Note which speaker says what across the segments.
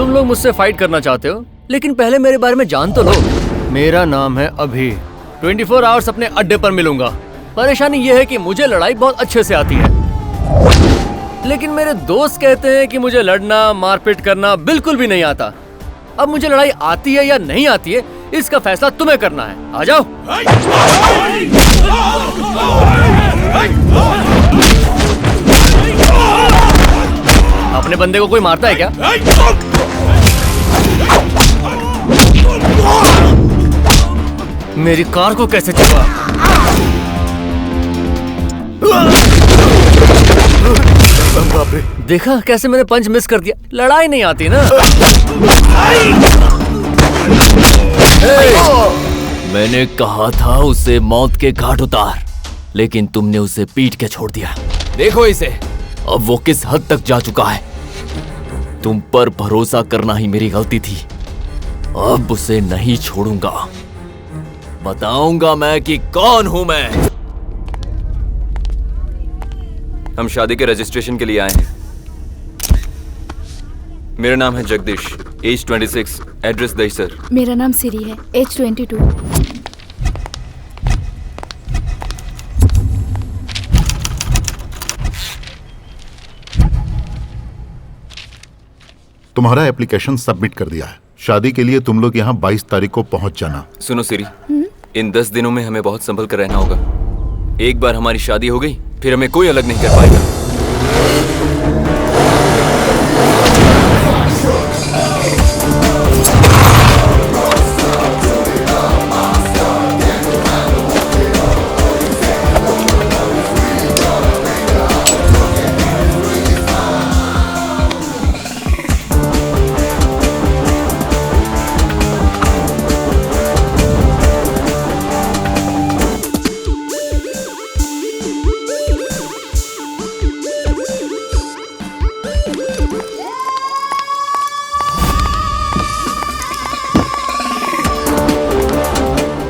Speaker 1: तुम लोग मुझसे फाइट करना चाहते हो, लेकिन पहले मेरे बारे में जान तो लो। मेरा नाम है अभी। 24 आवर्स अपने अड्डे पर मिलूंगा। परेशानी यह है कि मुझे लड़ाई बहुत अच्छे से आती है, लेकिन मेरे दोस्त कहते हैं कि मुझे लड़ना मारपीट करना बिल्कुल भी नहीं आता। अब मुझे लड़ाई आती है या नहीं आती है, इसका फैसला तुम्हें करना है। आ जाओ। अपने बंदे को कोई मारता है क्या? मेरी कार को कैसे छुआ? देखा कैसे मैंने पंच मिस कर दिया। लड़ाई नहीं आती ना। मैंने कहा था उसे मौत के घाट उतार, लेकिन तुमने उसे पीट के छोड़ दिया। देखो इसे, अब वो किस हद तक जा चुका है। तुम पर भरोसा करना ही मेरी गलती थी। अब उसे नहीं छोड़ूंगा। बताऊंगा मैं कि कौन हूं मैं।
Speaker 2: हम शादी के रजिस्ट्रेशन के लिए आए हैं। मेरा नाम है जगदीश, एज 26, एड्रेस दहीसर।
Speaker 3: मेरा नाम सिरी है, एज 22।
Speaker 4: तुम्हारा एप्लीकेशन सबमिट कर दिया है। शादी के लिए तुम लोग यहाँ 22 तारीख को पहुँच जाना।
Speaker 2: सुनो सिरी, इन 10 दिनों में हमें बहुत संभल कर रहना होगा। एक बार हमारी शादी हो गई, फिर हमें कोई अलग नहीं कर पाएगा।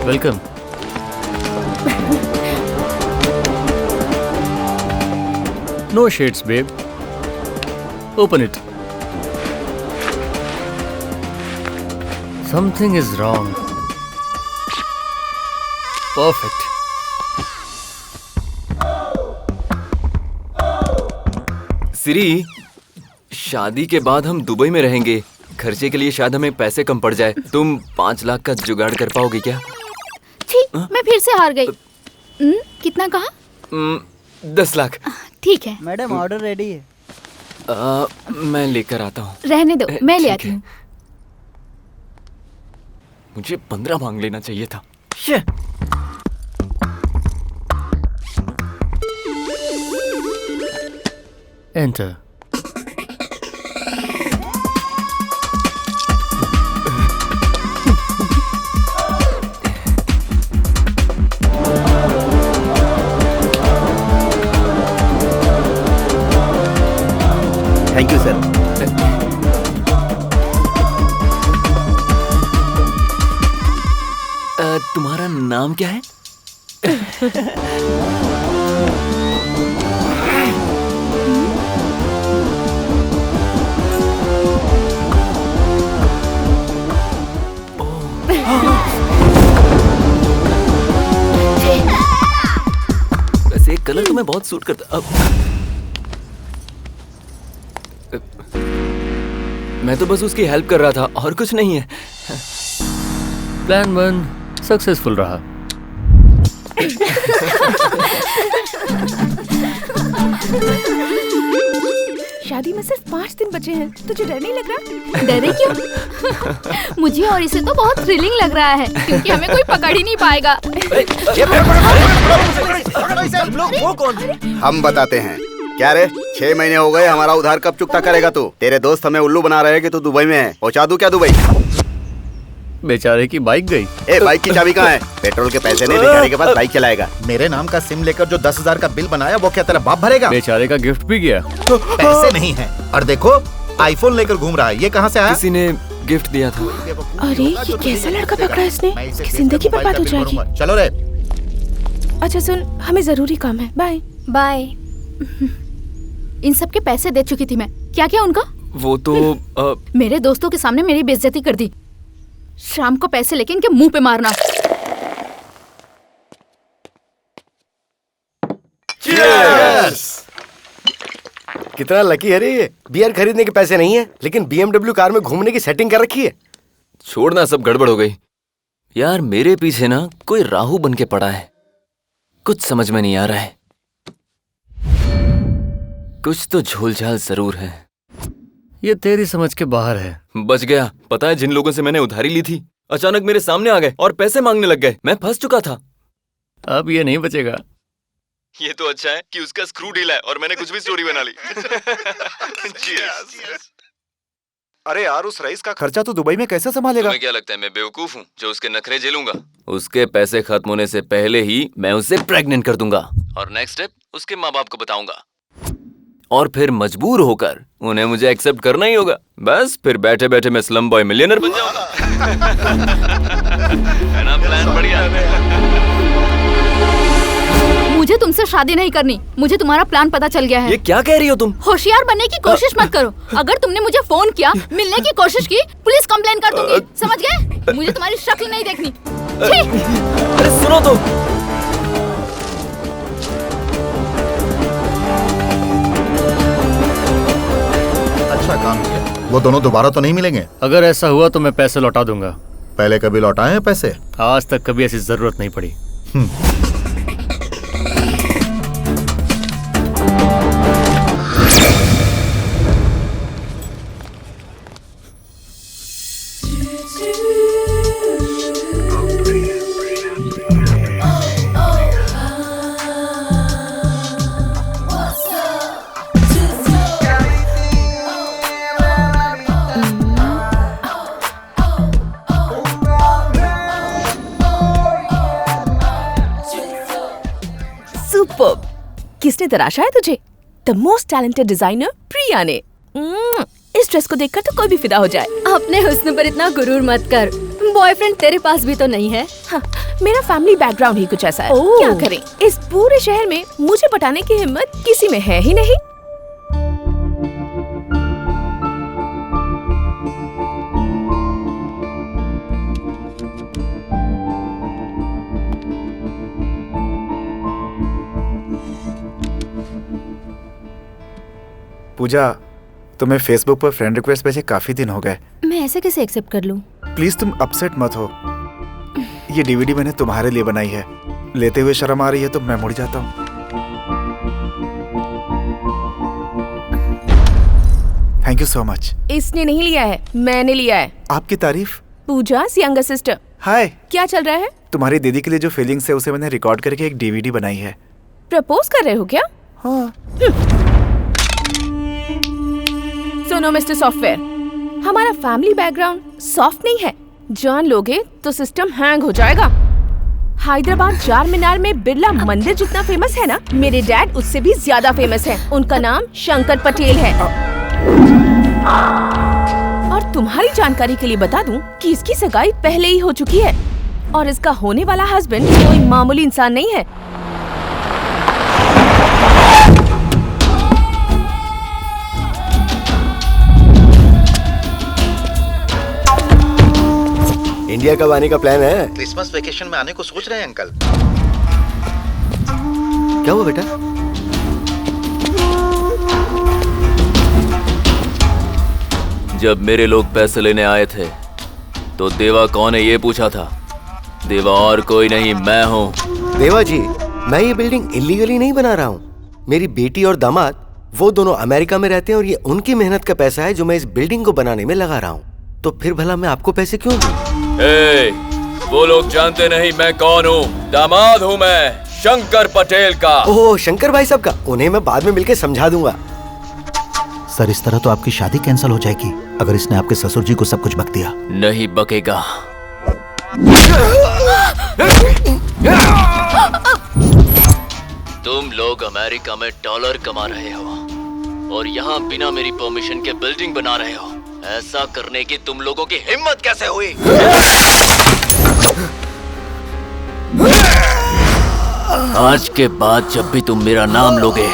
Speaker 1: Welcome. No shades babe, open it. Something is wrong. Perfect.
Speaker 2: Siri, शादी के बाद हम दुबई में रहेंगे। खर्चे के लिए शायद हमें पैसे कम पड़ जाए। तुम 5 लाख का जुगाड़ कर पाओगे क्या?
Speaker 3: मैं फिर से हार गई। कितना कहा?
Speaker 2: 10 लाख।
Speaker 3: ठीक है
Speaker 5: मैडम, ऑर्डर रेडी है।
Speaker 2: मैं लेकर आता हूँ।
Speaker 3: रहने दो, मैं ले आती हूँ।
Speaker 2: मुझे 15 मांग लेना चाहिए था।
Speaker 1: एंटर।
Speaker 5: Thank you sir.
Speaker 2: तुम्हारा नाम क्या है? वैसे कलर तुम्हें बहुत सूट करता। अब मैं तो बस उसकी हेल्प कर रहा था और कुछ नहीं है।
Speaker 1: प्लान 1 सक्सेसफुल रहा।
Speaker 3: शादी में सिर्फ 5 दिन बचे हैं। तुझे डर नहीं लग रहा? डरे क्यों? मुझे और इसे तो बहुत थ्रिलिंग लग रहा है, क्योंकि हमें कोई पकड़ ही नहीं पाएगा।
Speaker 5: वो कौन?
Speaker 6: हम बताते हैं। क्या रे, 6 महीने हो गए, हमारा उधार कब चुकता करेगा तू? तेरे दोस्त हमें उल्लू बना रहे हैं कि तू दुबई में है। पहुंचा दूं क्या दुबई?
Speaker 1: बेचारे की बाइक गई।
Speaker 6: ए, बाइक की चाबी कहाँ है? पेट्रोल के पैसे नहीं, बेचारे के पास बाइक चलाएगा।
Speaker 4: मेरे नाम का सिम लेकर जो 10,000 का बिल बनाया वो क्या तेरा बाप भरेगा?
Speaker 1: बेचारे का गिफ्ट भी गया।
Speaker 4: पैसे नहीं है। और देखो आईफोन लेकर घूम रहा है। ये कहाँ से आया?
Speaker 2: किसी ने गिफ्ट दिया था।
Speaker 3: अरे ये कैसा लड़का पकड़ा इसने? जिंदगी बर्बाद हो जाएगी।
Speaker 4: चलो रे।
Speaker 3: अच्छा सुन, हमें जरूरी काम है। Bye bye. इन सब के पैसे दे चुकी थी मैं। क्या क्या उनका?
Speaker 2: वो तो
Speaker 3: मेरे दोस्तों के सामने मेरी बेइज्जती कर दी। शाम को पैसे लेके इनके मुंह पे मारना।
Speaker 7: कितना लकी है रे ये। बियर खरीदने के पैसे नहीं है, लेकिन BMW कार में घूमने की सेटिंग कर रखी है।
Speaker 2: छोड़ना, सब गड़बड़ हो गई। यार मेरे पीछे ना कोई राहु बन के पड़ा है। कुछ समझ में नहीं आ रहा है। कुछ तो झोलझाल जरूर है।
Speaker 1: ये तेरी समझ के बाहर है।
Speaker 2: बच गया। पता है जिन लोगों से मैंने उधारी ली थी अचानक मेरे सामने आ गए और पैसे मांगने लग गए। मैं फंस चुका था।
Speaker 1: अब ये नहीं बचेगा।
Speaker 2: ये तो अच्छा है कि उसका स्क्रू ढीला है और मैंने कुछ भी स्टोरी बना ली।
Speaker 8: अरे यार, उस रईस का खर्चा तो दुबई में कैसे संभालेगा?
Speaker 2: तुम्हें क्या लगता है मैं बेवकूफ हूँ जो उसके नखरे झेलूंगा? उसके पैसे खत्म होने से पहले ही मैं उसे प्रेग्नेंट कर दूंगा और नेक्स्ट स्टेप उसके माँ बाप को बताऊंगा और फिर मजबूर होकर उन्हें मुझे एक्सेप्ट करना ही होगा। बस फिर बैठे बैठे मैं स्लम बॉय मिलियनर बन जाऊंगा। है ना प्लान बढ़िया?
Speaker 3: मुझे तुमसे शादी नहीं करनी। मुझे तुम्हारा प्लान पता चल गया है।
Speaker 2: ये क्या कह रही हो तुम?
Speaker 3: होशियार बनने की कोशिश मत करो। अगर तुमने मुझे फोन किया, मिलने की कोशिश की, पुलिस कंप्लेन कर दूंगी। समझ गए? मुझे तुम्हारी शक्ल नहीं देखनी। छी!
Speaker 2: अरे सुनो तो।
Speaker 4: अच्छा काम किया। वो दोनों दोबारा तो नहीं मिलेंगे?
Speaker 1: अगर ऐसा हुआ तो मैं पैसे लौटा दूंगा।
Speaker 4: पहले कभी लौटाए हैं पैसे?
Speaker 1: आज तक कभी ऐसी जरूरत नहीं पड़ी।
Speaker 9: सुपर्ब! किसने तराशा है तुझे? द मोस्ट टैलेंटेड डिजाइनर प्रिया ने। इस ड्रेस को देखकर तो कोई भी फिदा हो जाए।
Speaker 10: अपने हुस्न पर इतना गुरूर मत कर। बॉयफ्रेंड तेरे पास भी तो नहीं है।
Speaker 9: हाँ, मेरा फैमिली बैकग्राउंड ही कुछ ऐसा है।
Speaker 10: ओह।
Speaker 9: क्या करें, इस पूरे शहर में मुझे पटाने की हिम्मत किसी में है ही नहीं।
Speaker 8: पूजा, तुम्हें फेसबुक पर फ्रेंड रिक्वेस्ट भेजे काफी दिन हो गए।
Speaker 10: मैं ऐसे कैसे एक्सेप्ट कर लूं?
Speaker 8: प्लीज तुम अपसेट मत हो। ये DVD मैंने तुम्हारे लिए बनाई है। लेते हुए शर्म आ रही है तो मैं मुड़ जाता हूँ। Thank you so much.
Speaker 9: इसने नहीं लिया है, मैंने लिया है।
Speaker 8: आपकी तारीफ।
Speaker 9: पूजा यंगर सिस्टर।
Speaker 8: हाय।
Speaker 9: क्या चल रहा है?
Speaker 8: तुम्हारी दीदी के लिए जो फीलिंग्स है उसे मैंने रिकॉर्ड करके एक DVD बनाई है।
Speaker 9: प्रपोज कर रहे हो क्या?
Speaker 8: हाँ।
Speaker 9: सुनो मिस्टर सॉफ्टवेयर, हमारा फैमिली बैकग्राउंड सॉफ्ट नहीं है। जान लोगे तो सिस्टम हैंग हो जाएगा। हैदराबाद चार मीनार में बिरला मंदिर जितना फेमस है ना, मेरे डैड उससे भी ज्यादा फेमस है। उनका नाम शंकर पटेल है। और तुम्हारी जानकारी के लिए बता दूं कि इसकी सगाई पहले ही हो चुकी है और इसका होने वाला हस्बैंड कोई मामूली इंसान नहीं है।
Speaker 7: इंडिया कब आने का प्लान है?
Speaker 5: क्रिसमस वेकेशन में आने को सोच रहे हैं अंकल।
Speaker 7: क्या हुआ बेटा?
Speaker 2: जब मेरे लोग पैसे लेने आए थे तो देवा कौन है ये पूछा था। देवा और कोई नहीं, मैं हूँ।
Speaker 7: देवा जी, मैं ये बिल्डिंग इलीगली नहीं बना रहा हूँ। मेरी बेटी और दामाद वो दोनों अमेरिका में रहते हैं और ये उनकी मेहनत का पैसा है जो मैं इस बिल्डिंग को बनाने में लगा रहा हूँ। तो फिर भला मैं आपको पैसे क्यों दूं?
Speaker 2: वो लोग जानते नहीं मैं कौन हूँ। दामाद हूँ मैं, शंकर पटेल का।
Speaker 7: ओह, शंकर भाई साहब का। उन्हें मैं बाद में मिलके समझा दूंगा।
Speaker 5: सर, इस तरह तो आपकी शादी कैंसिल हो जाएगी अगर इसने आपके ससुर जी को सब कुछ बक दिया।
Speaker 2: नहीं बकेगा। तुम लोग अमेरिका में डॉलर कमा रहे हो और यहाँ बिना मेरी परमिशन के बिल्डिंग बना रहे हो। ऐसा करने की तुम लोगों की हिम्मत कैसे हुई? आज के बाद जब भी तुम मेरा नाम लोगे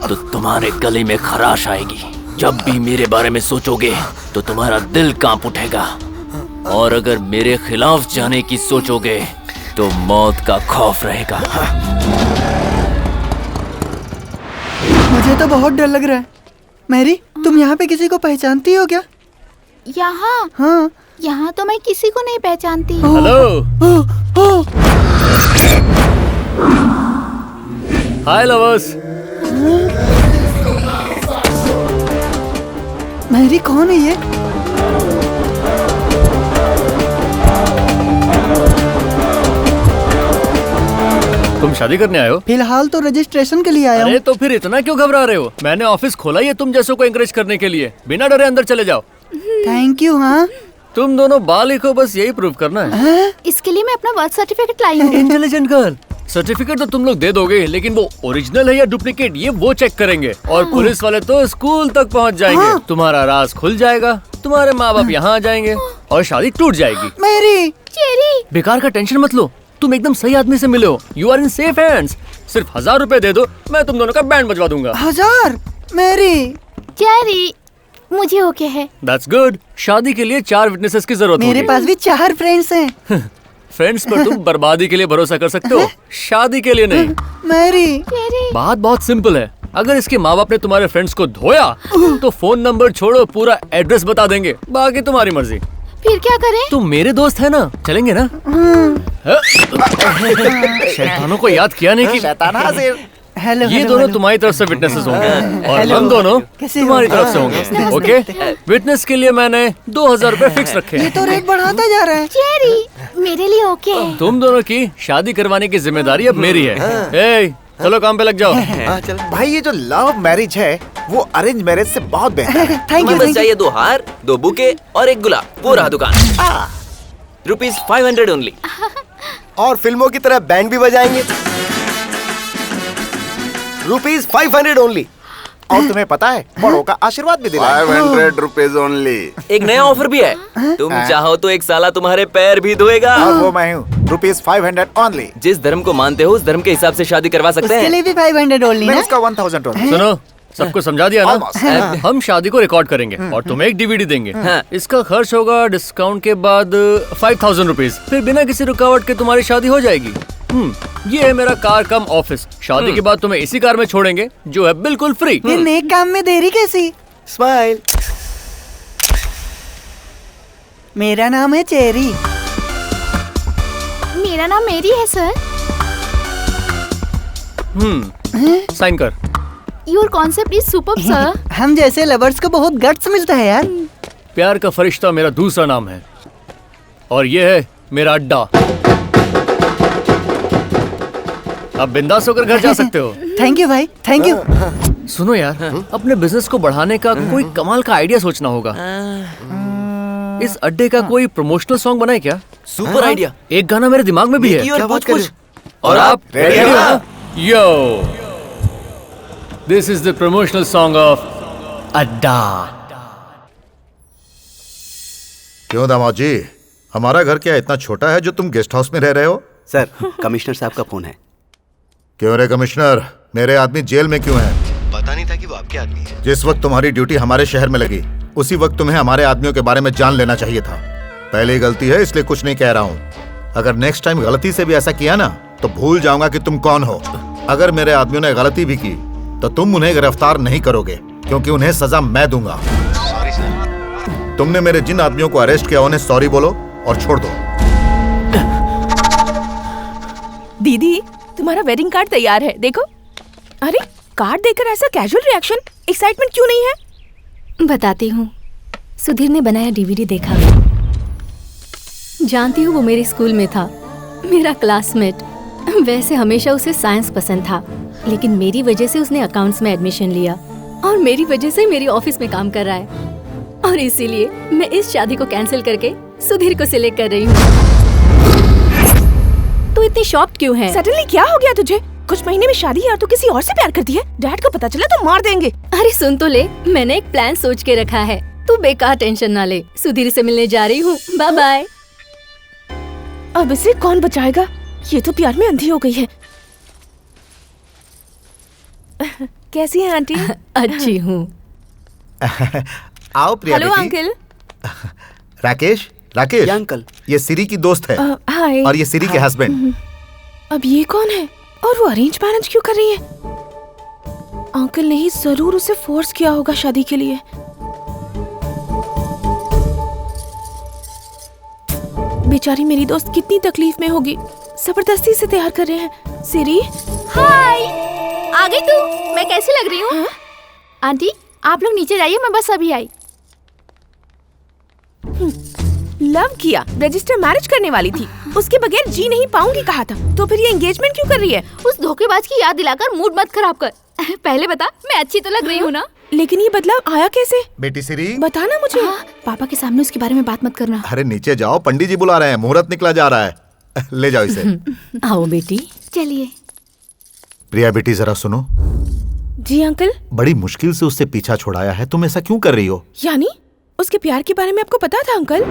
Speaker 2: तो तुम्हारे गले में खराश आएगी। जब भी मेरे बारे में सोचोगे तो तुम्हारा दिल कांप उठेगा, और अगर मेरे खिलाफ जाने की सोचोगे तो मौत का खौफ रहेगा।
Speaker 11: मुझे तो बहुत डर लग रहा है। मैरी, तुम यहाँ पे किसी को पहचानती हो क्या?
Speaker 3: यहाँ?
Speaker 11: हाँ।
Speaker 3: यहाँ तो मैं किसी को नहीं पहचानती।
Speaker 1: हेलो। हाय लवर्स।
Speaker 11: मैरी, कौन है ये?
Speaker 1: तुम शादी करने आए हो?
Speaker 11: फिलहाल तो रजिस्ट्रेशन के लिए आया
Speaker 1: अरे
Speaker 11: हूँ।
Speaker 1: तो फिर इतना क्यों घबरा रहे हो? मैंने ऑफिस खोला ही है तुम जैसों को एनकरेज करने के लिए। बिना डरे अंदर चले जाओ।
Speaker 11: Thank you. हाँ,
Speaker 1: तुम दोनों बालिक हो, बस यही प्रूव करना है।
Speaker 3: इसके लिए मैं अपना बर्थ सर्टिफिकेट लाई हूँ।
Speaker 1: Intelligent girl. सर्टिफिकेट तो तुम लोग दे दोगे, लेकिन वो ओरिजिनल है या डुप्लीकेट ये वो चेक करेंगे, और पुलिस वाले तो स्कूल तक पहुंच जाएंगे। तुम्हारा राज खुल जाएगा, तुम्हारे माँ बाप यहाँ आ जाएंगे और शादी टूट जाएगी।
Speaker 11: मैरी,
Speaker 3: चेरी,
Speaker 1: बेकार का टेंशन मत लो, तुम एकदम सही आदमी से मिले हो। You are in safe hands. सिर्फ 1000 रुपए दे दो, मैं तुम दोनों का बैंड बजवा दूंगा।
Speaker 11: 1000? मैरी,
Speaker 3: चेरी, मुझे ओके है।
Speaker 1: That's good। शादी के लिए 4 विटनेसेस की जरूरत होगी।
Speaker 11: मेरे पास भी 4 फ्रेंड्स हैं।
Speaker 1: फ्रेंड्स पर तुम बर्बादी के लिए भरोसा कर सकते हो, शादी के लिए नहीं।
Speaker 11: मैरी,
Speaker 1: बात बहुत सिंपल है। अगर इसके माँ बाप ने तुम्हारे फ्रेंड्स को धोया तो फोन नंबर छोड़ो, पूरा एड्रेस बता देंगे, बाकी तुम्हारी मर्जी।
Speaker 3: फिर क्या करें?
Speaker 1: तुम मेरे दोस्त है ना, चलेंगे ना? शैतानों को याद किया नहीं कि
Speaker 8: शैतान हाजिर।
Speaker 11: हेलो।
Speaker 1: ये दोनों तुम्हारी तरफ से विटनेसेस होंगे और हम दोनों तुम्हारी तरफ से होंगे। ओके, विटनेस के लिए मैंने 2000 रुपए फिक्स रखे
Speaker 11: ये
Speaker 1: हैं।
Speaker 11: तो रेट बढ़ाता जा रहा है।
Speaker 3: चेरी, मेरे लिए ओके है।
Speaker 1: तुम दोनों की शादी करवाने की जिम्मेदारी अब मेरी है। ए, चलो काम पे लग जाओ।
Speaker 8: भाई ये जो लव मैरिज है वो अरेंज मैरिज से बहुत बेहतर है।
Speaker 11: Thank you.
Speaker 2: बस चाहिए 2 हार, 2 बुके और 1 गुलाब, पूरा दुकान। ₹500 ओनली।
Speaker 7: और फिल्मों की तरह बैंड भी बजाएंगे। ₹500 ओनली।
Speaker 8: और तुम्हें पता है बड़ों का आशीर्वाद भी दिलाएंगे।
Speaker 6: 500 रुपीज ओनली।
Speaker 2: एक नया ऑफर भी है, तुम चाहो तो एक साला तुम्हारे पैर भी धोएगा।
Speaker 8: और वो मैं हूँ। ₹500 ओनली।
Speaker 2: जिस धर्म को मानते हो उस धर्म के हिसाब से शादी करवा सकते
Speaker 11: उसके
Speaker 2: हैं।
Speaker 11: लिए भी 500 ओनली
Speaker 8: मैं
Speaker 11: ना?
Speaker 8: उसका 1000 ओनली।
Speaker 1: सुनो, सबको समझा दिया ना? हम शादी को रिकॉर्ड करेंगे और तुम्हें एक DVD देंगे।
Speaker 2: हाँ।
Speaker 1: इसका खर्च होगा डिस्काउंट के बाद 5000 रुपीज। फिर बिना किसी रुकावट के तुम्हारी शादी हो जाएगी। ये है मेरा कार कम ऑफिस। शादी के बाद तुम्हें इसी कार में छोड़ेंगे, जो है बिल्कुल फ्री।
Speaker 11: ये नेक काम में देरी कैसी?
Speaker 7: स्माइल।
Speaker 11: मेरा नाम है चेरी।
Speaker 3: मेरा नाम मेरी है सर।
Speaker 1: साइन कर।
Speaker 3: Your concept is superb sir.
Speaker 11: हम जैसे लवर्स को बहुत गट्स मिलता है यार।
Speaker 1: प्यार का फरिश्ता मेरा दूसरा नाम है, और ये है मेरा अड्डा। अब बिंदास होकर घर जा सकते हो।
Speaker 11: थैंक यू भाई, थैंक यू।
Speaker 1: सुनो यार, अपने बिजनेस को बढ़ाने का कोई कमाल का आइडिया सोचना होगा। इस अड्डे का कोई प्रमोशनल सॉन्ग बनाए क्या?
Speaker 2: Super idea.
Speaker 1: एक गाना मेरे दिमाग में भी है।
Speaker 2: और बहुत कुछ।
Speaker 1: और आप
Speaker 8: रेडी हो ना?
Speaker 1: Yo, this is the promotional song of Adda.
Speaker 4: क्यों दामाद जी, हमारा घर क्या इतना छोटा है जो तुम गेस्ट हाउस में रह रहे हो?
Speaker 6: सर, कमिश्नर साहब का फोन है।
Speaker 4: क्यों रे कमिश्नर, मेरे आदमी जेल में क्यों हैं?
Speaker 7: पता नहीं था कि वो आपके आदमी है।
Speaker 4: जिस वक्त तुम्हारी ड्यूटी हमारे शहर में लगी, उसी वक्त तुम्हें हमारे आदमियों के बारे में जान लेना चाहिए था। पहली गलती है, इसलिए कुछ नहीं कह रहा हूँ। अगर नेक्स्ट टाइम गलती से भी ऐसा किया ना, तो भूल जाऊंगा कि तुम कौन हो। अगर मेरे आदमियों ने गलती भी की तो तुम उन्हें गिरफ्तार नहीं करोगे, क्योंकि उन्हें सजा मैं दूंगा।
Speaker 7: Sorry sir.
Speaker 4: तुमने मेरे जिन आदमियों को अरेस्ट किया उन्हें सॉरी बोलो और छोड़ दो।
Speaker 9: दीदी, तुम्हारा वेडिंग कार्ड तैयार है, देखो। अरे, कार्ड देखकर ऐसा कैजुअल रिएक्शन, एक्साइटमेंट क्यों नहीं है?
Speaker 10: बताती हूँ। सुधीर ने बनाया DVD देखा। जानती हूँ वो मेरे स्कूल में था, मेरा क्लासमेट। वैसे हमेशा उसे साइंस पसंद था, लेकिन मेरी वजह से उसने अकाउंट्स में एडमिशन लिया और मेरी वजह से मेरी ऑफिस में काम कर रहा है। और इसीलिए मैं इस शादी को कैंसिल करके सुधीर को सिलेक्ट कर रही हूँ। तो इतनी शॉक्ड क्यों है?
Speaker 9: सडनली क्या हो गया तुझे? कुछ महीने में शादी है और तू किसी और से प्यार करती है? डैड को पता चला तो मार देंगे।
Speaker 10: अरे सुन तो ले, मैंने एक प्लान सोच के रखा है, तू बेकार टेंशन ना ले। सुधीर से मिलने जा रही हूँ, बाय बाय।
Speaker 9: अब इसे कौन बचाएगा? ये तो प्यार में अंधी हो गई है। कैसी है आंटी?
Speaker 10: अच्छी हूँ।
Speaker 4: आओ प्रिया
Speaker 9: हेलो
Speaker 4: बेटी।
Speaker 9: अंकल।
Speaker 4: राकेश, राकेश
Speaker 6: अंकल,
Speaker 4: ये सिरी की दोस्त है
Speaker 9: हाय।
Speaker 4: और ये सिरी के हस्बैंड।
Speaker 9: अब ये कौन है और वो अरेंज मैरिज क्यों कर रही है? अंकल ने ही जरूर उसे फोर्स किया होगा शादी के लिए। बेचारी मेरी दोस्त कितनी तकलीफ में होगी, जबरदस्ती से तैयार कर रहे हैं। सिरी,
Speaker 3: हाय, आ गई तू? मैं कैसी लग रही हूँ? आंटी आप लोग नीचे जाइए, मैं बस अभी आई।
Speaker 9: लव किया, रजिस्टर मैरिज करने वाली थी, उसके बगैर जी नहीं पाऊंगी कहा था, तो फिर ये एंगेजमेंट क्यों कर रही है?
Speaker 3: उस धोखेबाज की याद दिलाकर मूड मत खराब कर। पहले बता, मैं अच्छी तो लग रही हूँ ना?
Speaker 9: लेकिन ये बदलाव आया कैसे?
Speaker 4: बेटी सिरी,
Speaker 9: बताना मुझे।
Speaker 3: पापा के सामने उसके बारे में बात मत करना।
Speaker 4: अरे नीचे जाओ, पंडित जी बुला रहे हैं, मुहूर्त निकला जा रहा है। ले जाओ इसे।
Speaker 10: आओ बेटी।
Speaker 3: चलिए।
Speaker 4: प्रिया बेटी जरा सुनो।
Speaker 9: जी अंकल।
Speaker 4: बड़ी मुश्किल से उससे पीछा छुड़ाया है, तुम ऐसा क्यों कर रही हो?
Speaker 9: यानी उसके प्यार के बारे में आपको पता था अंकल?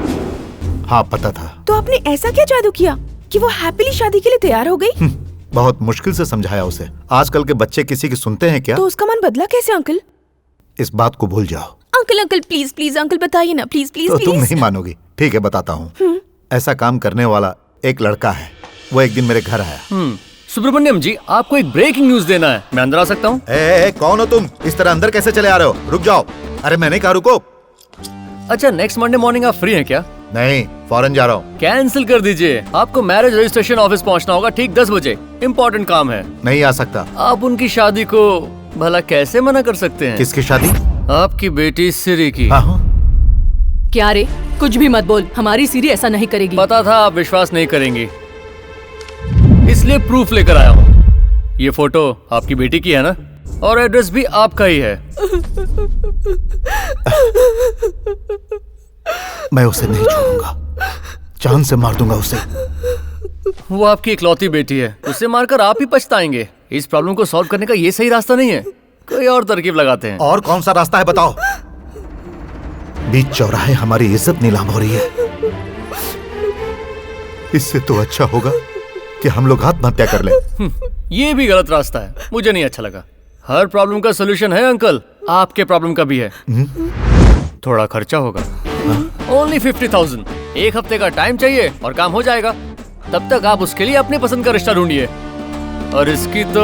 Speaker 4: हाँ पता था।
Speaker 9: तो आपने ऐसा क्या जादू किया कि वो हैप्पीली शादी के लिए तैयार हो गई?
Speaker 4: बहुत मुश्किल से समझाया उसे। आजकल के बच्चे किसी की सुनते हैं क्या?
Speaker 9: तो उसका मन बदला कैसे अंकल?
Speaker 4: इस बात को भूल जाओ।
Speaker 9: Uncle uncle please please uncle बताइए ना, प्लीज प्लीज
Speaker 4: तो
Speaker 9: प्लीज।
Speaker 4: तुम नहीं मानोगी। ठीक है बताता हूँ। ऐसा काम करने वाला एक लड़का है, वो एक दिन मेरे घर आया।
Speaker 1: सुब्रमण्यम जी, आपको एक ब्रेकिंग न्यूज देना है, मैं अंदर आ सकता हूँ?
Speaker 4: कौन हो तुम? इस तरह अंदर कैसे चले आ रहे हो? रुक जाओ। अरे मैंने कहा रुको।
Speaker 1: अच्छा, नेक्स्ट मंडे मॉर्निंग आप फ्री हैं क्या?
Speaker 4: नहीं, फॉरेन जा रहा हूँ।
Speaker 1: कैंसिल कर दीजिए, आपको मैरिज रजिस्ट्रेशन ऑफिस पहुँचना होगा ठीक 10 बजे। इम्पोर्टेंट काम है।
Speaker 4: नहीं आ सकता।
Speaker 1: आप उनकी शादी को भला कैसे मना कर सकते हैं?
Speaker 4: किसकी शादी?
Speaker 1: आपकी बेटी सिरी की।
Speaker 10: क्या रे, कुछ भी मत बोल, हमारी सिरी ऐसा नहीं करेगी।
Speaker 1: पता था आप विश्वास नहीं करेंगी, इसलिए प्रूफ लेकर आया हूँ। ये फोटो आपकी बेटी की है ना? और एड्रेस भी आपका ही है।
Speaker 4: मैं उसे नहीं छोड़ूंगा, जान से मार दूंगा उसे।
Speaker 1: वो आपकी इकलौती बेटी है, उसे मारकर आप ही पछताएंगे। इस प्रॉब्लम को सॉल्व करने का ये सही रास्ता नहीं है, कोई और तरकीब लगाते हैं।
Speaker 4: और कौन सा रास्ता है बताओ? बीच चौराहे हमारी इज्जत नीलाम हो रही है। इससे तो अच्छा होगा कि हम लोग आत्महत्या कर लें।
Speaker 1: ये भी गलत रास्ता है, मुझे नहीं अच्छा लगा। हर प्रॉब्लम का सोल्यूशन है अंकल, आपके प्रॉब्लम का भी है। थोड़ा खर्चा होगा, ओनली 50,000। एक हफ्ते का टाइम चाहिए और काम हो जाएगा। तब तक आप उसके लिए अपने पसंद का रिश्ता ढूंढिए। और इसकी तो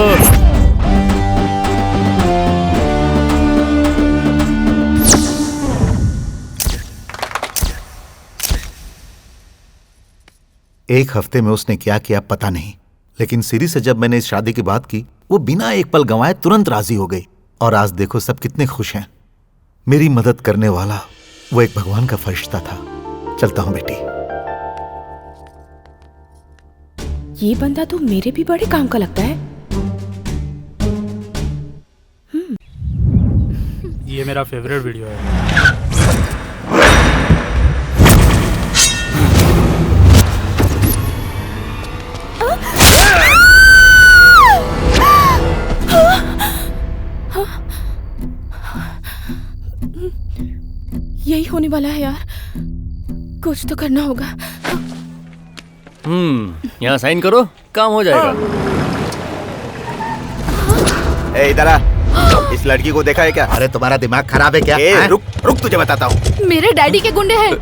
Speaker 4: एक हफ्ते में उसने क्या किया पता नहीं, लेकिन सिरी से जब मैंने इस शादी की बात की, वो बिना एक पल गंवाए तुरंत राजी हो गई। और आज देखो सब कितने खुश हैं। मेरी मदद करने वाला वो एक भगवान का फरिश्ता था। चलता हूं बेटी।
Speaker 9: ये बंदा तो मेरे भी बड़े काम का लगता है।
Speaker 12: ये मेरा फेवरेट वीडियो है।
Speaker 9: यही होने वाला है यार, कुछ तो करना होगा।
Speaker 1: यहाँ साइन करो, काम हो जाएगा।
Speaker 6: ए इधर आ, इस लड़की को देखा है क्या?
Speaker 4: अरे तुम्हारा दिमाग खराब है क्या?
Speaker 6: रुक रुक, तुझे बताता हूँ।
Speaker 3: मेरे डैडी के गुंडे हैं,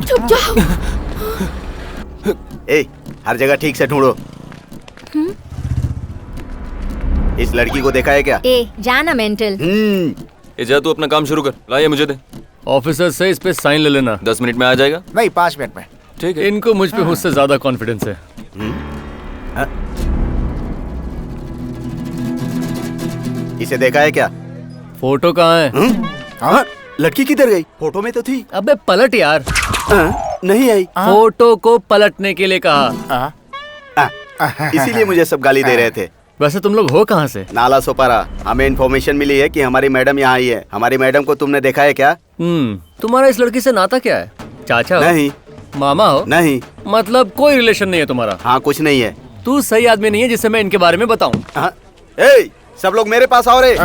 Speaker 3: चुप जाओ।
Speaker 6: हर जगह ठीक से ढूंढो। इस लड़की को देखा है क्या?
Speaker 10: जाना मेंटल।
Speaker 2: जा तू अपना काम शुरू कर, लाइए मुझे दे।
Speaker 1: ऑफिसर से इस पे साइन ले लेना।
Speaker 2: 10 मिनट में आ जाएगा?
Speaker 8: नहीं, 5 मिनट में।
Speaker 1: ठीक है। इनको मुझ पे मुझसे ज्यादा कॉन्फिडेंस है।
Speaker 6: इसे देखा है क्या?
Speaker 1: फोटो कहाँ है?
Speaker 6: हाँ, लड़की किधर गई? फोटो में तो थी।
Speaker 1: अबे पलट यार।
Speaker 6: नहीं आई।
Speaker 1: फोटो को पलटने के लिए कहा।
Speaker 6: इसीलिए मुझे सब गाली दे रहे थे।
Speaker 1: वैसे तुम लोग हो कहाँ से?
Speaker 6: नाला सोपारा। हमें इन्फॉर्मेशन मिली है कि हमारी मैडम यहाँ आई है। हमारी मैडम को तुमने देखा है क्या?
Speaker 1: तुम्हारा इस लड़की से नाता क्या है? चाचा हो?
Speaker 6: नहीं।
Speaker 1: मामा हो?
Speaker 6: नहीं।
Speaker 1: मतलब कोई रिलेशन नहीं है तुम्हारा?
Speaker 6: हाँ, कुछ नहीं है।
Speaker 1: तू सही आदमी नहीं है जिससे मैं इनके बारे में बताऊं।
Speaker 6: सब लोग मेरे पास आओ रे।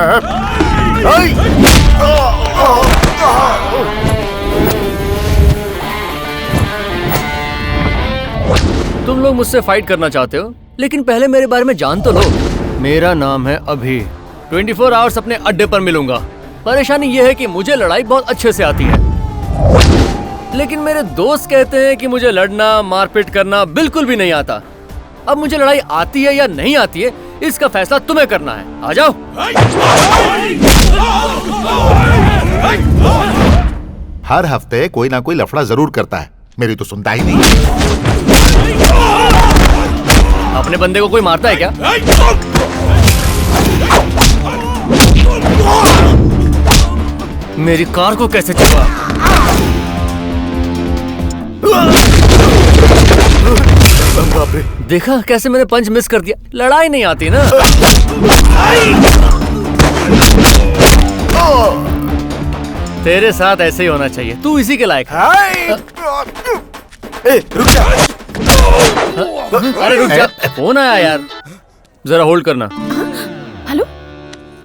Speaker 1: तुम लोग मुझसे फाइट करना चाहते हो, लेकिन पहले मेरे बारे में जान तो लो। मेरा नाम है अभी। 24 आवर्स अपने अड्डे पर मिलूंगा। परेशानी ये है कि मुझे लड़ाई बहुत अच्छे से आती है, लेकिन मेरे दोस्त कहते हैं कि मुझे लड़ना मारपीट करना बिल्कुल भी नहीं आता। अब मुझे लड़ाई आती है या नहीं आती है, इसका फैसला तुम्हें करना है। आ जाओ।
Speaker 4: हर हफ्ते कोई ना कोई लफड़ा जरूर करता है, मेरी तो सुनता ही नहीं।
Speaker 1: अपने बंदे को कोई मारता है क्या? मेरी कार को कैसे छुआ? देखा कैसे मैंने पंच मिस कर दिया। लड़ाई नहीं आती ना। तेरे साथ ऐसे ही होना चाहिए, तू इसी के लायक है।
Speaker 6: रुक जा।
Speaker 1: अरे रुक जा, फोन आया यार, जरा होल्ड करना।
Speaker 9: हेलो,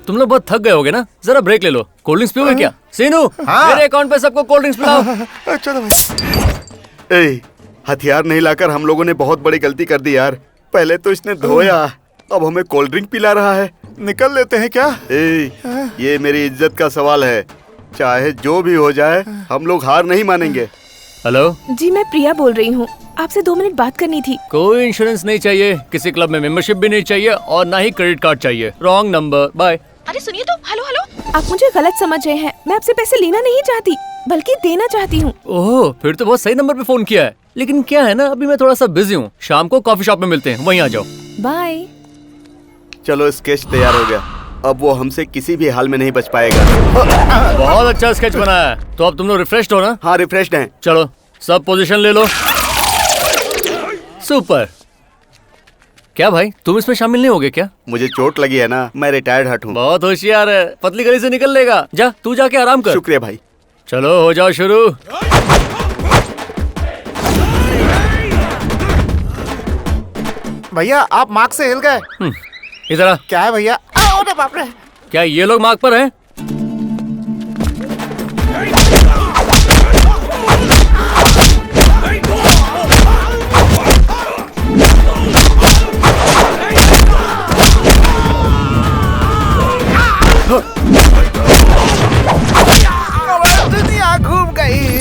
Speaker 1: तुम लोग बहुत थक गए होगे ना, जरा ब्रेक ले लो। कोल्ड ड्रिंक्स पियोगे क्या? सीनू, मेरे अकाउंट पे सबको कोल्ड ड्रिंक्स पिलाओ।
Speaker 6: चलो भाई। हथियार नहीं लाकर हम लोगों ने बहुत बड़ी गलती कर दी यार। पहले तो इसने धोया, अब हमें कोल्ड ड्रिंक पिला रहा है।
Speaker 8: निकल लेते हैं क्या?
Speaker 6: ये मेरी इज्जत का सवाल है, चाहे जो भी हो जाए हम लोग हार नहीं मानेंगे।
Speaker 1: हेलो
Speaker 9: जी, मैं प्रिया बोल रही हूँ, आपसे 2 मिनट बात करनी थी।
Speaker 1: कोई इंश्योरेंस नहीं चाहिए, किसी क्लब में मेंबरशिप भी नहीं चाहिए, और ना ही क्रेडिट कार्ड चाहिए। Wrong number, bye.
Speaker 9: अरे सुनिए तो, हेलो हेलो, आप मुझे गलत समझ रहे हैं। मैं आपसे पैसे लेना नहीं चाहती, बल्कि देना चाहती हूँ।
Speaker 1: ओह, फिर तो बहुत सही नंबर पे फोन किया है। लेकिन क्या है ना, अभी मैं थोड़ा सा बिजी हूँ, शाम को कॉफी शॉप में मिलते हैं, वहीं आ जाओ।
Speaker 9: बाय।
Speaker 6: चलो, स्केच तैयार हो गया, अब वो हमसे किसी भी हाल में नहीं बच पाएगा।
Speaker 1: बहुत अच्छा स्केच बनाया है। तो अब तुम लोग रिफ्रेश्ड हो ना?
Speaker 6: हाँ, रिफ्रेश्ड हैं।
Speaker 1: चलो सब पोजीशन ले लो। सुपर। क्या भाई, तुम इसमें शामिल नहीं होगे क्या?
Speaker 6: मुझे चोट लगी है ना, मैं रिटायर्ड हट हूँ।
Speaker 1: बहुत होशियार है, पतली गली से निकल लेगा। जा, तू जाके आराम कर।
Speaker 6: शुक्रिया भाई।
Speaker 1: चलो हो जाओ शुरू।
Speaker 8: भैया आप मार्क से हिल गए।
Speaker 1: इधर आ।
Speaker 8: क्या है भैया? बाप रे।
Speaker 1: क्या ये लोग मार्क पर हैं?
Speaker 8: दुनिया घूम गई।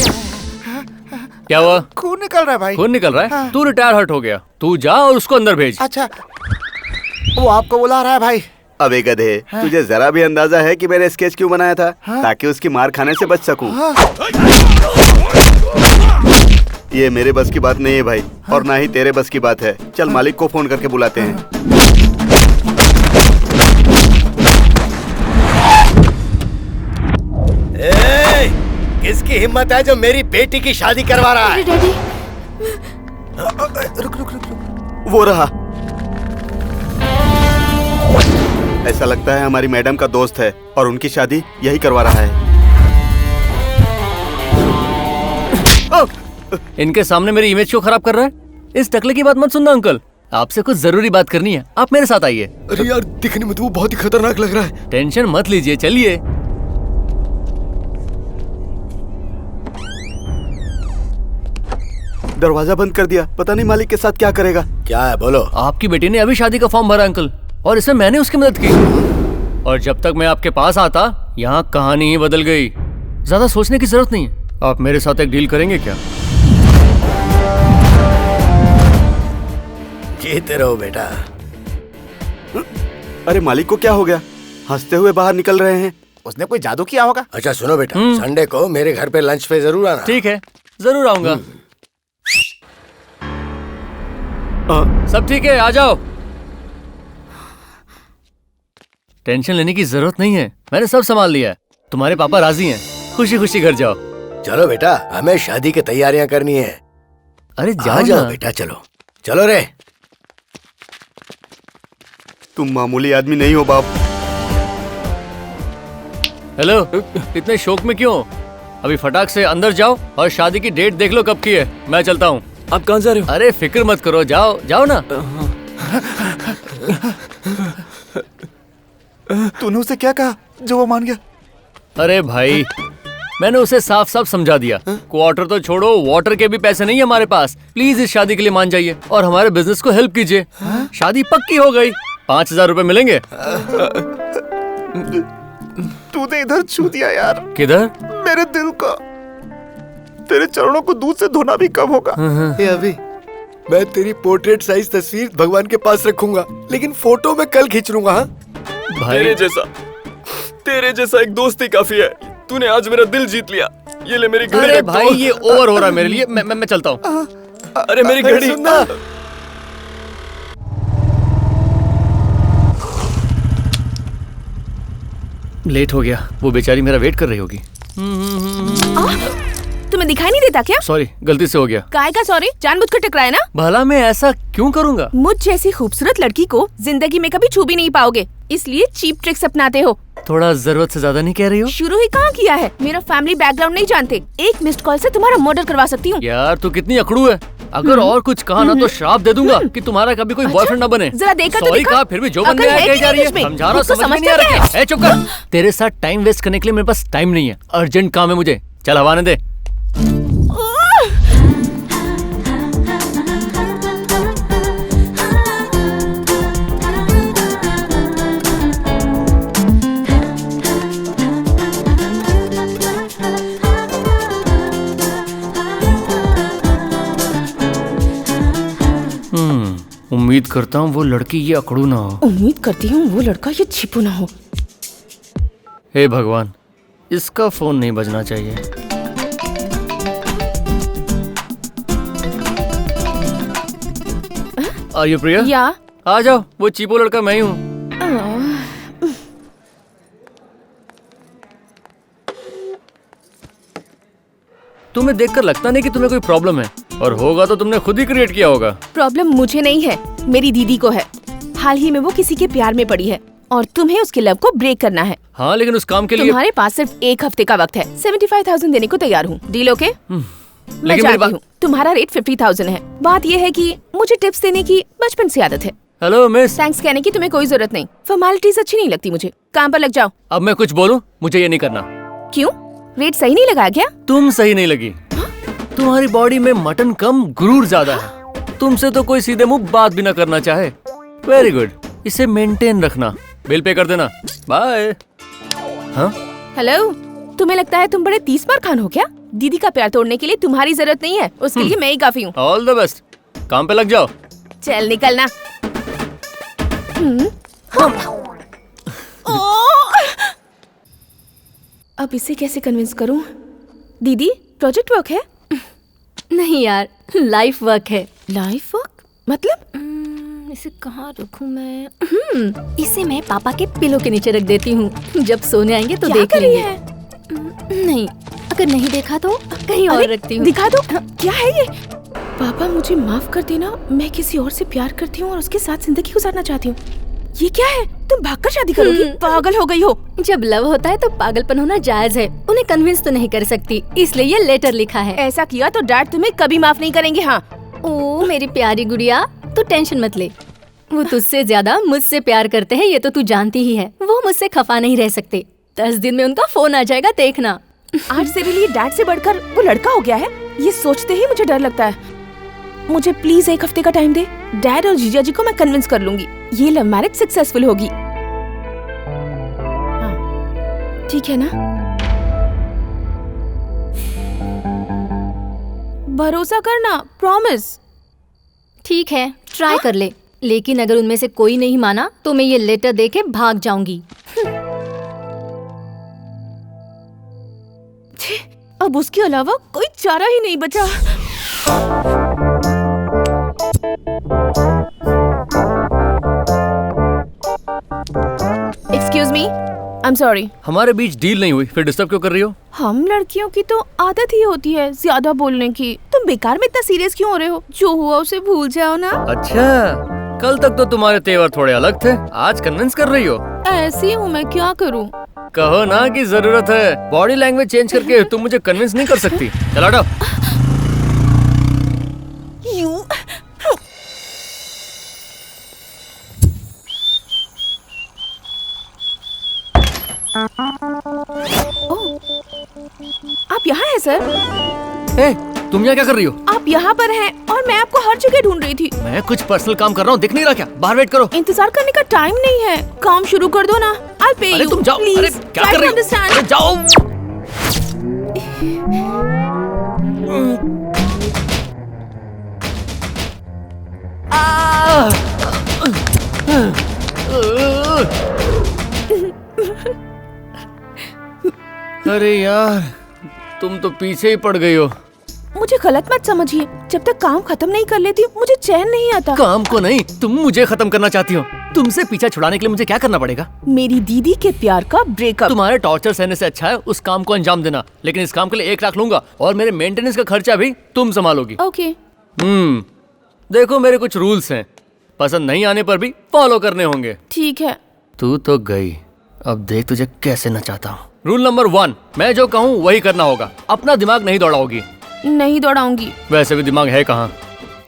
Speaker 1: क्या हुआ?
Speaker 8: खून निकल रहा है भाई।
Speaker 1: खून निकल रहा है?
Speaker 8: हाँ।
Speaker 1: तू रिटायर हर्ट हो गया, तू जा और उसको अंदर भेज।
Speaker 8: अच्छा, वो आपको बुला रहा है भाई।
Speaker 6: अबे गधे, तुझे जरा भी अंदाजा है कि मैंने स्केच क्यों बनाया था? ताकि उसकी मार खाने से बच सकूं। ये मेरे बस की बात नहीं है भाई, और ना ही तेरे बस की बात है। चल मालिक को फोन करके बुलाते हैं।
Speaker 7: किसकी हिम्मत है जो मेरी बेटी की शादी करवा रहा है?
Speaker 3: डैडी,
Speaker 8: रुक रुक रुक रुक।
Speaker 6: वो रहा। ऐसा लगता है हमारी मैडम का दोस्त है और उनकी शादी यही करवा रहा है।
Speaker 1: इनके सामने मेरी इमेज क्यों खराब कर रहा है? इस टकले की बात मत सुनना अंकल, आपसे कुछ जरूरी बात करनी है, आप मेरे साथ आइए।
Speaker 7: अरे यार, दिखने में तो वो बहुत ही खतरनाक लग रहा है।
Speaker 1: टेंशन मत लीजिए, चलिए।
Speaker 6: दरवाजा बंद कर दिया, पता नहीं मालिक के साथ क्या करेगा।
Speaker 7: क्या है बोलो?
Speaker 1: आपकी बेटी ने अभी शादी का फॉर्म भरा अंकल, और इसमें मैंने उसकी मदद की। और जब तक मैं आपके पास आता, यहाँ कहानी ही बदल गई। ज्यादा सोचने की जरूरत नहीं है। आप मेरे साथ एक डील करेंगे क्या?
Speaker 7: जीते रहो बेटा।
Speaker 6: अरे मालिक को क्या हो गया? हंसते हुए बाहर निकल रहे हैं।
Speaker 8: उसने कोई जादू किया होगा।
Speaker 7: अच्छा सुनो बेटा, संडे को मेरे घर पे लंच पे जरूर आना।
Speaker 1: ठीक है, जरूर आऊंगा। सब ठीक है, आ जाओ। टेंशन लेने की जरूरत नहीं है, मैंने सब संभाल लिया है। तुम्हारे पापा राजी हैं, खुशी खुशी घर जाओ।
Speaker 7: चलो बेटा, हमें शादी की तैयारियां करनी है।
Speaker 1: अरे
Speaker 7: आ जाओ
Speaker 1: ना।
Speaker 7: बेटा, चलो चलो रे।
Speaker 6: तुम मामूली आदमी नहीं हो बाप।
Speaker 1: हेलो, इतने शौक में क्यों? अभी फटाक से अंदर जाओ और शादी की डेट देख लो कब की है। मैं चलता हूँ।
Speaker 2: आप कहाँ जा रहे हो?
Speaker 1: अरे फिक्र मत करो, जाओ जाओ ना।
Speaker 8: तूने उसे क्या कहा जो वो मान गया?
Speaker 1: अरे भाई, मैंने उसे साफ साफ समझा दिया। क्वार्टर तो छोड़ो, वाटर के भी पैसे नहीं है हमारे पास। प्लीज इस शादी के लिए मान जाइए और हमारे बिजनेस को हेल्प कीजिए। शादी पक्की हो गई, 5,000 रुपए मिलेंगे।
Speaker 6: तूने इधर छू दिया यार,
Speaker 1: किधर?
Speaker 6: मेरे दिल को। तेरे चरणों को दूध से धोना भी कम होगा।
Speaker 7: ए अभी, मैं तेरी पोर्ट्रेट साइज तस्वीर भगवान के पास रखूंगा, लेकिन फोटो मैं कल खींच लूंगा। हाँ
Speaker 2: तेरे जैसा एक दोस्त ही काफी है। तूने आज मेरा दिल जीत लिया। ये ले मेरी घड़ी।
Speaker 1: अरे भाई ये ओवर हो रहा है मेरे लिए। मैं चलता हूँ।
Speaker 2: अरे मेरी घड़ी।
Speaker 7: सुनना,
Speaker 1: लेट हो गया। वो बेचारी मेरा वेट कर रही होगी।
Speaker 9: तुम्हें दिखाई नहीं देता क्या?
Speaker 1: सॉरी, गलती से हो गया।
Speaker 9: काय का सॉरी? जानबूझकर टकराया ना?
Speaker 1: भला मैं ऐसा क्यों करूँगा?
Speaker 9: मुझ जैसी खूबसूरत लड़की को जिंदगी में कभी छू भी नहीं पाओगे, इसलिए चीप ट्रिक्स अपनाते हो।
Speaker 1: थोड़ा जरूरत से ज्यादा नहीं कह रही हो?
Speaker 9: शुरू ही कहाँ किया है? मेरा फैमिली बैकग्राउंड नहीं जानते। एक मिस्ड कॉल से तुम्हारा मर्डर करवा सकती हूँ।
Speaker 1: यार तू कितनी अकड़ू है। अगर और कुछ कहा ना तो श्राप दे दूंगा कि तुम्हारा कभी कोई बॉयफ्रेंड ना बने।
Speaker 9: जरा देखा तो
Speaker 1: सॉरी
Speaker 9: दिखा।
Speaker 1: कहा फिर भी जो मन में
Speaker 9: अकल
Speaker 1: आया
Speaker 9: है
Speaker 1: कह
Speaker 9: कि
Speaker 1: जा रही
Speaker 9: नहीं
Speaker 1: है।
Speaker 9: इसमें?
Speaker 1: समझा रहा
Speaker 9: खुद तो
Speaker 1: समझ में नहीं
Speaker 9: समझते
Speaker 1: आ रहा
Speaker 9: क्या
Speaker 1: क्या? ए चुप कर। तेरे साथ टाइम वेस्ट करने के लिए मेरे पास टाइम नहीं है। अर्जेंट काम है मुझे। चल हवा ने दे। उम्मीद करता हूँ वो लड़की ये अकड़ू ना हो।
Speaker 9: उम्मीद करती हूँ वो लड़का ये छिपू ना हो।
Speaker 1: हे भगवान, इसका फोन नहीं बजना चाहिए। आर प्रिया?
Speaker 9: या
Speaker 1: आ जाओ, वो चीपो लड़का मैं ही हूँ। तुम्हें देखकर लगता नहीं कि तुम्हें कोई प्रॉब्लम है, और होगा तो तुमने खुद ही क्रिएट किया होगा।
Speaker 9: प्रॉब्लम मुझे नहीं है, मेरी दीदी को है। हाल ही में वो किसी के प्यार में पड़ी है और तुम्हें उसके लव को ब्रेक करना है।
Speaker 1: हाँ लेकिन उस काम के लिए
Speaker 9: तुम्हारे पास सिर्फ 1 हफ्ते का वक्त है। 75,000 देने को तैयार हूँ। Deal okay? मैं जाती हूँ। तुम्हारा रेट 50,000 है। बात यह है कि मुझे टिप्स देने की बचपन से आदत है।
Speaker 1: Hello miss.
Speaker 9: थैंक्स कहने की तुम्हें कोई जरूरत नहीं। फॉर्मेलिटीज अच्छी नहीं लगती मुझे। काम पर लग जाओ।
Speaker 1: अब मैं कुछ बोलूं? मुझे ये नहीं करना।
Speaker 9: क्यों? रेट सही नहीं लगा क्या?
Speaker 1: तुम सही नहीं लगी। तुम्हारी बॉडी में मटन कम गुरूर ज्यादा है। तुमसे तो कोई सीधे मुंह बात भी ना करना चाहे। वेरी गुड, इसे मेंटेन रखना। बिल पे कर देना। बाय। हाँ
Speaker 9: हेलो, तुम्हें लगता है तुम बड़े 30 बार खान हो क्या? दीदी का प्यार तोड़ने के लिए तुम्हारी जरूरत नहीं है, उसके लिए मैं ही काफी हूँ।
Speaker 1: All the best. काम पे लग जाओ।
Speaker 9: चल निकलना। अब इसे कैसे कन्विंस करूं? दीदी, प्रोजेक्ट वर्क है?
Speaker 10: नहीं यार, लाइफ वर्क है।
Speaker 9: लाइफ वर्क मतलब?
Speaker 10: इसे कहाँ रखूं मैं? इसे मैं पापा के पिलो के नीचे रख देती हूँ। जब सोने आएंगे तो देख लेंगे। नहीं, अगर नहीं देखा तो कहीं और रखती हूँ।
Speaker 9: दिखा दो। क्या है ये? पापा मुझे माफ कर देना, मैं किसी और से प्यार करती हूँ और उसके साथ जिंदगी गुजारना चाहती हूँ। ये क्या है? तुम भागकर शादी करोगी? पागल हो गई हो।
Speaker 10: जब लव होता है तो पागलपन होना जायज है। उन्हें कन्विंस तो नहीं कर सकती, इसलिए ये लेटर लिखा है।
Speaker 9: ऐसा किया तो डैड तुम्हें कभी माफ नहीं करेंगे। हाँ।
Speaker 10: ओ मेरी प्यारी गुड़िया, तू टेंशन मत ले। वो तुझसे ज्यादा मुझसे प्यार करते हैं, ये तो तू जानती ही है। वो मुझसे खफा नहीं रह सकते। 10 दिन में उनका फोन आ जाएगा, देखना।
Speaker 9: आज तेरे लिए डैड से बढ़कर वो लड़का हो गया है, ये सोचते ही मुझे डर लगता है। मुझे प्लीज 1 हफ्ते का टाइम दे। डैड और जीजा जी को मैं कन्विंस कर लूंगी। ये लव मैरिज सक्सेसफुल होगी। हाँ, ठीक है ना? भरोसा करना, प्रॉमिस।
Speaker 10: ठीक है, ट्राई कर ले। लेकिन अगर उनमें से कोई नहीं माना तो मैं ये लेटर देके भाग जाऊंगी।
Speaker 9: अब उसके अलावा कोई चारा ही नहीं बचा। Excuse me, I am sorry.
Speaker 1: हमारे बीच डील नहीं हुई, फिर डिस्टर्ब क्यों कर रही हो?
Speaker 9: हम लड़कियों की तो आदत ही होती है ज्यादा बोलने की। तुम बेकार में इतना सीरियस क्यों हो रहे हो? जो हुआ उसे भूल जाओ ना।
Speaker 1: अच्छा, कल तक तो तुम्हारे तेवर थोड़े अलग थे, आज कन्विंस कर रही हो?
Speaker 9: ऐसी हूँ मैं, क्या करूँ?
Speaker 1: कहो ना कि जरूरत है। बॉडी लैंग्वेज चेंज करके तुम मुझे कन्विंस नहीं कर सकती। चला हटो।
Speaker 9: आप यहाँ हैं सर?
Speaker 1: तुम यहाँ क्या कर रही हो?
Speaker 9: आप यहाँ पर हैं और मैं आपको हर जगह ढूंढ रही थी।
Speaker 1: मैं कुछ पर्सनल काम कर रहा हूँ, दिख नहीं रहा क्या? बाहर वेट करो।
Speaker 9: इंतजार करने का टाइम नहीं है, काम शुरू कर दो ना। I'll pay
Speaker 1: अरे
Speaker 9: you.
Speaker 1: तुम जाओ।
Speaker 9: Please,
Speaker 1: अरे क्या
Speaker 9: try
Speaker 1: कर
Speaker 9: to
Speaker 1: रही हो?
Speaker 9: understand.
Speaker 1: अरे जाओ। अरे यार, तुम तो पीछे ही पड़ गई हो।
Speaker 9: मुझे गलत मत समझिए, जब तक काम खत्म नहीं कर लेती मुझे चैन नहीं आता।
Speaker 1: काम को नहीं, तुम मुझे खत्म करना चाहती हो। तुमसे पीछा छुड़ाने के लिए मुझे क्या करना पड़ेगा?
Speaker 9: मेरी दीदी के प्यार का ब्रेकअप।
Speaker 1: तुम्हारे टॉर्चर सहने से अच्छा है उस काम को अंजाम देना, लेकिन इस काम के लिए 1 लाख लूंगा और मेरे मेंटेनेंस का खर्चा भी तुम संभालोगी।
Speaker 9: ओके।
Speaker 1: देखो मेरे कुछ रूल्स हैं, पसंद नहीं आने पर भी फॉलो करने होंगे।
Speaker 9: ठीक है।
Speaker 1: तू तो गई, अब देख तुझे कैसे नचाता हूँ। रूल नंबर 1, मैं जो कहूँ वही करना होगा। अपना दिमाग नहीं दौड़ाओगी।
Speaker 9: नहीं दौड़ाऊंगी।
Speaker 1: वैसे भी दिमाग है कहाँ?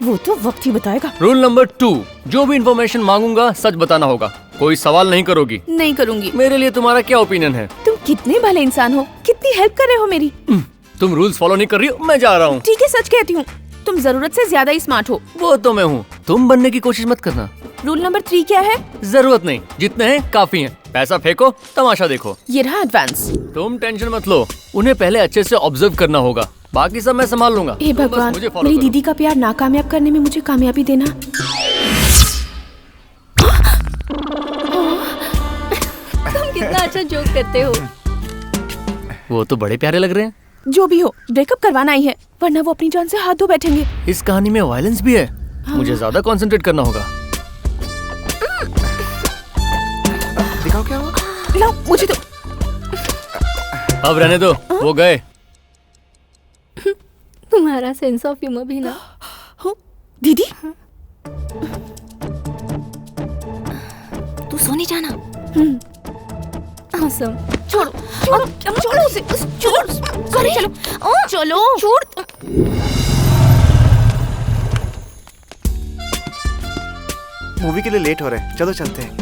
Speaker 9: वो तो वक्त ही बताएगा।
Speaker 1: रूल नंबर 2, जो भी इन्फॉर्मेशन मांगूंगा सच बताना होगा, कोई सवाल नहीं करोगी।
Speaker 9: नहीं करूंगी।
Speaker 1: मेरे लिए तुम्हारा क्या ओपिनियन है?
Speaker 9: तुम कितने भले इंसान हो, कितनी हेल्प कर रहे हो मेरी।
Speaker 1: तुम रूल्स फॉलो नहीं कर रही हो, मैं जा रहा हूँ।
Speaker 9: ठीक है, सच कहती हूँ, तुम जरूरत से ज्यादा ही स्मार्ट हो।
Speaker 1: वो तो मैं हूँ, तुम बनने की कोशिश मत करना।
Speaker 9: रूल नंबर 3 क्या है?
Speaker 1: जरूरत नहीं, जितने हैं काफी हैं। पैसा फेंको, तमाशा देखो।
Speaker 9: ये रहा एडवांस।
Speaker 1: तुम टेंशन मत लो, उन्हें पहले अच्छे से ऑब्जर्व करना होगा, बाकी सब मैं संभाल लूंगा।
Speaker 9: हे
Speaker 1: तुम बस
Speaker 9: भगवान,
Speaker 1: मुझे follow
Speaker 9: मेरी
Speaker 1: करो।
Speaker 9: दीदी का प्यार नाकामयाब करने में मुझे कामयाबी देना।
Speaker 10: तुम कितना अच्छा जोक करते हो।
Speaker 1: वो तो बड़े प्यारे लग रहे हैं।
Speaker 9: जो भी हो, ब्रेकअप करवाना ही है, वरना वो अपनी जान से हाथ धो बैठेंगे।
Speaker 1: इस कहानी में वायलेंस भी है, मुझे ज्यादा कंसंट्रेट करना होगा।
Speaker 8: दिखाओ क्या हुआ?
Speaker 9: लो, मुझे तो।
Speaker 1: अब रहने दो, वो गए।
Speaker 10: तुम्हारा सेंस ऑफ ह्यूमर भी ना।
Speaker 9: दीदी,
Speaker 10: तू सोने जाना। awesome.
Speaker 9: छोड़ो छोड़ो छोड़ो उसे, छोड़। सोने चलो, चलो छोड़।
Speaker 8: मूवी के लिए लेट हो रहे हैं, चलो चलते हैं।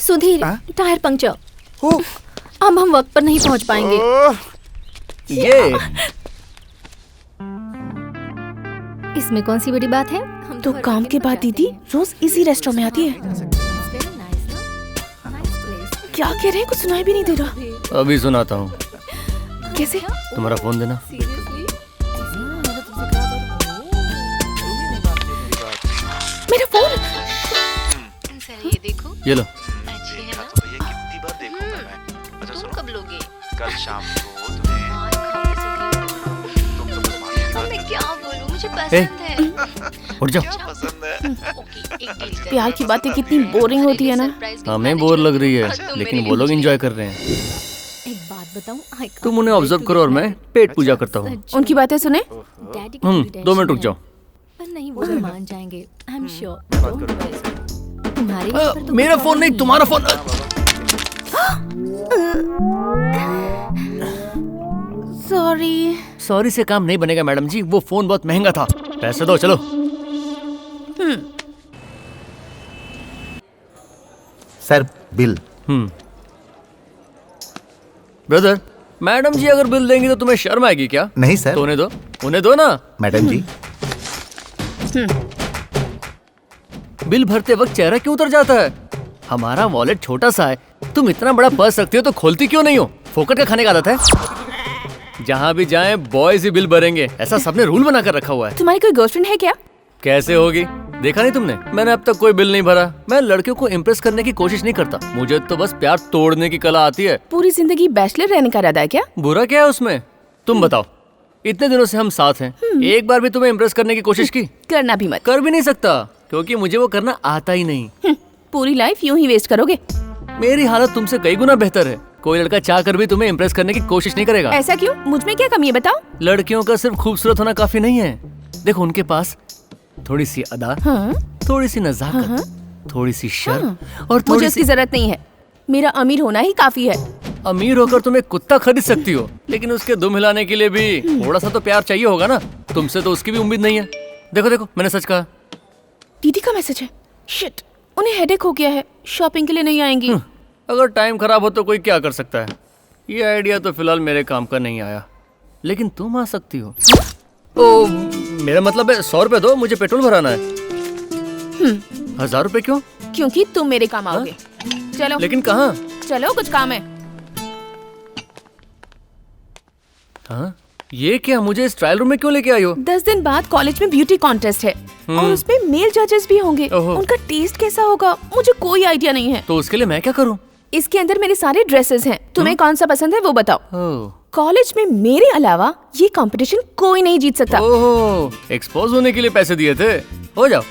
Speaker 10: Sudhir, tyre puncture. अब हम वक्त पर नहीं पहुंच पाएंगे।
Speaker 1: ये
Speaker 10: इसमें कौन सी बड़ी बात है?
Speaker 9: तो काम के बाद दीदी रोज इसी रेस्टोरेंट में आती है। क्या कह रहे हैं, कुछ सुनाई भी नहीं दे रहा।
Speaker 1: अभी सुनाता हूँ।
Speaker 9: कैसे?
Speaker 1: तुम्हारा फोन देना।
Speaker 9: मेरा फोन।
Speaker 10: ये देखो।
Speaker 1: ये लो।
Speaker 10: कब लोगे?
Speaker 8: कल शाम को
Speaker 10: मैं क्या बोलूं, मुझे पसंद है।
Speaker 1: उठ जाओ।
Speaker 9: प्यार की बातें कितनी बोरिंग होती है ना।
Speaker 1: हमें बोर लग रही है, लेकिन वो लोग एंजॉय कर रहे हैं।
Speaker 10: एक बात बताऊं,
Speaker 1: तुम उन्हें ऑब्जर्व करो और मैं पेट पूजा करता हूँ।
Speaker 9: उनकी बातें सुने।
Speaker 1: 2 मिनट रुक जाओ।
Speaker 10: पर नहीं, वो भी मान जाएंगे। I am sure. तुम्हारे
Speaker 1: मेरा फोन नहीं, तुम्हारा फोन। सॉरी से काम नहीं बनेगा मैडम जी, वो फोन बहुत महंगा था। पैसे दो, चलो।
Speaker 4: Sir, bill.
Speaker 1: ब्रदर, मैडम जी अगर बिल देंगी तो तुम्हें शर्म आएगी क्या?
Speaker 4: नहीं सर।
Speaker 1: तो उन्हें दो ना।
Speaker 4: मैडम जी,
Speaker 1: बिल भरते वक्त चेहरा क्यों उतर जाता है? हमारा वॉलेट छोटा सा है, तुम इतना बड़ा पर्स रखती हो तो खोलती क्यों नहीं हो? फोकट का खाने का आदत है। जहाँ भी जाएं बॉयज ही बिल भरेंगे, ऐसा सबने रूल बना कर रखा हुआ है।
Speaker 9: तुम्हारी कोई गर्लफ्रेंड है क्या?
Speaker 1: कैसे होगी, देखा नहीं तुमने? मैंने अब तक कोई बिल नहीं भरा। मैं लड़कियों को इम्प्रेस करने की कोशिश नहीं करता, मुझे तो बस प्यार तोड़ने की कला आती है।
Speaker 9: पूरी जिंदगी बैचलर रहने का इरादा है क्या?
Speaker 1: बुरा क्या है उसमें? तुम बताओ, इतने दिनों से हम साथ हैं, एक बार भी तुम्हें इम्प्रेस करने की कोशिश की?
Speaker 9: करना भी मत।
Speaker 1: कर भी नहीं सकता, क्योंकि मुझे वो करना आता ही नहीं।
Speaker 9: पूरी लाइफ यूं ही वेस्ट करोगे।
Speaker 1: मेरी हालत तुमसे कई गुना बेहतर है। कोई लड़का चाह कर भी तुम्हें इम्प्रेस करने की कोशिश नहीं करेगा।
Speaker 9: ऐसा क्यों? मुझ में क्या कमी है बताओ?
Speaker 1: लड़कियों का सिर्फ खूबसूरत होना काफी नहीं है। देखो उनके पास थोड़ी सी अदा, थोड़ी सी नजाकत, थोड़ी सी शर्म और
Speaker 9: मुझे उसकी जरूरत नहीं है। मेरा अमीर होना ही काफी है।
Speaker 1: अमीर होकर तुम एक कुत्ता खरीद सकती हो, लेकिन उसके दुम हिलाने के लिए भी थोड़ा सा तो प्यार चाहिए होगा ना। तुमसे तो उसकी भी उम्मीद नहीं है। देखो देखो, मैंने सच कहा।
Speaker 9: दीदी का मैसेज है। शिट, उन्हें हेडेक हो गया है, शॉपिंग के लिए नहीं आएंगी।
Speaker 1: अगर टाइम खराब हो तो कोई क्या कर सकता है। ये आइडिया तो फिलहाल मेरे काम का नहीं आया, लेकिन तुम आ सकती हो। ओ, मेरा मतलब है 100 रुपए दो, मुझे पेट्रोल भराना है। 1000 रुपए क्यों?
Speaker 9: क्योंकि तुम मेरे काम आओगे। चलो।
Speaker 1: लेकिन कहाँ?
Speaker 9: चलो, कुछ काम है।
Speaker 1: हाँ? ये क्या, मुझे इस ट्रायल रूम में क्यों लेके आई हो?
Speaker 9: 10 दिन बाद कॉलेज में ब्यूटी कॉन्टेस्ट है और उसपे मेल जजेस भी होंगे। उनका टेस्ट कैसा होगा मुझे कोई आइडिया नहीं है।
Speaker 1: तो उसके लिए मैं क्या करूँ?
Speaker 9: इसके अंदर मेरे सारे ड्रेसेस हैं, तुम्हें कौन सा पसंद है वो बताओ। कॉलेज में मेरे अलावा ये कंपटीशन कोई नहीं जीत सकता।
Speaker 1: ओह, एक्सपोज होने के लिए पैसे दिए थे, हो जाओ।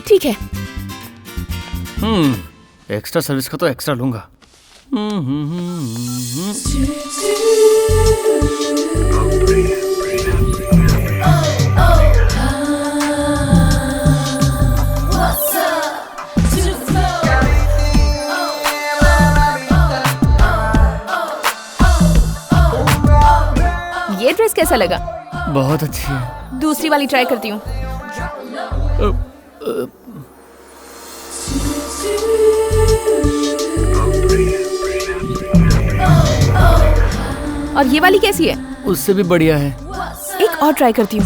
Speaker 9: ठीक है।
Speaker 1: एक्स्ट्रा सर्विस का तो एक्स्ट्रा लूंगा।
Speaker 9: ये ड्रेस कैसा लगा?
Speaker 1: बहुत अच्छी है।
Speaker 9: दूसरी वाली ट्राई करती हूँ। और ये वाली कैसी है?
Speaker 1: उससे भी बढ़िया है।
Speaker 9: एक और ट्राई करती हूँ।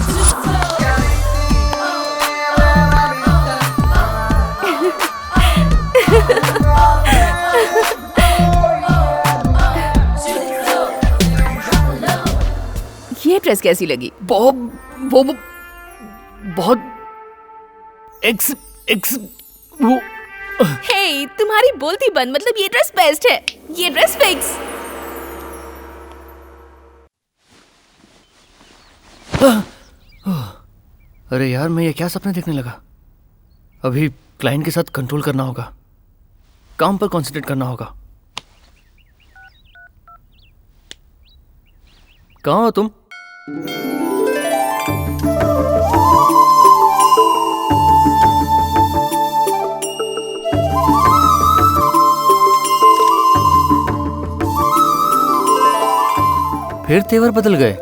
Speaker 9: ये ड्रेस कैसी लगी?
Speaker 1: बहुत वो।
Speaker 9: हे, तुम्हारी बोलती बंद, मतलब ये ड्रेस बेस्ट है। ये ड्रेस फिक्स।
Speaker 1: अरे यार, मैं ये क्या सपने देखने लगा? अभी क्लाइंट के साथ कंट्रोल करना होगा, काम पर कंसंट्रेट करना होगा। कहाँ हो तुम? फिर तेवर बदल गए।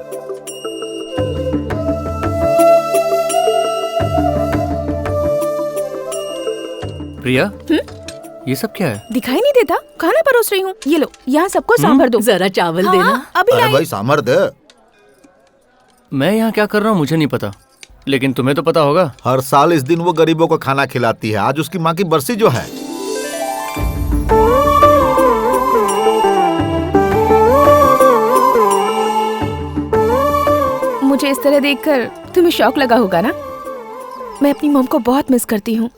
Speaker 1: प्रिया, ये सब क्या है?
Speaker 9: दिखाई नहीं देता? खाना परोस रही हूँ। ये लो, यहाँ सबको सांभर दो।
Speaker 10: जरा चावल देना।
Speaker 9: अभी
Speaker 4: अरे
Speaker 9: लाई।
Speaker 4: भाई सांभर दे।
Speaker 1: मैं यहाँ क्या कर रहा हूँ मुझे नहीं पता, लेकिन तुम्हें तो पता होगा।
Speaker 4: हर साल इस दिन वो गरीबों को खाना खिलाती है। आज उसकी माँ की बरसी जो है।
Speaker 9: मुझे इस तरह देखकर तुम्हें शौक लगा होगा ना? मैं अपनी मॉम को बहुत मिस करती हूँ।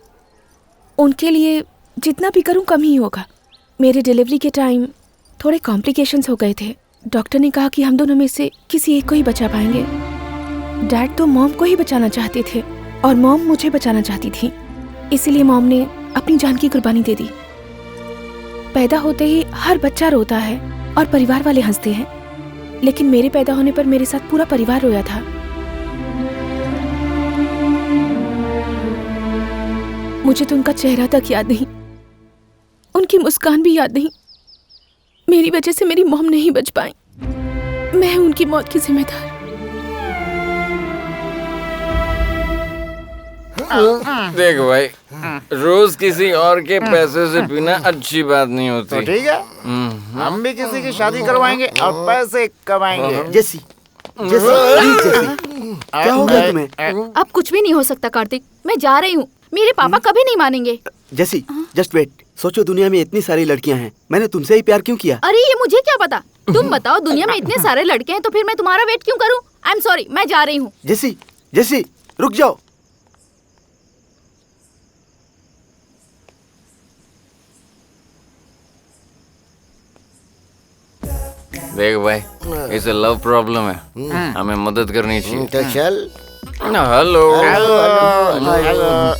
Speaker 9: उनके लिए जितना भी करूँ कम ही होगा। मेरे डिलीवरी के टाइम थोड़े कॉम्प्लिकेशंस हो गए थे। डॉक्टर ने कहा कि हम दोनों में से किसी एक को ही बचा पाएंगे। डैड तो मॉम को ही बचाना चाहते थे और मॉम मुझे बचाना चाहती थी। इसीलिए मॉम ने अपनी जान की कुर्बानी दे दी। पैदा होते ही हर बच्चा रोता है और परिवार वाले हंसते हैं, लेकिन मेरे पैदा होने पर मेरे साथ पूरा परिवार रोया था। मुझे तो उनका चेहरा तक याद नहीं, उनकी मुस्कान भी याद नहीं। मेरी वजह से मेरी मॉम नहीं बच पाई। मैं उनकी मौत की जिम्मेदार।
Speaker 2: देख भाई, रोज किसी और के पैसे से पीना अच्छी बात नहीं होती।
Speaker 8: तो ठीक है, हम भी किसी की शादी करवाएंगे और पैसे कमाएंगे।
Speaker 7: जेसी, क्या हो गया तुम्हें?
Speaker 3: अब कुछ भी नहीं हो सकता कार्तिक, मैं जा रही हूँ। मेरे पापा कभी नहीं मानेंगे।
Speaker 7: जेसी, जस्ट वेट। सोचो, दुनिया में इतनी सारी लड़कियां हैं, मैंने तुमसे ही प्यार क्यों किया?
Speaker 3: अरे ये मुझे क्या पता। तुम बताओ, दुनिया में इतने सारे लड़के हैं तो फिर मैं तुम्हारा वेट क्यों करूँ? आई एम सॉरी, मैं जा रही हूँ।
Speaker 7: जेसी, जेसी, रुक जाओ।
Speaker 2: देख भाई, इसे लव प्रॉब्लम है, हमें मदद करनी चाहिए।
Speaker 7: तो चल।
Speaker 2: हेलो।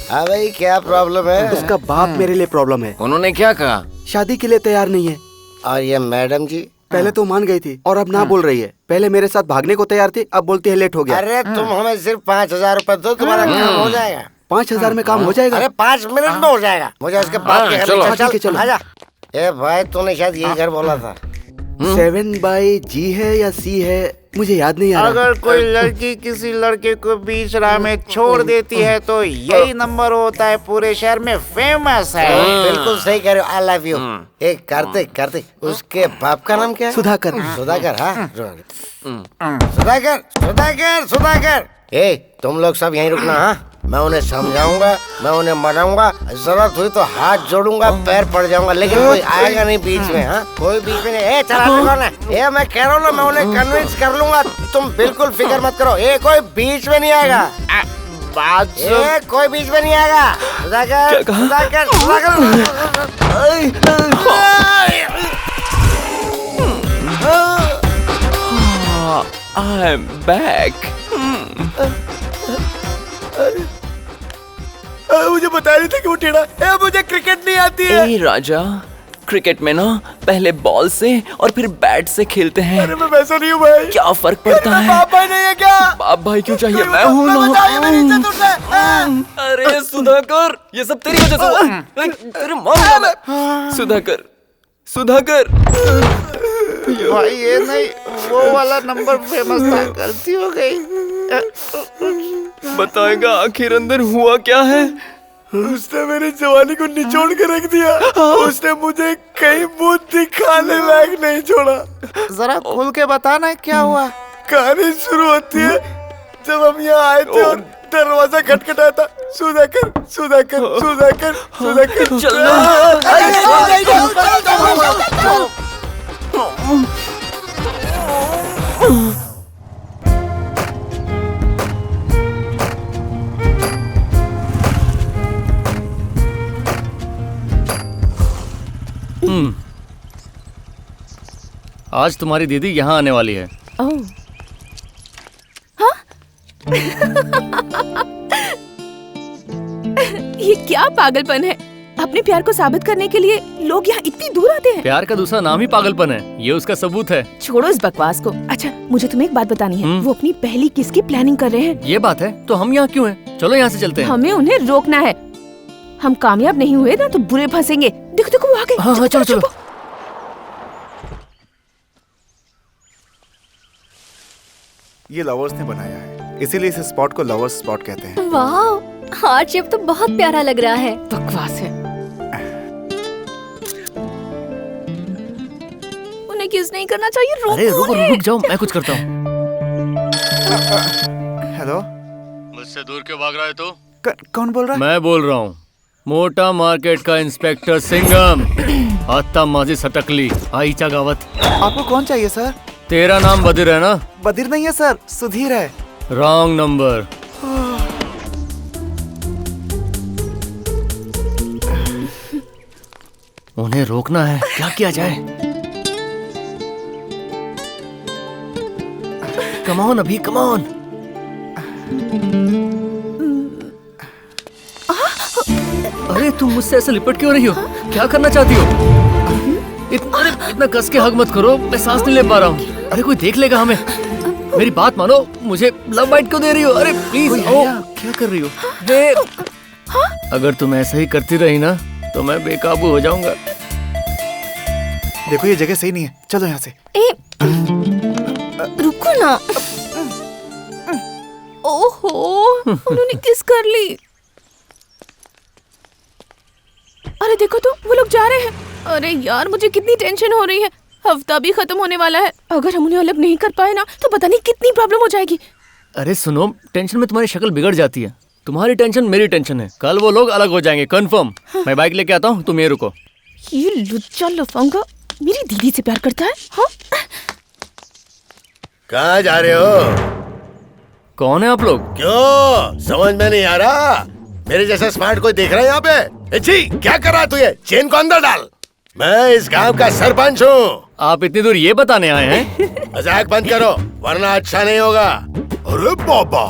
Speaker 7: हाँ भाई, क्या प्रॉब्लम है? उसका बाप मेरे लिए प्रॉब्लम है।
Speaker 2: उन्होंने क्या कहा?
Speaker 7: शादी के लिए तैयार नहीं है। और ये मैडम जी पहले तो मान गई थी और अब ना बोल रही है। पहले मेरे साथ भागने को तैयार थी, अब बोलती है लेट हो गया।
Speaker 13: अरे तुम हमें सिर्फ 5000 रुपए दो, तुम्हारा काम हो जाएगा।
Speaker 7: 5000 में काम हो जाएगा?
Speaker 13: अरे 5 मिनट में हो जाएगा। मुझे उसके बाद
Speaker 7: चलो।
Speaker 13: आजा। ए भाई, तूने शायद यही घर बोला था।
Speaker 7: 7 बाई जी है या सी है
Speaker 6: मुझे याद नहीं आ रहा।
Speaker 14: अगर कोई लड़की किसी लड़के को बीच राह में छोड़ देती है तो यही नंबर होता है, पूरे शहर में फेमस है।
Speaker 13: बिल्कुल सही कह रहे हो, आई लव यू। एक कार्तिक, उसके बाप का नाम क्या है?
Speaker 6: सुधाकर।
Speaker 13: हाँ सुधाकर। ए तुम लोग सब यहीं रुकना। हाँ, मैं उन्हें समझाऊंगा, मैं उन्हें मनाऊंगा, जरूरत हुई तो हाथ जोड़ूंगा, पैर पड़ जाऊंगा, लेकिन कोई आएगा नहीं बीच में। हाँ, कोई बीच में नहीं। ए चला कौन है? ए मैं कह रहा हूँ ना, मैं उन्हें कन्विंस कर लूंगा, तुम बिल्कुल फिक्र मत करो। ए कोई बीच में नहीं आएगा, ए कोई बीच में नहीं आएगा। सुधाकर।
Speaker 2: I'm back.
Speaker 6: मुझे बता रही थी कि वो टेढ़ा है। मुझे क्रिकेट नहीं आती है।
Speaker 2: ए राजा, क्रिकेट में ना पहले बॉल से और फिर बैट से खेलते हैं।
Speaker 6: अरे मैं वैसा नहीं हूँ भाई।
Speaker 2: क्या फर्क पड़ता है?
Speaker 6: बाप भाई नहीं है क्या?
Speaker 2: बाप भाई क्यों चाहिए? मैं हूँ ना। अरे सुधाकर, ये सब तेरी वजह से हुआ। तेरे माँ। सुधाकर।
Speaker 14: भाई ये नहीं, वो वाला नंबर फेमस था, गलती हो गई।
Speaker 2: बताएगा आखिर अंदर हुआ क्या है?
Speaker 6: उसने मेरी जवानी को निचोड़ के रख दिया। उसने मुझे कहीं मुंह दिखाने लायक नहीं छोड़ा।
Speaker 14: जरा खुल के बताना क्या हुआ।
Speaker 6: कहानी शुरू होती है जब हम यहाँ आए थे और दरवाजा खटखटाया था। सुधाकर।
Speaker 1: आज तुम्हारी दीदी यहाँ आने वाली है।
Speaker 9: हाँ? ये क्या पागलपन है? अपने प्यार को साबित करने के लिए लोग यहाँ इतनी दूर आते हैं।
Speaker 1: प्यार का दूसरा नाम ही पागलपन है, ये उसका सबूत है।
Speaker 9: छोड़ो इस बकवास को। अच्छा मुझे तुम्हें एक बात बतानी है। वो अपनी पहली किस की प्लानिंग कर रहे हैं।
Speaker 1: ये बात है तो हम यहाँ क्यों हैं? चलो यहाँ से चलते हैं।
Speaker 9: हमें उन्हें रोकना है। हम कामयाब नहीं हुए ना तो बुरे फंसेंगे। देखो वो आ गए।
Speaker 1: हाँ, चलो।
Speaker 8: ये लवर्स ने बनाया है, इसीलिए इस स्पॉट को लवर्स स्पॉट कहते हैं।
Speaker 10: वाह, हार्ट शेप तो बहुत प्यारा लग रहा है।
Speaker 9: बकवास है। उन्हें किस नहीं करना चाहिए।
Speaker 1: अरे रुक जाओ, मैं कुछ करता हूँ।
Speaker 8: हेलो,
Speaker 1: मुझसे दूर क्यों भाग रहा है तू?
Speaker 8: कौन बोल रहा है?
Speaker 1: मैं बोल रहा हूँ, मोटा मार्केट का इंस्पेक्टर सिंघम। आत्ता माझी सटकली आईचा गावत।
Speaker 8: आपको कौन चाहिए सर?
Speaker 1: तेरा नाम बदिर है ना?
Speaker 8: बदिर नहीं है सर, सुधीर है।
Speaker 1: Wrong number. उन्हें रोकना है, क्या किया जाए? कम ऑन अभी, कम ऑन। अरे तुम मुझसे ऐसे लिपट क्यों रही हो? क्या करना चाहती हो? इतना कस के हग मत करो, मैं सांस नहीं ले पा रहा हूँ। अरे कोई देख लेगा हमें। मेरी बात मानो, मुझे लव बाइट क्यों दे रही हो? अरे प्लीज आओ। क्या कर रही हो? अगर तुम ऐसा ही करती रही ना तो मैं बेकाबू हो जाऊंगा।
Speaker 8: देखो ये जगह सही नहीं है, चलो यहाँ से।
Speaker 9: रुको ना। ओहो, उन्होंने किस कर ली। अरे देखो तो वो लोग जा रहे हैं। अरे यार मुझे कितनी टेंशन हो रही है। हफ्ता भी खत्म होने वाला है। अगर हम उन्हें अलग नहीं कर पाए ना तो पता नहीं कितनी प्रॉब्लम हो जाएगी।
Speaker 1: अरे सुनो, टेंशन में तुम्हारी शक्ल बिगड़ जाती है। तुम्हारी टेंशन मेरी टेंशन है। कल वो लोग अलग हो जाएंगे कंफर्म। मैं बाइक लेके आता हूँ, तुम ये रुको।
Speaker 9: ये लुच्चा लफंगा मेरी दीदी से प्यार करता है। हाँ?
Speaker 13: कहाँ जा रहे हो?
Speaker 1: कौन है आप लोग?
Speaker 13: क्यों समझ में नहीं आ रहा? मेरे जैसा स्मार्ट कोई देख रहा है यहाँ पे? जी क्या कर रहा है तू? ये चेन को अंदर डाल। मैं इस गांव का सरपंच हूँ।
Speaker 1: आप इतनी दूर ये बताने आए हैं?
Speaker 13: मजाक बंद करो वरना अच्छा नहीं होगा। अरे बाबा,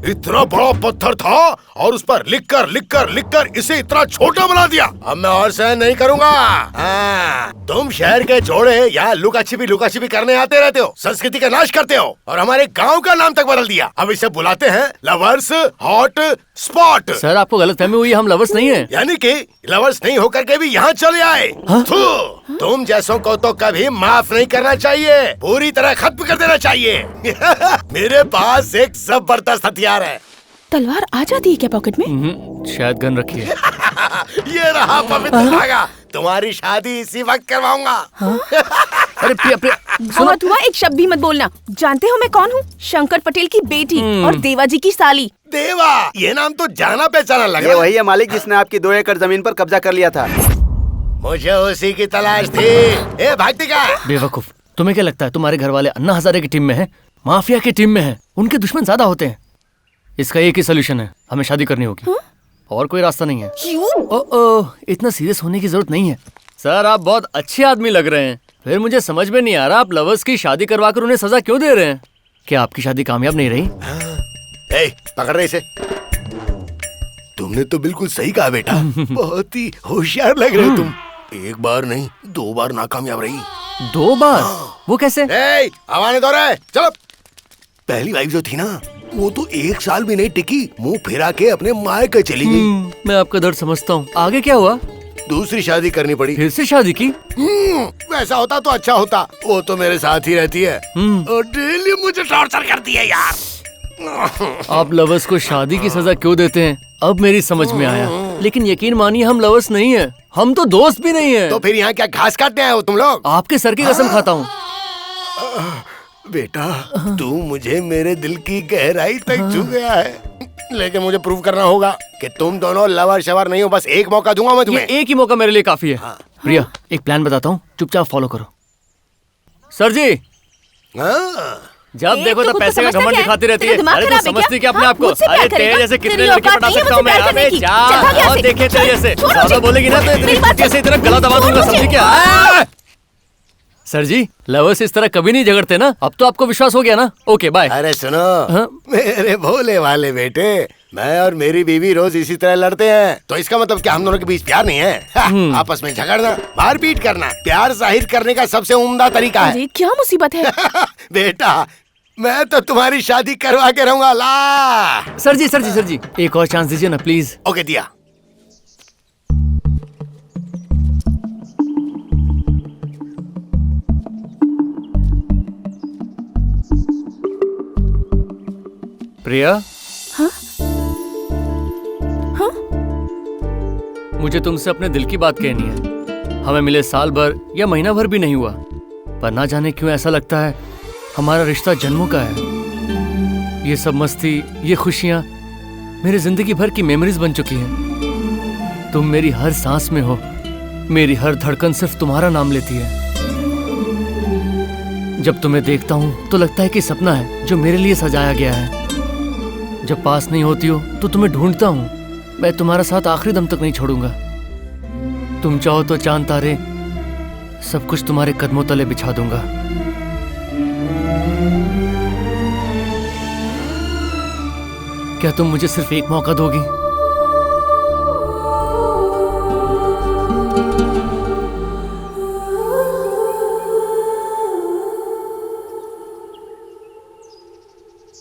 Speaker 15: इतना बड़ा पत्थर था और उस पर लिखकर इसे इतना छोटा बना दिया। अब मैं और सहन नहीं करूँगा। तुम शहर के जोड़े यहाँ लुका छिपी करने आते रहते हो, संस्कृति का नाश करते हो और हमारे गांव का नाम तक बदल दिया। अब इसे बुलाते हैं लवर्स हॉट स्पॉट।
Speaker 1: सर आपको गलतफहमी हुई, हम लवर्स नहीं हैं।
Speaker 15: यानी कि लवर्स नहीं होकर के भी यहाँ चले आए। तुम जैसों को तो कभी माफ नहीं करना चाहिए, पूरी तरह खत्म कर देना चाहिए। मेरे पास एक जबरदस्त हथियार है।
Speaker 9: तलवार आ जाती है क्या पॉकेट में?
Speaker 1: शायद गन रखी है।
Speaker 15: ये रहा पवित्र धागा, तुम्हारी शादी इसी वक्त करवाऊंगा।
Speaker 1: अरे प्रिया
Speaker 9: बहुत हुआ, एक शब्द भी मत बोलना। जानते हो मैं कौन हूँ? शंकर पटेल की बेटी और देवा जी की साली।
Speaker 15: देवा, ये नाम तो जाना पहचाना लग रहा
Speaker 6: है। वही है मालिक जिसने आपकी 2 एकड़ जमीन पर कब्जा कर लिया था।
Speaker 15: मुझे उसी की तलाश थी। ए भागती का
Speaker 1: बेवकूफ, तुम्हें क्या लगता है तुम्हारे घर वाले अन्ना हजारे की टीम में हैं, माफिया की टीम में हैं? उनके दुश्मन ज्यादा होते हैं। इसका एक ही सोल्यूशन है, हमें शादी करनी होगी। और कोई रास्ता नहीं है। क्यों? इतना सीरियस होने की जरूरत नहीं है। सर आप बहुत अच्छे आदमी लग रहे हैं, फिर मुझे समझ में नहीं आ रहा आप लवर्स की शादी करवाकर उन्हें सजा क्यों दे रहे हैं? क्या आपकी शादी कामयाब नहीं रही?
Speaker 15: पकड़ रहे इसे। तुमने तो बिल्कुल सही कहा बेटा, बहुत ही होशियार लग रहे हो तुम। 1 बार नहीं 2 बार नाकामयाब रही।
Speaker 1: 2 बार? वो कैसे?
Speaker 15: आवाज़ दो रहे, चलो। पहली वाइफ जो थी ना, वो तो 1 साल भी नहीं टिकी, मुंह फिरा के अपने मायके चली गई।
Speaker 1: मैं आपका दर्द समझता हूँ। आगे क्या हुआ?
Speaker 15: दूसरी शादी करनी पड़ी।
Speaker 1: फिर से शादी की?
Speaker 15: वैसा होता तो अच्छा होता। वो तो मेरे साथ ही रहती है और डेली मुझे टॉर्चर करती है यार।
Speaker 1: आप लवर्स को शादी की सजा क्यों देते हैं अब मेरी समझ में आया। लेकिन यकीन मानिए हम लवर्स नहीं है, हम तो दोस्त भी नहीं है।
Speaker 15: तो फिर यहाँ क्या घास काटने आए हो तुम लोग?
Speaker 1: आपके सर की कसम खाता हूँ।
Speaker 15: बेटा तू मुझे मेरे दिल की गहराई तक छू गया है, लेकिन मुझे प्रूव करना होगा कि तुम दोनों लवर शवर नहीं हो। बस एक मौका दूंगा मैं तुम्हें।
Speaker 1: ये एक ही मौका मेरे लिए काफी है। प्रिया एक प्लान बताता हूँ, चुपचाप फॉलो करो। सर जी जब देखो तब पैसे का घमंड दिखाती रहती है। अरे तू समझती क्या अपने आप को? अरे तेरे जैसे कितने लड़के पटा सकता हूँ मैं? अबे जा और देखे तेरे जैसे ज्यादा बोलेगी ना तो इतनी कुटिया से इतना गला दबा दूंगा, समझी क्या? सर जी लवर्स इस तरह कभी नहीं झगड़ते ना, अब तो आपको विश्वास हो गया ना? Okay bye.
Speaker 15: अरे सुनो मेरे भोले वाले बेटे, मैं और मेरी बीवी रोज इसी तरह लड़ते हैं, तो इसका मतलब क्या हम दोनों के बीच प्यार नहीं है? आपस में झगड़ना, मारपीट करना प्यार जाहिर करने का सबसे उम्दा तरीका है।
Speaker 9: क्या मुसीबत है?
Speaker 15: बेटा मैं तो तुम्हारी शादी करवा के रहूंगा। ला
Speaker 1: सर जी एक और चांस दीजिए ना प्लीज।
Speaker 15: ओके दिया।
Speaker 1: प्रिया मुझे तुमसे अपने दिल की बात कहनी है। हमें मिले साल भर या महीना भर भी नहीं हुआ, पर ना जाने क्यों ऐसा लगता है हमारा रिश्ता जन्मों का है। ये सब मस्ती, ये खुशियाँ मेरी जिंदगी भर की मेमोरीज बन चुकी हैं। तुम मेरी हर सांस में हो, मेरी हर धड़कन सिर्फ तुम्हारा नाम लेती है। जब तुम्हें देखता हूँ तो लगता है कि सपना है जो मेरे लिए सजाया गया है। जब पास नहीं होती हो तो तुम्हें ढूंढता हूँ। मैं तुम्हारा साथ आखिरी दम तक नहीं छोड़ूंगा। तुम चाहो तो चांद तारे सब कुछ तुम्हारे कदमों तले बिछा दूंगा। क्या तुम मुझे सिर्फ एक मौका दोगी?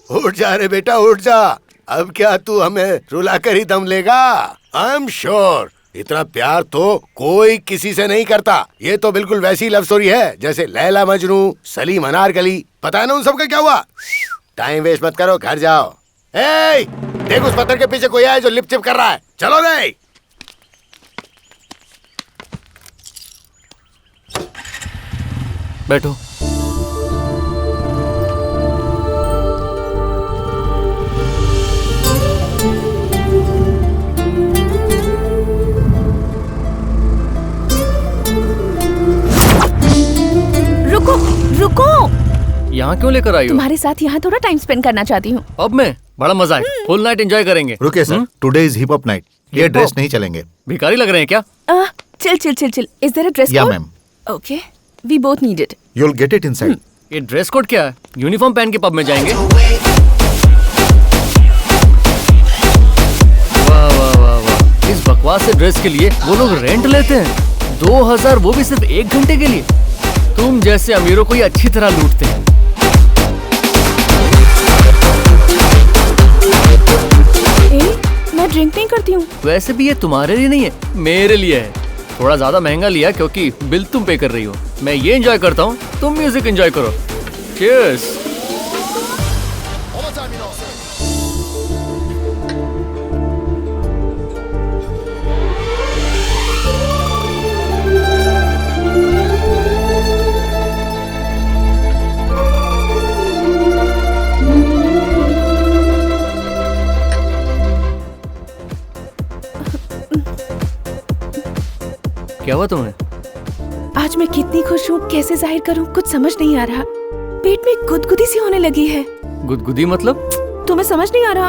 Speaker 15: उठ जा रे बेटा उठ जा। अब क्या तू हमें रुला कर ही दम लेगा? आई एम श्योर इतना प्यार तो कोई किसी से नहीं करता। ये तो बिल्कुल वैसी लव स्टोरी है जैसे लैला मजनू, सलीम अनारकली। पता है ना उन सबका क्या हुआ? टाइम वेस्ट मत करो, घर जाओ। ए, देख उस पत्थर के पीछे कोई है जो लिप चिप कर रहा है। चलो रे।
Speaker 1: बैठो।
Speaker 9: रुको।
Speaker 1: यहाँ क्यों लेकर आई हो?
Speaker 9: तुम्हारे साथ यहाँ थोड़ा टाइम स्पेंड करना चाहती हूँ।
Speaker 1: अब मैं बड़ा मजा है, फुल नाइट एंजॉय करेंगे।
Speaker 4: रुके sir, today is hip hop night. ये ड्रेस नहीं चलेंगे।
Speaker 1: भिखारी लग रहे हैं क्या?
Speaker 9: Chill. Is there a dress code?
Speaker 4: Yeah ma'am.
Speaker 9: Okay, we both need it.
Speaker 4: You will get it inside.
Speaker 1: ये ड्रेस कोड क्या है? यूनिफॉर्म पहन के पब में जाएंगे? बकवास से ड्रेस के लिए वो लोग रेंट लेते हैं 2000, वो भी सिर्फ 1 घंटे के लिए। तुम जैसे अमीरों को ये अच्छी तरह लूटते हैं।
Speaker 9: मैं ड्रिंक नहीं करती हूँ।
Speaker 1: वैसे भी ये तुम्हारे लिए नहीं है, मेरे लिए है। थोड़ा ज्यादा महंगा लिया क्योंकि बिल तुम पे कर रही हो। मैं ये एंजॉय करता हूँ, तुम म्यूजिक एंजॉय करो। चीयर्स। क्या हुआ तुम्हें?
Speaker 9: आज मैं कितनी खुश हूँ, कैसे जाहिर करूँ, कुछ समझ नहीं आ रहा। पेट में गुदगुदी सी होने लगी है।
Speaker 1: गुदगुदी मतलब?
Speaker 9: तुम्हें समझ नहीं आ रहा?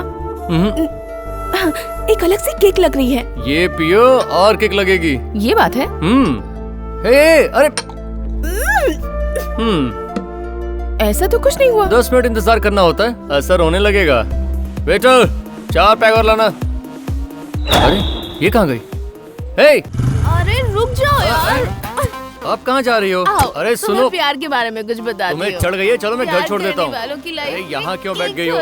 Speaker 9: हाँ, एक अलग सी किक लग रही है।
Speaker 1: ये पियो और किक लगेगी।
Speaker 9: ये बात है।
Speaker 1: अरे
Speaker 9: ऐसा तो कुछ नहीं हुआ।
Speaker 1: 10 मिनट इंतजार करना होता है, असर होने लगेगा। वेटर 4 पैक और लाना। अरे ये कहाँ गई?
Speaker 9: अरे रुक जाओ यार।
Speaker 1: आप कहाँ जा रही हो? अरे सुनो,
Speaker 9: प्यार के बारे में कुछ बता दो।
Speaker 1: तुम्हें चढ़ गई है, चलो मैं घर छोड़ देता हूँ।
Speaker 9: अरे
Speaker 1: यहाँ क्यों बैठ गई हो?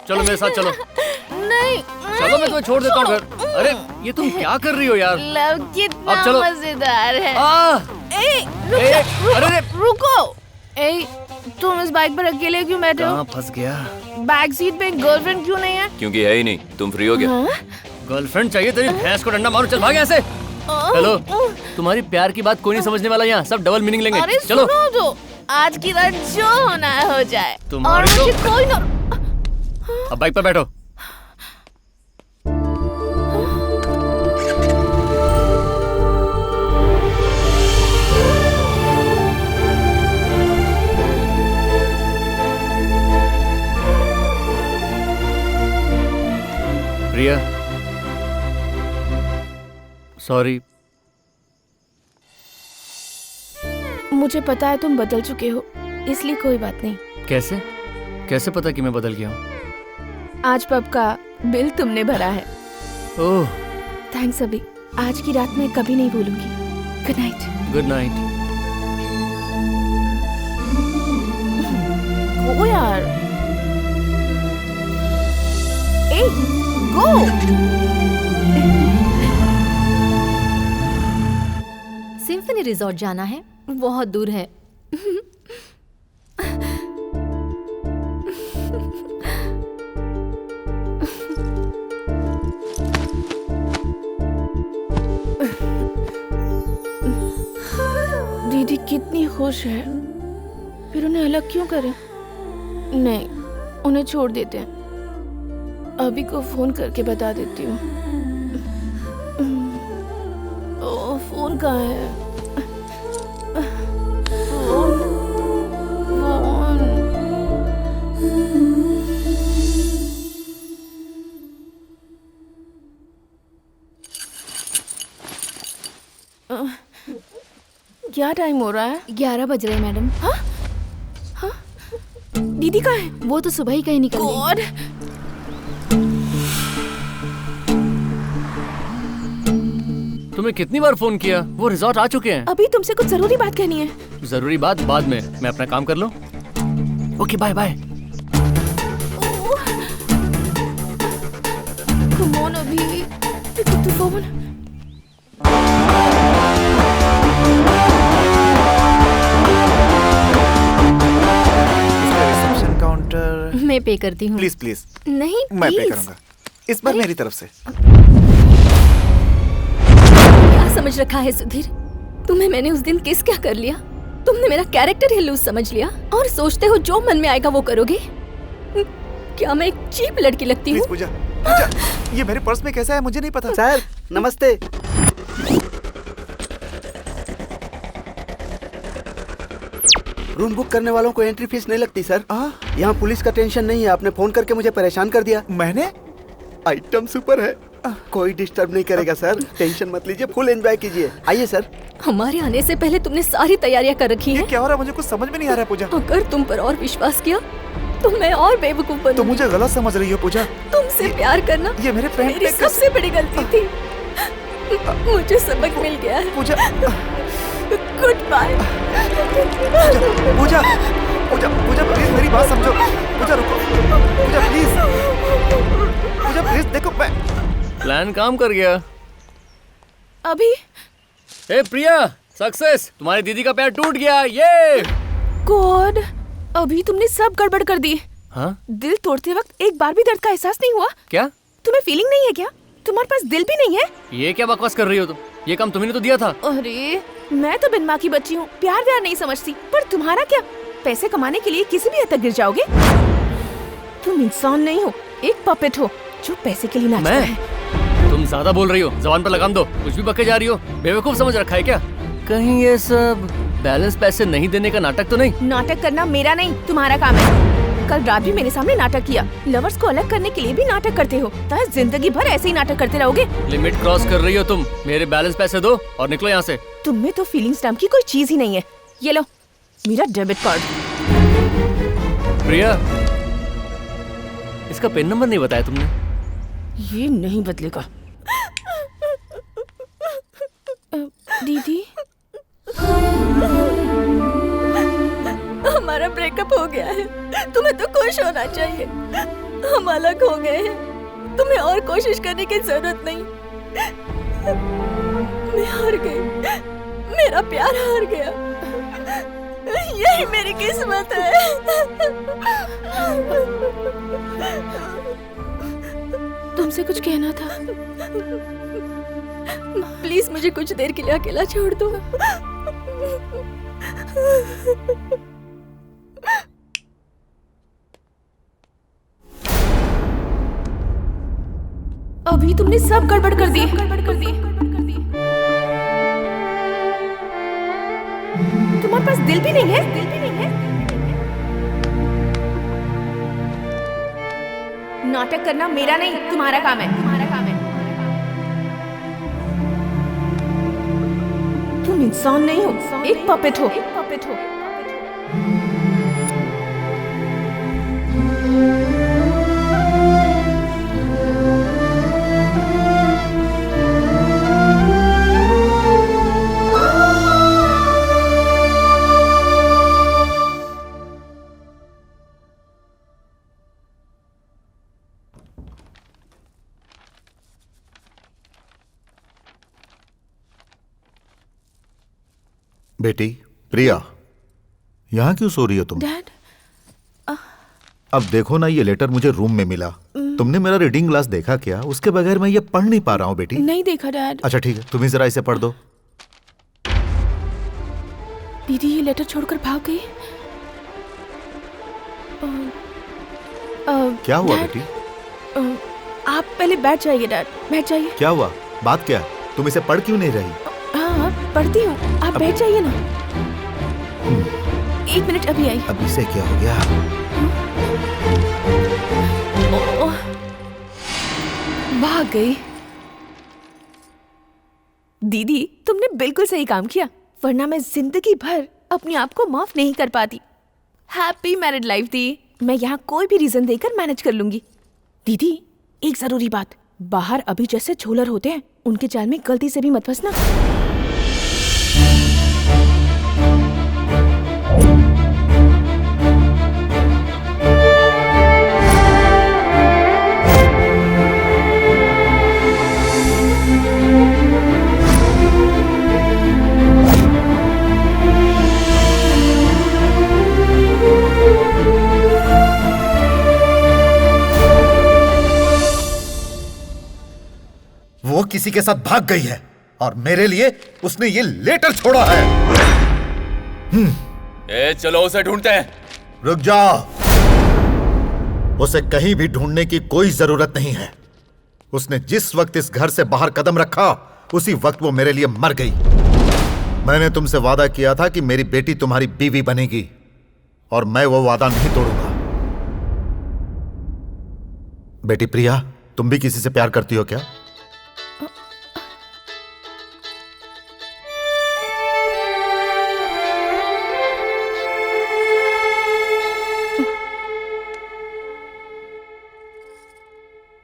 Speaker 1: चलो मेरे साथ चलो।
Speaker 9: नहीं
Speaker 1: चलो मैं तुम्हें छोड़ देता हूँ घर। अरे ये तुम क्या कर रही हो यार?
Speaker 9: लव कितना
Speaker 1: अब चलो।
Speaker 9: मजेदार है। रुको। तुम इस बाइक पर अकेले क्यों बैठे हो?
Speaker 1: फंस गया।
Speaker 9: बैक सीट पे गर्लफ्रेंड क्यों नहीं है?
Speaker 2: क्योंकि है ही नहीं, तुम फ्री हो गया।
Speaker 1: गर्लफ्रेंड चाहिए तेरी भैंस को डंडा मारो, चल भाग यहाँ से। हेलो, तुम्हारी प्यार की बात कोई नहीं समझने वाला यहाँ, सब डबल मीनिंग लेंगे।
Speaker 9: अरे
Speaker 1: चलो
Speaker 9: सुनो तो, आज की रात जो होना है हो जाए। और
Speaker 1: तुम्हारी
Speaker 9: मुझे
Speaker 1: तो-
Speaker 9: कोई ना।
Speaker 1: अब बाइक पर बैठो। प्रिया, सॉरी।
Speaker 9: मुझे पता है तुम बदल चुके हो, इसलिए कोई बात नहीं।
Speaker 1: कैसे कैसे पता कि मैं बदल गया हूँ?
Speaker 9: आज पब का बिल तुमने भरा है।
Speaker 1: ओह
Speaker 9: थैंक्स अभी, आज की रात मैं कभी नहीं भूलूंगी। Good night.
Speaker 1: Good night.
Speaker 9: Go यार। ए, गो।
Speaker 10: सिम्फनी रिजॉर्ट जाना है, बहुत दूर है।
Speaker 9: दीदी कितनी खुश है, फिर उन्हें अलग क्यों करें? नहीं, उन्हें छोड़ देते हैं। अभी को फोन करके बता देती हूँ। ओह, फोन कहाँ है? फोन। क्या टाइम हो रहा है?
Speaker 10: 11 बज रहे हैं मैडम।
Speaker 9: हाँ? हाँ? दीदी कहाँ है?
Speaker 10: वो तो सुबह ही कहीं निकल
Speaker 9: गॉड।
Speaker 1: तुम्हें कितनी बार फोन किया? वो रिजॉर्ट आ चुके हैं।
Speaker 9: अभी तुमसे कुछ जरूरी बात कहनी है।
Speaker 1: जरूरी बात बाद में, मैं अपना काम कर लूं। Okay bye bye.
Speaker 9: Come on अभी, तू फोन।
Speaker 8: Reception counter.
Speaker 10: मैं पे करती हूँ।
Speaker 8: Please please.
Speaker 10: नहीं
Speaker 8: मैं पे
Speaker 10: प्लीज।
Speaker 8: करूंगा, इस बार मेरी तरफ से।
Speaker 10: क्या समझ रखा है सुधीर? तुम्हें मैंने उस दिन किस क्या कर लिया? तुमने मेरा कैरेक्टर ही लूज समझ लिया और सोचते हो जो मन में आएगा वो करोगे। क्या मैं एक चीप लड़की लगती हूँ?
Speaker 8: पूजा, ये मेरे पर्स में कैसा है मुझे नहीं पता।
Speaker 11: सर नमस्ते। रूम बुक करने वालों को एंट्री फीस नहीं लगती सर। यहाँ पुलिस का टेंशन नहीं है। आपने फोन करके मुझे परेशान कर दिया।
Speaker 8: मैंने?
Speaker 11: आइटम सुपर है, कोई डिस्टर्ब नहीं करेगा सर। टेंशन मत लीजिए, फुल एंजॉय कीजिए। आइए सर।
Speaker 10: हमारे आने से पहले तुमने सारी तैयारियां कर रखी हैं।
Speaker 8: क्या हो रहा है मुझे कुछ समझ में नहीं आ रहा है पूजा।
Speaker 10: अगर तुम पर और विश्वास किया तो मैं और बेवकूफ बनूंगी।
Speaker 8: तुम मुझे गलत समझ रही हो पूजा।
Speaker 10: तुमसे प्यार करना
Speaker 8: ये मेरे फ्रेंड
Speaker 10: मेरी सबसे बड़ी गलती थी।
Speaker 9: मुझे सबक मिल गया है।
Speaker 8: Pooja,
Speaker 9: goodbye.
Speaker 8: Pooja, Pooja, Pooja please मेरी बात समझो। पूजा रुको, पूजा प्लीज, पूजा प्लीज देखो मैं।
Speaker 1: प्लान काम कर गया।
Speaker 9: अभी
Speaker 1: ए प्रिया, सक्सेस, तुम्हारी दीदी का पैर टूट गया। ये
Speaker 9: गॉड, अभी तुमने सब गड़बड़ कर दी।
Speaker 1: हाँ?
Speaker 9: दिल तोड़ते वक्त एक बार भी दर्द का एहसास नहीं हुआ?
Speaker 1: क्या
Speaker 9: तुम्हें फीलिंग नहीं है क्या? तुम्हारे पास दिल भी नहीं है?
Speaker 1: ये क्या बकवास कर रही हो तुम? ये काम तुमने तो दिया था।
Speaker 9: अरे मैं तो बिन माँ की बच्ची हूँ, प्यार व्यार नहीं समझती। पर तुम्हारा क्या, पैसे कमाने के लिए किसी भी हद तक गिर जाओगे? तुम इंसान नहीं हो, एक पपेट हो जो पैसे के लिए नाचता है।
Speaker 1: तुम ज्यादा बोल रही हो, जबान पर लगाम दो। कुछ भी बके जा रही हो, बेवकूफ समझ रखा है क्या? कहीं ये सब बैलेंस पैसे नहीं देने का नाटक तो नहीं?
Speaker 9: नाटक करना मेरा नहीं, तुम्हारा काम है। कल रात भी मेरे सामने नाटक किया। लवर्स को अलग करने के लिए भी नाटक करते हो, तो जिंदगी भर ऐसे ही नाटक करते रहोगे।
Speaker 1: लिमिट क्रॉस कर रही हो तुम। मेरे बैलेंस पैसे दो और निकलो यहाँ से।
Speaker 9: तुम में तो फीलिंग्स नाम की कोई चीज ही नहीं है। ये लो मेरा डेबिट कार्ड।
Speaker 1: प्रिया, इसका पिन नंबर नहीं बताया तुमने?
Speaker 9: ये नहीं बदलेगा। दीदी, हमारा ब्रेकअप हो गया है। तुम्हें तो खुश होना चाहिए। हम अलग हो गए हैं, तुम्हें और कोशिश करने की जरूरत नहीं। मैं हार गई, मेरा प्यार हार गया। यही मेरी किस्मत है। तुमसे कुछ कहना था। प्लीज मुझे कुछ देर के लिए अकेला छोड़ दो। अभी तुमने सब गड़बड़ कर दी। तुम्हारे पास दिल भी नहीं है? नाटक करना मेरा नहीं, तुम्हारा काम है। तुम इंसान नहीं हो, एक पपेट हो।
Speaker 4: बेटी प्रिया, यहाँ क्यों सो रही हो तुम?
Speaker 9: डैड,
Speaker 4: अब देखो ना, ये लेटर मुझे रूम में मिला। तुमने मेरा रीडिंग ग्लास देखा क्या? उसके बगैर मैं ये पढ़ नहीं पा रहा हूँ बेटी।
Speaker 9: नहीं देखा डैड।
Speaker 4: अच्छा ठीक है, तुम ही जरा इसे पढ़ दो।
Speaker 9: दीदी ये लेटर छोड़कर भाग गई।
Speaker 4: क्या हुआ
Speaker 9: डैड,
Speaker 4: बेटी?
Speaker 9: आप पहले बैठ जाइए डैड, बैठ जाइए।
Speaker 4: क्या हुआ? बात क्या? तुम इसे पढ़ क्यों नहीं रही?
Speaker 9: हाँ पढ़ती हूँ, आप बैठ जाइए ना। 1 मिनट, अभी आई।
Speaker 4: अब इसे क्या हो गया?
Speaker 9: भाग गई। दीदी तुमने बिल्कुल सही काम किया, वरना मैं जिंदगी भर अपने आप को माफ नहीं कर पाती। हैप्पी मैरिड लाइफ दी। मैं यहाँ कोई भी रीजन देकर मैनेज कर लूंगी। दीदी एक जरूरी बात, बाहर अभी जैसे झोलर होते हैं, उनके जाल में गलती से भी मत फंसना।
Speaker 4: वो किसी के साथ भाग गई है और मेरे लिए उसने ये लेटर छोड़ा है।
Speaker 2: चलो उसे ढूंढते हैं।
Speaker 4: रुक जाओ, उसे कहीं भी ढूंढने की कोई जरूरत नहीं है। उसने जिस वक्त इस घर से बाहर कदम रखा, उसी वक्त वो मेरे लिए मर गई। मैंने तुमसे वादा किया था कि मेरी बेटी तुम्हारी बीवी बनेगी, और मैं वो वादा नहीं तोड़ूंगा। बेटी प्रिया, तुम भी किसी से प्यार करती हो क्या?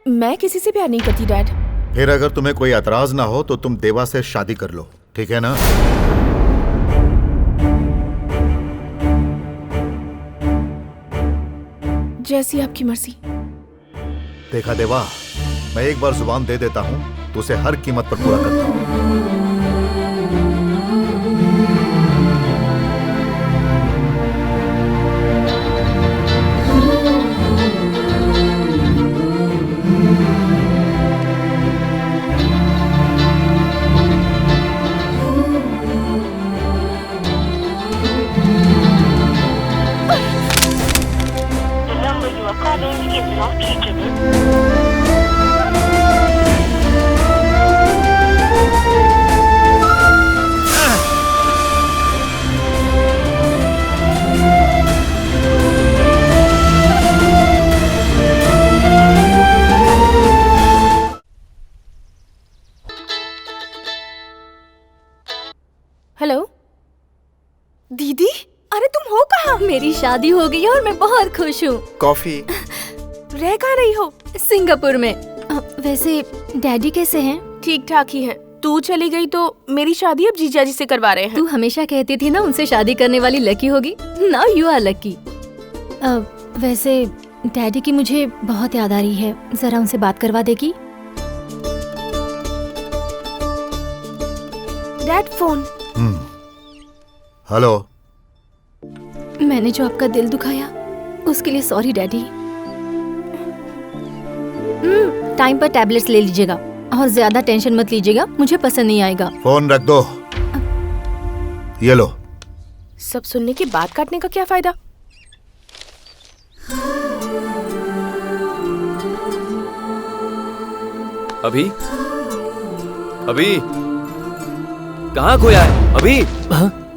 Speaker 9: मैं किसी से प्यार नहीं करती डैड।
Speaker 4: फिर अगर तुम्हें कोई एतराज ना हो तो तुम देवा से शादी कर लो, ठीक है ना?
Speaker 9: जैसी आपकी मर्जी।
Speaker 4: देखा देवा, मैं एक बार जुबान दे देता हूँ तो उसे हर कीमत पर पूरा करता हूँ।
Speaker 9: हेलो दीदी, अरे तुम हो कहाँ?
Speaker 10: मेरी शादी हो गई है और मैं बहुत खुश हूँ।
Speaker 8: कॉफी।
Speaker 9: रह कहाँ रही हो?
Speaker 10: सिंगापुर में। वैसे डैडी कैसे हैं?
Speaker 9: ठीक ठाक ही हैं। तू चली गई तो मेरी शादी अब जीजा जी से करवा रहे हैं।
Speaker 10: तू हमेशा कहती थी ना उनसे शादी करने वाली लकी होगी। Now you are lucky. वैसे डैडी की मुझे बहुत याद आ रही है, जरा उनसे बात करवा देगी?
Speaker 9: Dad phone.
Speaker 4: हेलो।
Speaker 10: मैंने जो आपका दिल दुखाया उसके लिए सॉरी डैडी। टाइम पर टैबलेट्स ले लीजिएगा और ज्यादा टेंशन मत लीजिएगा, मुझे पसंद नहीं आएगा।
Speaker 4: फोन रख दो। ये लो।
Speaker 9: सब सुनने के बाद काटने का क्या फायदा?
Speaker 2: अभी अभी कहाँ खोया है? अभी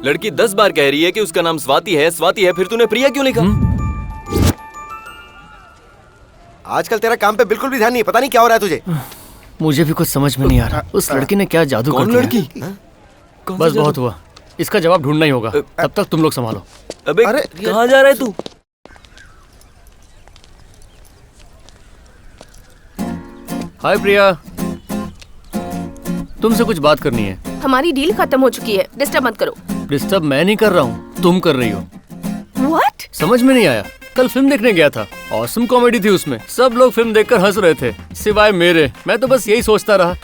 Speaker 2: लड़की 10 बार कह रही है कि उसका नाम स्वाति है, स्वाति है, फिर तूने प्रिया क्यों लिखा?
Speaker 7: आजकल तेरा काम पे बिल्कुल भी ध्यान नहीं है, पता नहीं क्या हो रहा है तुझे।
Speaker 1: मुझे भी कुछ समझ में नहीं आ रहा, उस लड़की ने क्या जादू कर दिया।
Speaker 2: लड़की?
Speaker 1: बस बहुत हुआ, इसका जवाब ढूंढना ही होगा। तब तक तुम लोग संभालो।
Speaker 2: अबे कहाँ जा रहा है तू?
Speaker 1: हाय प्रिया, तुमसे कुछ बात करनी है।
Speaker 9: हमारी डील खत्म हो चुकी है, डिस्टर्ब मत करो।
Speaker 1: डिस्टर्ब मैं नहीं कर रहा हूँ, तुम कर रही हो।
Speaker 9: What?
Speaker 1: समझ में नहीं आया। कल फिल्म देखने गया था, ऑसम कॉमेडी थी उसमें। सब लोग फिल्म देखकर हंस रहे थे सिवाय मेरे। मैं तो बस यही सोचता रहा,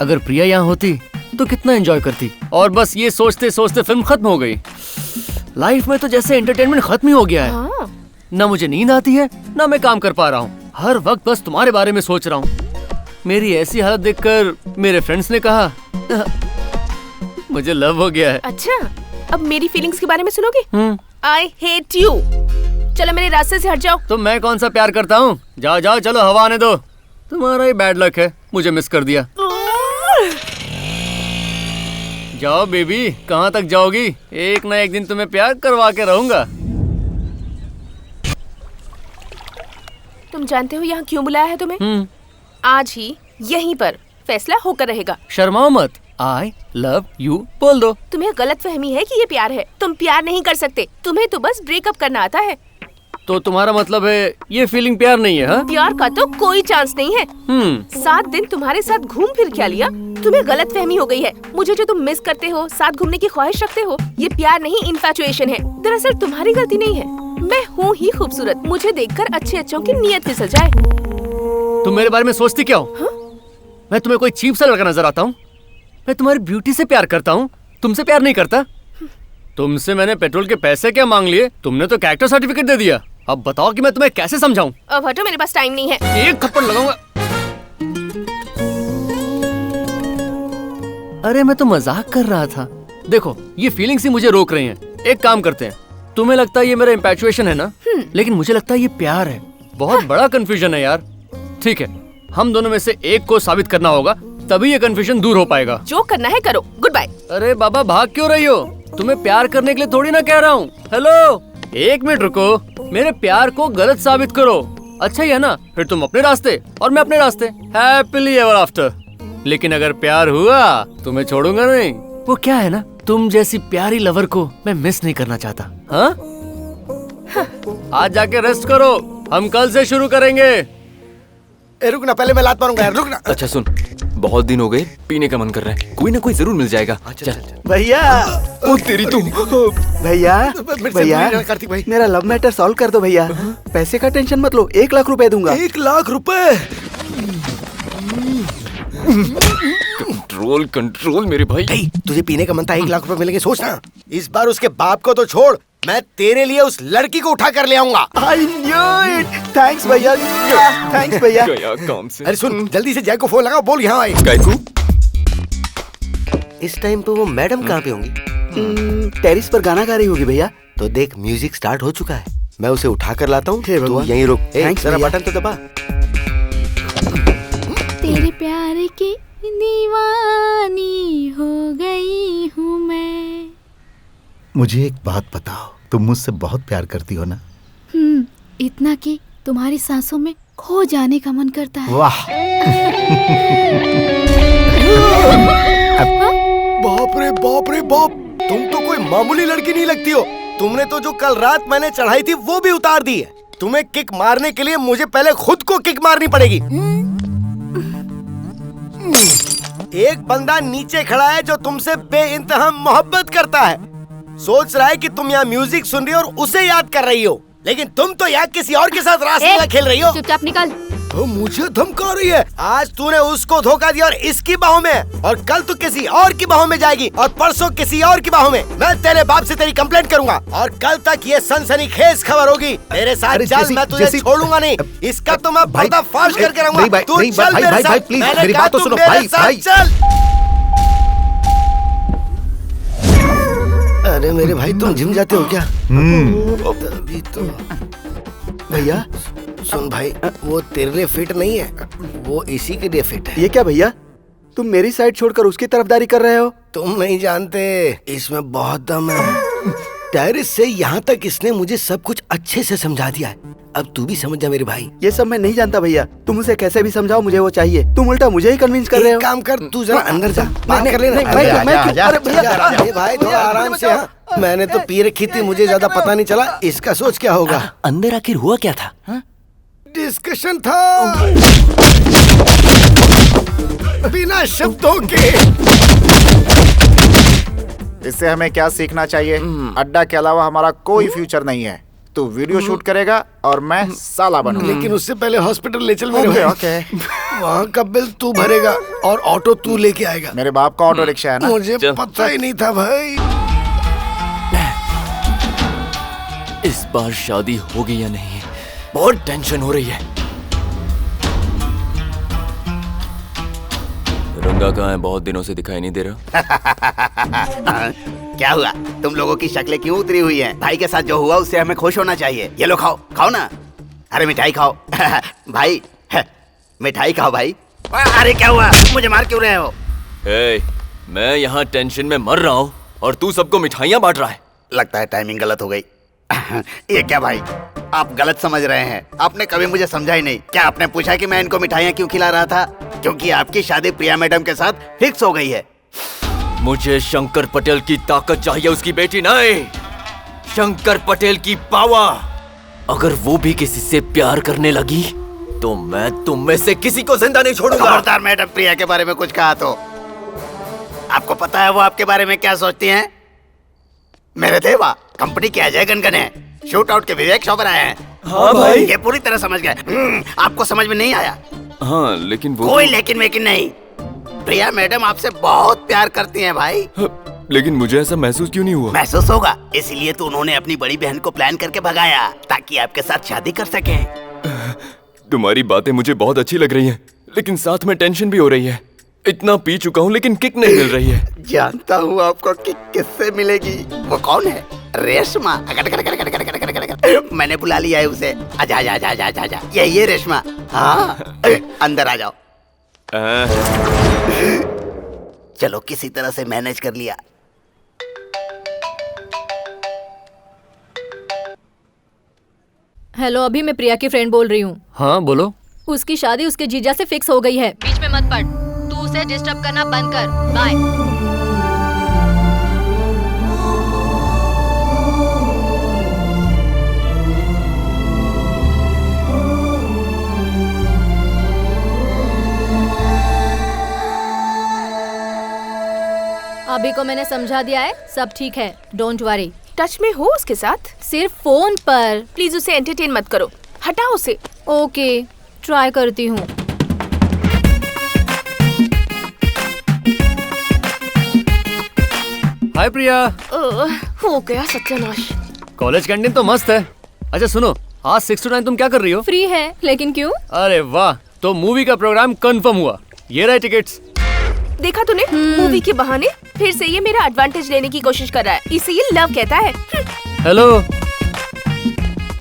Speaker 1: अगर प्रिया यहाँ होती तो कितना एंजॉय करती। और बस ये सोचते सोचते फिल्म खत्म हो गई। लाइफ में तो जैसे एंटरटेनमेंट खत्म ही हो गया है। ना मुझे नींद आती है, ना मैं काम कर पा रहा हूँ। हर वक्त बस तुम्हारे बारे में सोच रहा हूँ। मेरी ऐसी हालत देखकर मेरे फ्रेंड्स ने कहा मुझे लव हो गया है।
Speaker 9: अच्छा, अब मेरी फीलिंग्स के बारे में सुनोगे? I hate you। चलो मेरे रास्ते से हट जाओ।
Speaker 1: तो मैं कौन सा प्यार करता हूँ? जाओ जाओ, चलो हवा आने दो। तुम्हारा ही बैड लक है, मुझे मिस कर दिया। जाओ बेबी, कहाँ तक जाओगी? एक ना एक दिन तुम्हें प्यार करवा के रहूंगा।
Speaker 9: तुम जानते हो यहाँ क्यों बुलाया है तुम्हें? आज ही यहीं पर फैसला होकर रहेगा।
Speaker 1: शर्माओ मत। आई लव यू बोल दो।
Speaker 9: तुम्हें गलतफहमी है कि ये प्यार है। तुम प्यार नहीं कर सकते, तुम्हें तो बस ब्रेकअप करना आता है।
Speaker 1: तो तुम्हारा मतलब है ये फीलिंग प्यार नहीं है? हाँ?
Speaker 9: प्यार का तो कोई चांस नहीं है। 7 दिन तुम्हारे साथ घूम फिर क्या लिया? तुम्हें गलतफहमी हो गई है। मुझे जो तुम मिस करते हो, साथ घूमने की ख्वाहिश रखते हो, ये प्यार नहीं इन्फैचुएशन है। दरअसल तुम्हारी गलती नहीं है, मैं हूँ ही खूबसूरत। मुझे देखकर अच्छे अच्छों की नीयत फिसल जाए।
Speaker 1: तुम मेरे बारे में सोचती क्या हो? मैं तुम्हें कोई चीप सा लड़का नजर आता हूँ? मैं तुम्हारी ब्यूटी से प्यार करता हूँ, तुमसे प्यार नहीं करता। तुमसे मैंने पेट्रोल के पैसे क्या मांग लिए? तुमने तो कैरेक्टर सर्टिफिकेट दे दिया। अब बताओ कि मैं तुम्हें कैसे समझाऊं?
Speaker 9: अब हटो, मेरे पास टाइम नहीं है।
Speaker 1: एक थप्पड़ लगाऊंगा। अरे मैं तो मजाक कर रहा था। देखो ये फीलिंग्स ही मुझे रोक रही हैं। एक काम करते हैं, तुम्हें लगता है ये मेरा इंपैचुएशन है ना, लेकिन मुझे लगता है ये प्यार है। बहुत बड़ा कंफ्यूजन है यार। ठीक है, हम दोनों में से एक को साबित करना होगा, तभी ये कंफ्यूजन दूर हो पाएगा।
Speaker 9: जो करना है करो, गुड बाय।
Speaker 1: अरे बाबा भाग क्यों रही हो? तुम्हें प्यार करने के लिए थोड़ी ना कह रहा हूँ। हेलो, एक मिनट रुको। मेरे प्यार को गलत साबित करो, अच्छा ही है ना? फिर तुम अपने रास्ते और मैं अपने रास्ते, हैप्पीली एवर आफ्टर। लेकिन अगर प्यार हुआ तो मैं छोड़ूंगा नहीं। वो क्या है ना, तुम जैसी प्यारी लवर को मैं मिस नहीं करना चाहता। हाँ? आज जाके रेस्ट करो, हम कल से शुरू करेंगे।
Speaker 7: रुकना, पहले मैं लात मारूंगा यार, रुकना।
Speaker 2: अच्छा सुन, बहुत दिन हो गए, पीने का मन कर रहा है, कोई ना कोई जरूर मिल जाएगा। चल
Speaker 11: भैया।
Speaker 2: ओ तेरी तू।
Speaker 11: भैया भैया मेरा लव मैटर सॉल्व कर दो भैया। पैसे का टेंशन मत लो, 1 लाख रुपए दूंगा।
Speaker 15: 1 लाख रुपए?
Speaker 2: कंट्रोल कंट्रोल मेरे भाई।
Speaker 15: तुझे पीने का मन था, 1 लाख रुपए मिलेंगे, सोचना। इस बार उसके बाप को तो छोड़, मैं तेरे लिए उस लड़की को उठा कर ले आऊंगा।
Speaker 11: I knew it. Thanks भैया, थैंक्स भैया।
Speaker 2: काम से।
Speaker 15: अरे सुन, जल्दी से जय को फोन लगाओ, बोल यहाँ आए।
Speaker 2: गायकू?
Speaker 7: इस टाइम पे वो मैडम कहाँ पे होंगी?
Speaker 11: टेरिस पर गाना गा रही होगी भैया।
Speaker 7: तो देख, म्यूजिक स्टार्ट हो चुका है, मैं उसे उठा कर लाता हूँ, तू यहीं रुक।
Speaker 11: थैंक्स
Speaker 7: जरा
Speaker 11: भैया।
Speaker 7: बटन तो दबा।
Speaker 3: तेरे प्यार की दीवानी हो गई हूँ मैं।
Speaker 5: मुझे एक बात बताओ, तुम मुझसे बहुत प्यार करती हो ना?
Speaker 3: इतना कि तुम्हारी सांसों में खो जाने का मन करता है।
Speaker 5: वाह।
Speaker 15: बाप रे बाप रे बाप, तुम तो कोई मामूली लड़की नहीं लगती हो। तुमने तो जो कल रात मैंने चढ़ाई थी वो भी उतार दी है। तुम्हें किक मारने के लिए मुझे पहले खुद को किक मारनी पड़ेगी। एक बंदा नीचे खड़ा है जो तुमसे बेइंतहा मोहब्बत करता है, सोच रहा है कि तुम यहाँ म्यूजिक सुन रही हो और उसे याद कर रही हो, लेकिन तुम तो यहाँ किसी और के साथ रासलीला खेल रही हो।
Speaker 3: चुपचाप निकल।
Speaker 15: तो मुझे धमका रही है। आज तूने उसको धोखा दिया और इसकी बाहों में, और कल तू किसी और की बाहों में जाएगी, और परसों किसी और की बाहों में। मैं तेरे बाप से तेरी कंप्लेंट करूंगा, और कल तक ये सनसनीखेज खबर होगी। मेरे साथ चल, मैं तुझे छोड़ूंगा नहीं। इसका तो मैं पर्दाफाश करके रहूंगा। तू चल मेरे साथ। मैंने कहा तू मेरे साथ चल।
Speaker 7: अरे मेरे भाई, तुम जिम जाते हो क्या?
Speaker 15: अभी तो
Speaker 11: भैया
Speaker 15: सुन भाई, वो तेरे लिए फिट नहीं है, वो इसी के लिए फिट है।
Speaker 11: ये क्या भैया, तुम मेरी साइड छोड़कर उसकी तरफदारी कर रहे हो?
Speaker 15: तुम नहीं जानते, इसमें बहुत दम है। टेरिस से यहाँ तक इसने मुझे सब कुछ अच्छे से समझा दिया है। अब तू भी समझ जा मेरे भाई।
Speaker 11: ये सब मैं नहीं जानता भैया, तुम उसे कैसे भी समझाओ, मुझे वो चाहिए। तुम उल्टा मुझे ही कन्विंस कर रहे हो।
Speaker 15: काम कर, तू जरा अंदर जा, बात कर लेना।
Speaker 11: अरे
Speaker 15: भाई थोड़ा आराम से। मैंने तो पी रखी थी, मुझे ज्यादा पता नहीं चला, इसका सोच क्या होगा।
Speaker 7: अंदर आखिर हुआ क्या था?
Speaker 15: डिस्कशन था बिना शब्दों के।
Speaker 8: इससे हमें क्या सीखना चाहिए? अड्डा के अलावा हमारा कोई फ्यूचर नहीं है। तू वीडियो शूट करेगा और मैं साला बनूंगा।
Speaker 15: लेकिन उससे पहले हॉस्पिटल ले चल मेरे
Speaker 8: ओके।
Speaker 15: वहाँ का बिल तू भरेगा और ऑटो तू लेके आएगा।
Speaker 8: मेरे बाप का ऑटो रिक्शा है ना।
Speaker 15: मुझे पता ही नहीं था भाई।
Speaker 2: इस बार शादी होगी या नहीं, बहुत टेंशन हो रही है। रंगा कहाँ है? बहुत दिनों से दिखाई नहीं दे रहा।
Speaker 11: क्या हुआ, तुम लोगों की शक्लें क्यों उतरी हुई हैं? भाई के साथ जो हुआ उससे हमें खुश होना चाहिए। ये लो खाओ, खाओ ना। अरे मिठाई खाओ। भाई मिठाई खाओ भाई। अरे क्या हुआ, मुझे मार क्यों रहे हो?
Speaker 2: मैं यहाँ टेंशन में मर रहा हूँ और तू सबको मिठाइयाँ बांट रहा है।
Speaker 11: लगता है टाइमिंग गलत हो गई। ये क्या भाई, आप गलत समझ रहे हैं। आपने कभी मुझे समझा ही नहीं। क्या आपने पूछा कि मैं इनको मिठाइयाँ क्यों खिला रहा था? क्योंकि आपकी शादी प्रिया मैडम के साथ फिक्स हो गई है।
Speaker 2: मुझे शंकर पटेल की ताकत चाहिए, उसकी बेटी नहीं। शंकर पटेल की पावर। अगर वो भी किसी से प्यार करने लगी तो मैं तुम में से किसी को जिंदा नहीं छोड़ूंगा।
Speaker 11: खबरदार मैडम प्रिया के बारे में कुछ कहा तो। आपको पता है वो आपके बारे में क्या सोचती हैं? मेरे देवा, कंपनी के अजय गनगन है, शूट आउट के विवेक चोपड़ा हैं।
Speaker 2: हाँ भाई।
Speaker 11: ये पूरी तरह समझ गए। आपको समझ में नहीं आया?
Speaker 2: हाँ लेकिन वो
Speaker 11: कोई लेकिन वेकिन नहीं। प्रिया मैडम आपसे बहुत प्यार करती हैं भाई।
Speaker 2: लेकिन मुझे ऐसा महसूस क्यों नहीं हुआ?
Speaker 11: महसूस होगा, इसलिए तो उन्होंने अपनी बड़ी बहन को प्लान करके भगाया ताकि आपके साथ शादी कर सके।
Speaker 2: तुम्हारी बातें मुझे बहुत अच्छी लग रही हैं, लेकिन साथ में टेंशन भी हो रही है। इतना पी चुका हूँ लेकिन किक नहीं मिल रही है।
Speaker 11: जानता हूँ आपको किक किससे मिलेगी। वो कौन है? रेशमा। मैंने बुला लिया है उसे। आजा आजा आजा आजा आजा। ये रेशमा। हाँ अंदर आ जाओ। चलो किसी तरह से मैनेज कर लिया।
Speaker 10: हेलो, अभी मैं प्रिया की फ्रेंड बोल रही हूँ।
Speaker 1: हाँ बोलो।
Speaker 10: उसकी शादी उसके जीजा से फिक्स हो गई है। बीच में मत पड़, तू उसे डिस्टर्ब करना बंद कर। बाय। अभी को मैंने समझा दिया है, सब ठीक है, डोंट वरी।
Speaker 9: टच में हो उसके साथ?
Speaker 10: सिर्फ फोन पर।
Speaker 9: प्लीज उसे एंटरटेन मत करो, हटाओ उसे।
Speaker 10: ओके, ट्राई करती हूँ।
Speaker 1: हाय प्रिया।
Speaker 9: हो गया सत्यानाश।
Speaker 1: कॉलेज कैंटीन तो मस्त है। अच्छा सुनो, आज 6 to 9 तुम क्या कर रही हो?
Speaker 10: फ्री है, लेकिन क्यों?
Speaker 1: अरे वाह, तो मूवी का प्रोग्राम कंफर्म हुआ। ये रहे टिकट्स।
Speaker 9: देखा तूने, मूवी के बहाने फिर से ये मेरा एडवांटेज लेने की कोशिश कर रहा है। इसे ये लव कहता है।
Speaker 1: हेलो,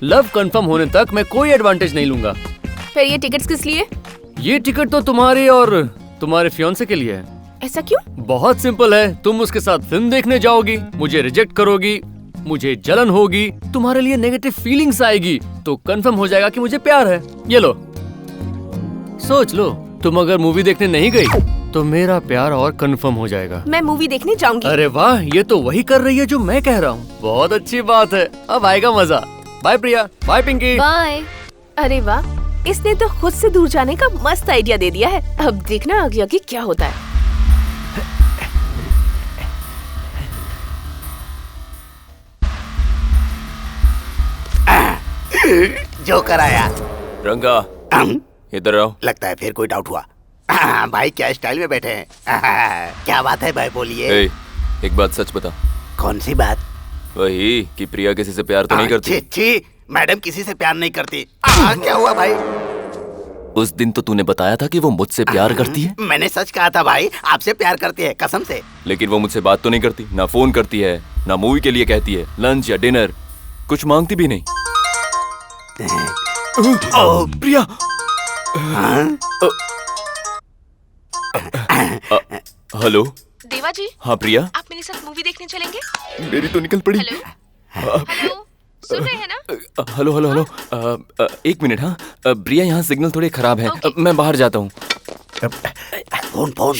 Speaker 1: लव कंफर्म होने तक मैं कोई एडवांटेज नहीं लूंगा।
Speaker 9: फिर ये टिकट्स किस लिए?
Speaker 1: ये टिकट तो तुम्हारी और तुम्हारे फियांसे के लिए है।
Speaker 9: ऐसा क्यों?
Speaker 1: बहुत सिंपल है, तुम उसके साथ फिल्म देखने जाओगी, मुझे रिजेक्ट करोगी, मुझे जलन होगी, तुम्हारे लिए नेगेटिव फीलिंग्स आएगी, तो कंफर्म हो जाएगा कि मुझे प्यार है। ये लो, सोच लो, तुम अगर मूवी देखने नहीं गई तो मेरा प्यार और कंफर्म हो जाएगा।
Speaker 9: मैं मूवी देखने जाऊंगी।
Speaker 1: अरे वाह, ये तो वही कर रही है जो मैं कह रहा हूँ। बहुत अच्छी बात है, अब आएगा मजा। बाय प्रिया। बाय पिंकी।
Speaker 10: बाय।
Speaker 9: अरे वाह, इसने तो खुद से दूर जाने का मस्त आइडिया दे दिया है। अब देखना आगे आगे क्या होता है।
Speaker 11: जो कराया।
Speaker 2: रंगा, इधर आओ।
Speaker 11: लगता है फिर कोई डाउट हुआ। भाई क्या स्टाइल में बैठे हैं। क्या बात है भाई, बोलिए।
Speaker 2: एक बात सच बता।
Speaker 11: कौन सी बात?
Speaker 2: वही कि प्रिया किसी से प्यार तो नहीं करती।
Speaker 11: छी, मैडम किसी से प्यार नहीं करती। क्या हुआ भाई?
Speaker 2: उस दिन तो तूने बताया था कि वो मुझसे प्यार करती है।
Speaker 11: मैंने सच कहा था भाई, आपसे प्यार करती है, कसम से।
Speaker 2: लेकिन वो मुझसे बात तो नहीं करती, ना फोन करती है, ना मूवी के लिए कहती है, लंच या डिनर कुछ मांगती भी नहीं। प्रिया। हेलो
Speaker 9: देवा जी।
Speaker 2: हाँ प्रिया,
Speaker 9: आप मेरे साथ मूवी देखने चलेंगे?
Speaker 2: मेरी तो निकल पड़ी।
Speaker 9: हेलो, सुन रहे हैं ना?
Speaker 2: हेलो हेलो हेलो, एक मिनट। हाँ प्रिया, यहाँ सिग्नल थोड़े खराब है, मैं बाहर जाता हूँ।
Speaker 11: फोन।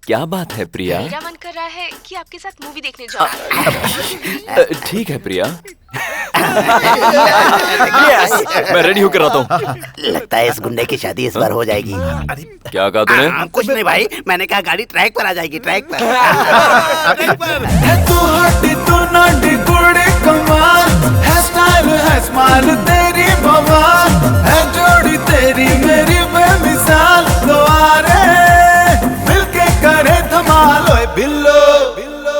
Speaker 2: क्या बात है प्रिया?
Speaker 9: मेरा मन कर रहा है कि आपके साथ मूवी देखने जाऊं।
Speaker 2: ठीक है प्रिया। मैं रेडी होकर आता हूँ।
Speaker 11: लगता है इस गुंडे की शादी इस बार हो जाएगी।
Speaker 2: क्या कहा तूने?
Speaker 11: कुछ नहीं भाई, मैंने कहा गाड़ी ट्रैक पर आ जाएगी, ट्रैक पर।
Speaker 16: तेरी बवाल है, जोड़ी तेरी मेरी बेमिसाल। दोबारे मिलके करे धमाल। ओए बिल्लो,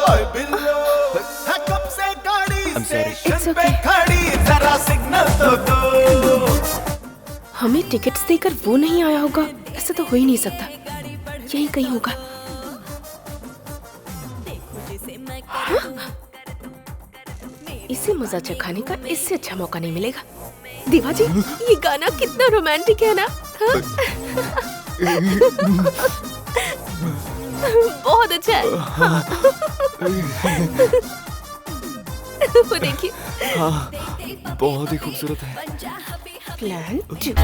Speaker 16: ओए बिल्लो, कब से गाड़ी स्टेशन पे खड़ी, जरा सिग्नल तो दो।
Speaker 9: हमें टिकट्स देकर वो नहीं आया होगा? ऐसा तो हो ही नहीं सकता, यही कहीं होगा। हाँ? इसे मजा चखाने का इससे अच्छा मौका नहीं मिलेगा। देवा जी, ये गाना कितना रोमांटिक है ना? हाँ? बहुत अच्छा है। वो देखिए।
Speaker 2: हाँ, बहुत ही खूबसूरत है।
Speaker 9: प्लान 2।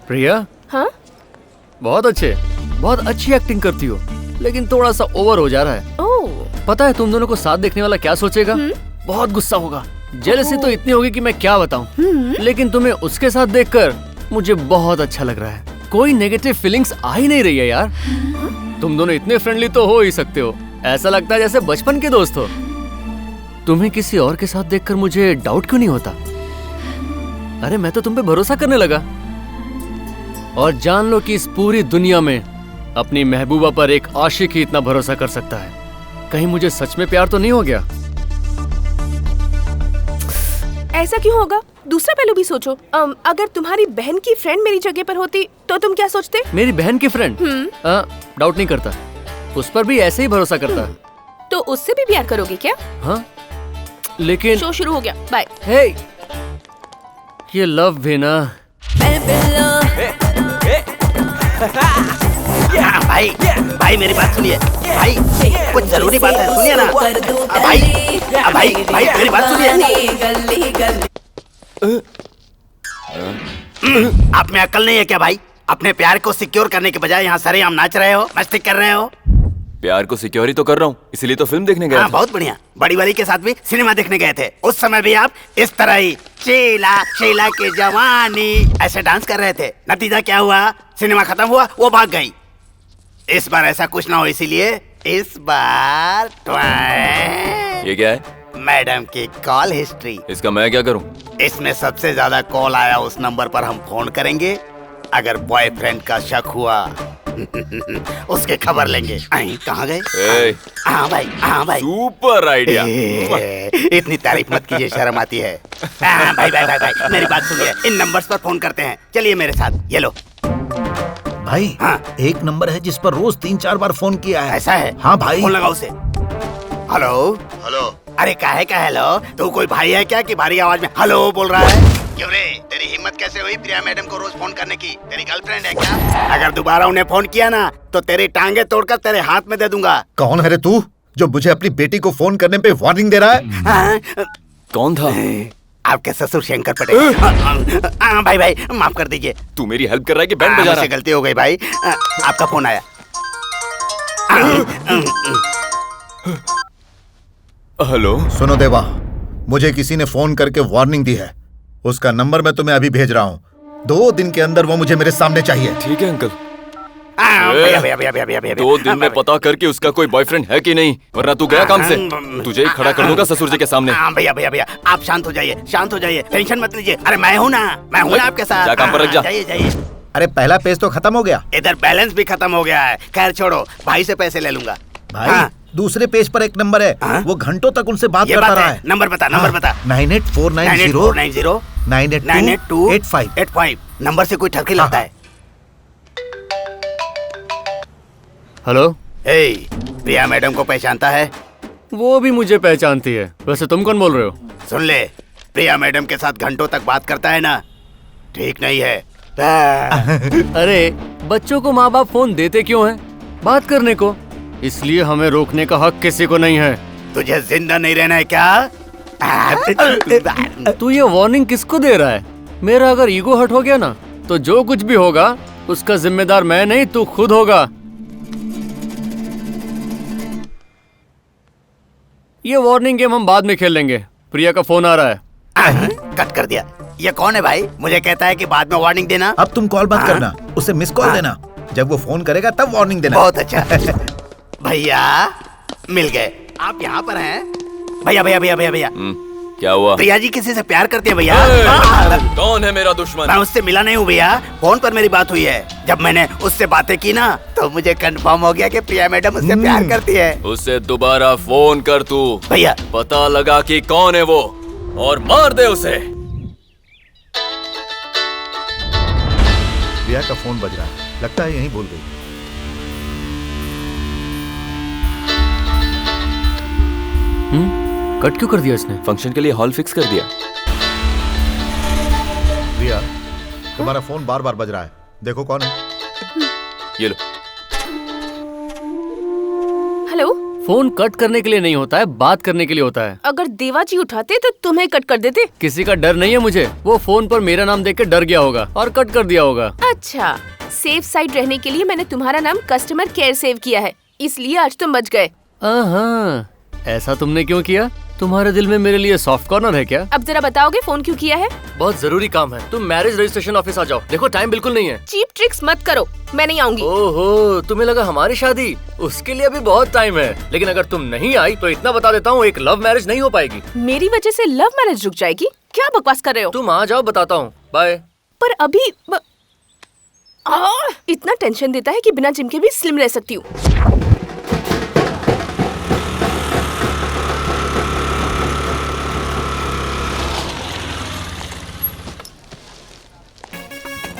Speaker 1: प्रिया।
Speaker 9: हाँ?
Speaker 1: बहुत अच्छी एक्टिंग करती हो, लेकिन थोड़ा सा ओवर हो जा रहा है।
Speaker 9: ओह।
Speaker 1: पता है तुम दोनों को साथ देखने वाला क्या सोचेगा? बहुत गुस्सा होगा, जेलसी तो इतनी होगी कि मैं क्या बताऊं। लेकिन तुम्हें उसके साथ देखकर मुझे बहुत अच्छा लग रहा है। कोई नेगेटिव फीलिंग्स आ ही नहीं रही है यार। तुम दोनों इतने फ्रेंडली तो हो ही सकते हो, ऐसा लगता है जैसे बचपन के दोस्त हो। तुम्हें किसी और के साथ देखकर मुझे डाउट क्यों नहीं होता? अरे मैं तो तुम पे भरोसा करने लगा। और जान लो कि इस पूरी दुनिया में अपनी महबूबा पर एक आशिक ही इतना भरोसा कर सकता है। कहीं मुझे सच में प्यार तो नहीं हो गया?
Speaker 9: ऐसा क्यों होगा? दूसरा पहलू भी सोचो। अगर तुम्हारी बहन की फ्रेंड मेरी जगह पर होती तो तुम क्या सोचते?
Speaker 1: मेरी बहन की फ्रेंड? डाउट नहीं करता, उस पर भी ऐसे ही भरोसा करता।
Speaker 9: तो उससे भी प्यार करोगे क्या?
Speaker 1: हाँ, लेकिन
Speaker 9: शो शुरू हो गया, बाय।
Speaker 1: हे, ये लव भी ना।
Speaker 11: भाई मेरी बात सुनिए भाई, कुछ जरूरी बात है, सुनिए ना भाई। भाई भाई मेरी बात सुनिए। आप में अक्ल नहीं है क्या भाई? अपने प्यार को सिक्योर करने के बजाय यहाँ सरेआम नाच रहे हो, मस्ती कर रहे हो।
Speaker 2: प्यार को सिक्योर ही तो कर रहा हूँ, इसीलिए तो फिल्म देखने गया था।
Speaker 11: बहुत बढ़िया। बड़ी वाली के साथ भी सिनेमा देखने गए थे, उस समय भी आप इस तरह ही शीला शीला की जवानी ऐसे डांस कर रहे थे। नतीजा क्या हुआ? सिनेमा खत्म हुआ, वो भाग गई। इस बार ऐसा कुछ ना हो, इसीलिए इस बार
Speaker 2: ये क्या है?
Speaker 11: मैडम की कॉल हिस्ट्री।
Speaker 2: इसका मैं क्या करूँ?
Speaker 11: इसमें सबसे ज्यादा कॉल आया उस नंबर पर हम फोन करेंगे। अगर बॉयफ्रेंड का शक हुआ उसके खबर लेंगे। कहाँ गए? हाँ भाई
Speaker 2: सुपर आइडिया।
Speaker 11: इतनी तारीफ मत कीजिए, शर्म आती है। भाई मेरी बात सुनिए, इन नंबर्स पर फोन करते हैं। चलिए मेरे साथ, ये लो।
Speaker 5: भाई एक नंबर है जिस पर रोज 3-4 बार फोन किया है।
Speaker 11: ऐसा है?
Speaker 5: हाँ भाई।
Speaker 11: फोन लगाओ उसे। Hello hello. अरे काहे का हेलो? तू कोई भाई है क्या कि भारी आवाज में हेलो बोल रहा है? क्यों रे, तेरी हिम्मत कैसे हुई प्रिया मैडम को रोज फोन करने की? तेरी गर्लफ्रेंड है क्या? अगर दोबारा उन्हें फोन किया ना तो तेरी टांगे तोड़कर तेरे हाथ में दे दूंगा।
Speaker 4: कौन है रे तू जो मुझे अपनी बेटी को फोन करने पे वार्निंग दे रहा है?
Speaker 2: कौन था?
Speaker 11: आपके ससुर शंकर पटेल। भाई माफ कर दीजिए।
Speaker 2: तू मेरी हेल्प कर रहा है कि बैंड बजा रहा है?
Speaker 11: गलती हो गई भाई। आपका फोन आया।
Speaker 2: हेलो।
Speaker 4: सुनो देवा, मुझे किसी ने फोन करके वार्निंग दी है। उसका नंबर मैं तुम्हें अभी भेज रहा हूँ। 2 दिन के अंदर वो मुझे मेरे सामने चाहिए।
Speaker 2: ठीक है अंकल। 2 दिन में पता करके उसका कोई बॉयफ्रेंड है कि नहीं, वरना तू गया काम से। तुझे ही खड़ा कर दूंगा ससुर जी के सामने।
Speaker 11: भैया आप शांत हो जाइए, शांत हो जाइए, टेंशन मत लीजिए। अरे मैं हूँ ना आपके साथ।
Speaker 2: जा काम पर लग जा।
Speaker 11: जाइए।
Speaker 4: अरे पहला पेज तो खत्म हो गया।
Speaker 11: इधर बैलेंस भी खत्म हो गया है। खैर छोड़ो, भाई से पैसे ले लूंगा।
Speaker 4: भाई दूसरे पेज पर एक नंबर है। वो घंटों तक उनसे बात करता रहा है।
Speaker 11: नंबर बता।
Speaker 4: 9849098285।
Speaker 11: 982885। नंबर से कोई ठरकी लगता है।
Speaker 1: हेलो।
Speaker 11: प्रिया मैडम को पहचानता है?
Speaker 1: वो भी मुझे पहचानती है। वैसे तुम कौन बोल रहे हो?
Speaker 11: सुन ले, प्रिया मैडम के साथ घंटों तक बात करता है ना, ठीक नहीं है।
Speaker 1: अरे बच्चों को माँ बाप फोन देते क्यों हैं? बात करने को। इसलिए हमें रोकने का हक किसी को नहीं है।
Speaker 11: तुझे जिंदा नहीं रहना है क्या?
Speaker 1: तू ये वार्निंग किसको दे रहा है? मेरा अगर ईगो हर्ट हो गया ना तो जो कुछ भी होगा उसका जिम्मेदार मैं नहीं, तू खुद होगा। ये वार्निंग गेम हम बाद में खेल लेंगे। प्रिया का फोन आ रहा है।
Speaker 11: कट कर दिया। ये कौन है भाई? मुझे कहता है कि बाद में वार्निंग देना।
Speaker 4: अब तुम कॉल बंद करना, उसे मिस कॉल देना। जब वो फोन करेगा तब वार्निंग देना।
Speaker 11: बहुत अच्छा। भैया मिल गए। आप यहाँ पर हैं? भैया
Speaker 2: क्या हुआ?
Speaker 11: प्रिया जी किसी से प्यार करती है भैया?
Speaker 2: कौन है मेरा दुश्मन?
Speaker 11: मैं उससे मिला नहीं हूँ भैया, फोन पर मेरी बात हुई है। जब मैंने उससे बातें की ना तो मुझे कंफर्म हो गया कि प्रिया मैडम उससे प्यार करती है।
Speaker 2: उससे दोबारा फोन कर तू
Speaker 11: भैया,
Speaker 2: पता लगा कि कौन है वो और मार दे उसे।
Speaker 4: प्रिया का फोन बज रहा है, लगता है यहीं भूल गई।
Speaker 1: कट क्यों कर दिया इसने?
Speaker 2: फंक्शन के लिए हॉल फिक्स कर दिया।
Speaker 4: प्रिया, तुम्हारा फोन बार बार बज रहा है, देखो कौन है।
Speaker 2: ये लो।
Speaker 9: हेलो।
Speaker 1: फोन कट करने के लिए नहीं होता है, बात करने के लिए होता है।
Speaker 9: अगर देवा जी उठाते तो तुम्हें कट कर देते।
Speaker 1: किसी का डर नहीं है मुझे। वो फोन पर मेरा नाम देख के डर गया होगा और कट कर दिया होगा।
Speaker 9: अच्छा, सेफ साइड रहने के लिए मैंने तुम्हारा नाम कस्टमर केयर सेव किया है, इसलिए आज तुम बच गए।
Speaker 1: ऐसा तुमने क्यों किया? तुम्हारे दिल में मेरे लिए सॉफ्ट कॉर्नर है क्या?
Speaker 9: अब जरा बताओगे फोन क्यों किया है?
Speaker 1: बहुत जरूरी काम है। तुम मैरिज रजिस्ट्रेशन ऑफिस आ जाओ। देखो टाइम बिल्कुल नहीं है।
Speaker 9: चीप ट्रिक्स मत करो, मैं नहीं आऊंगी।
Speaker 1: ओहो, तुम्हें लगा हमारी शादी? उसके लिए अभी बहुत टाइम है। लेकिन अगर तुम नहीं आई तो इतना बता देता हूँ, एक लव मैरिज नहीं हो पाएगी।
Speaker 9: मेरी वजह से लव मैरिज रुक जाएगी? क्या बकवास कर रहे हो?
Speaker 1: तुम आ जाओ, बताता हूँ। बाय।
Speaker 9: पर अभी इतना टेंशन देता है कि बिना जिम के भी स्लिम रह सकती हूँ।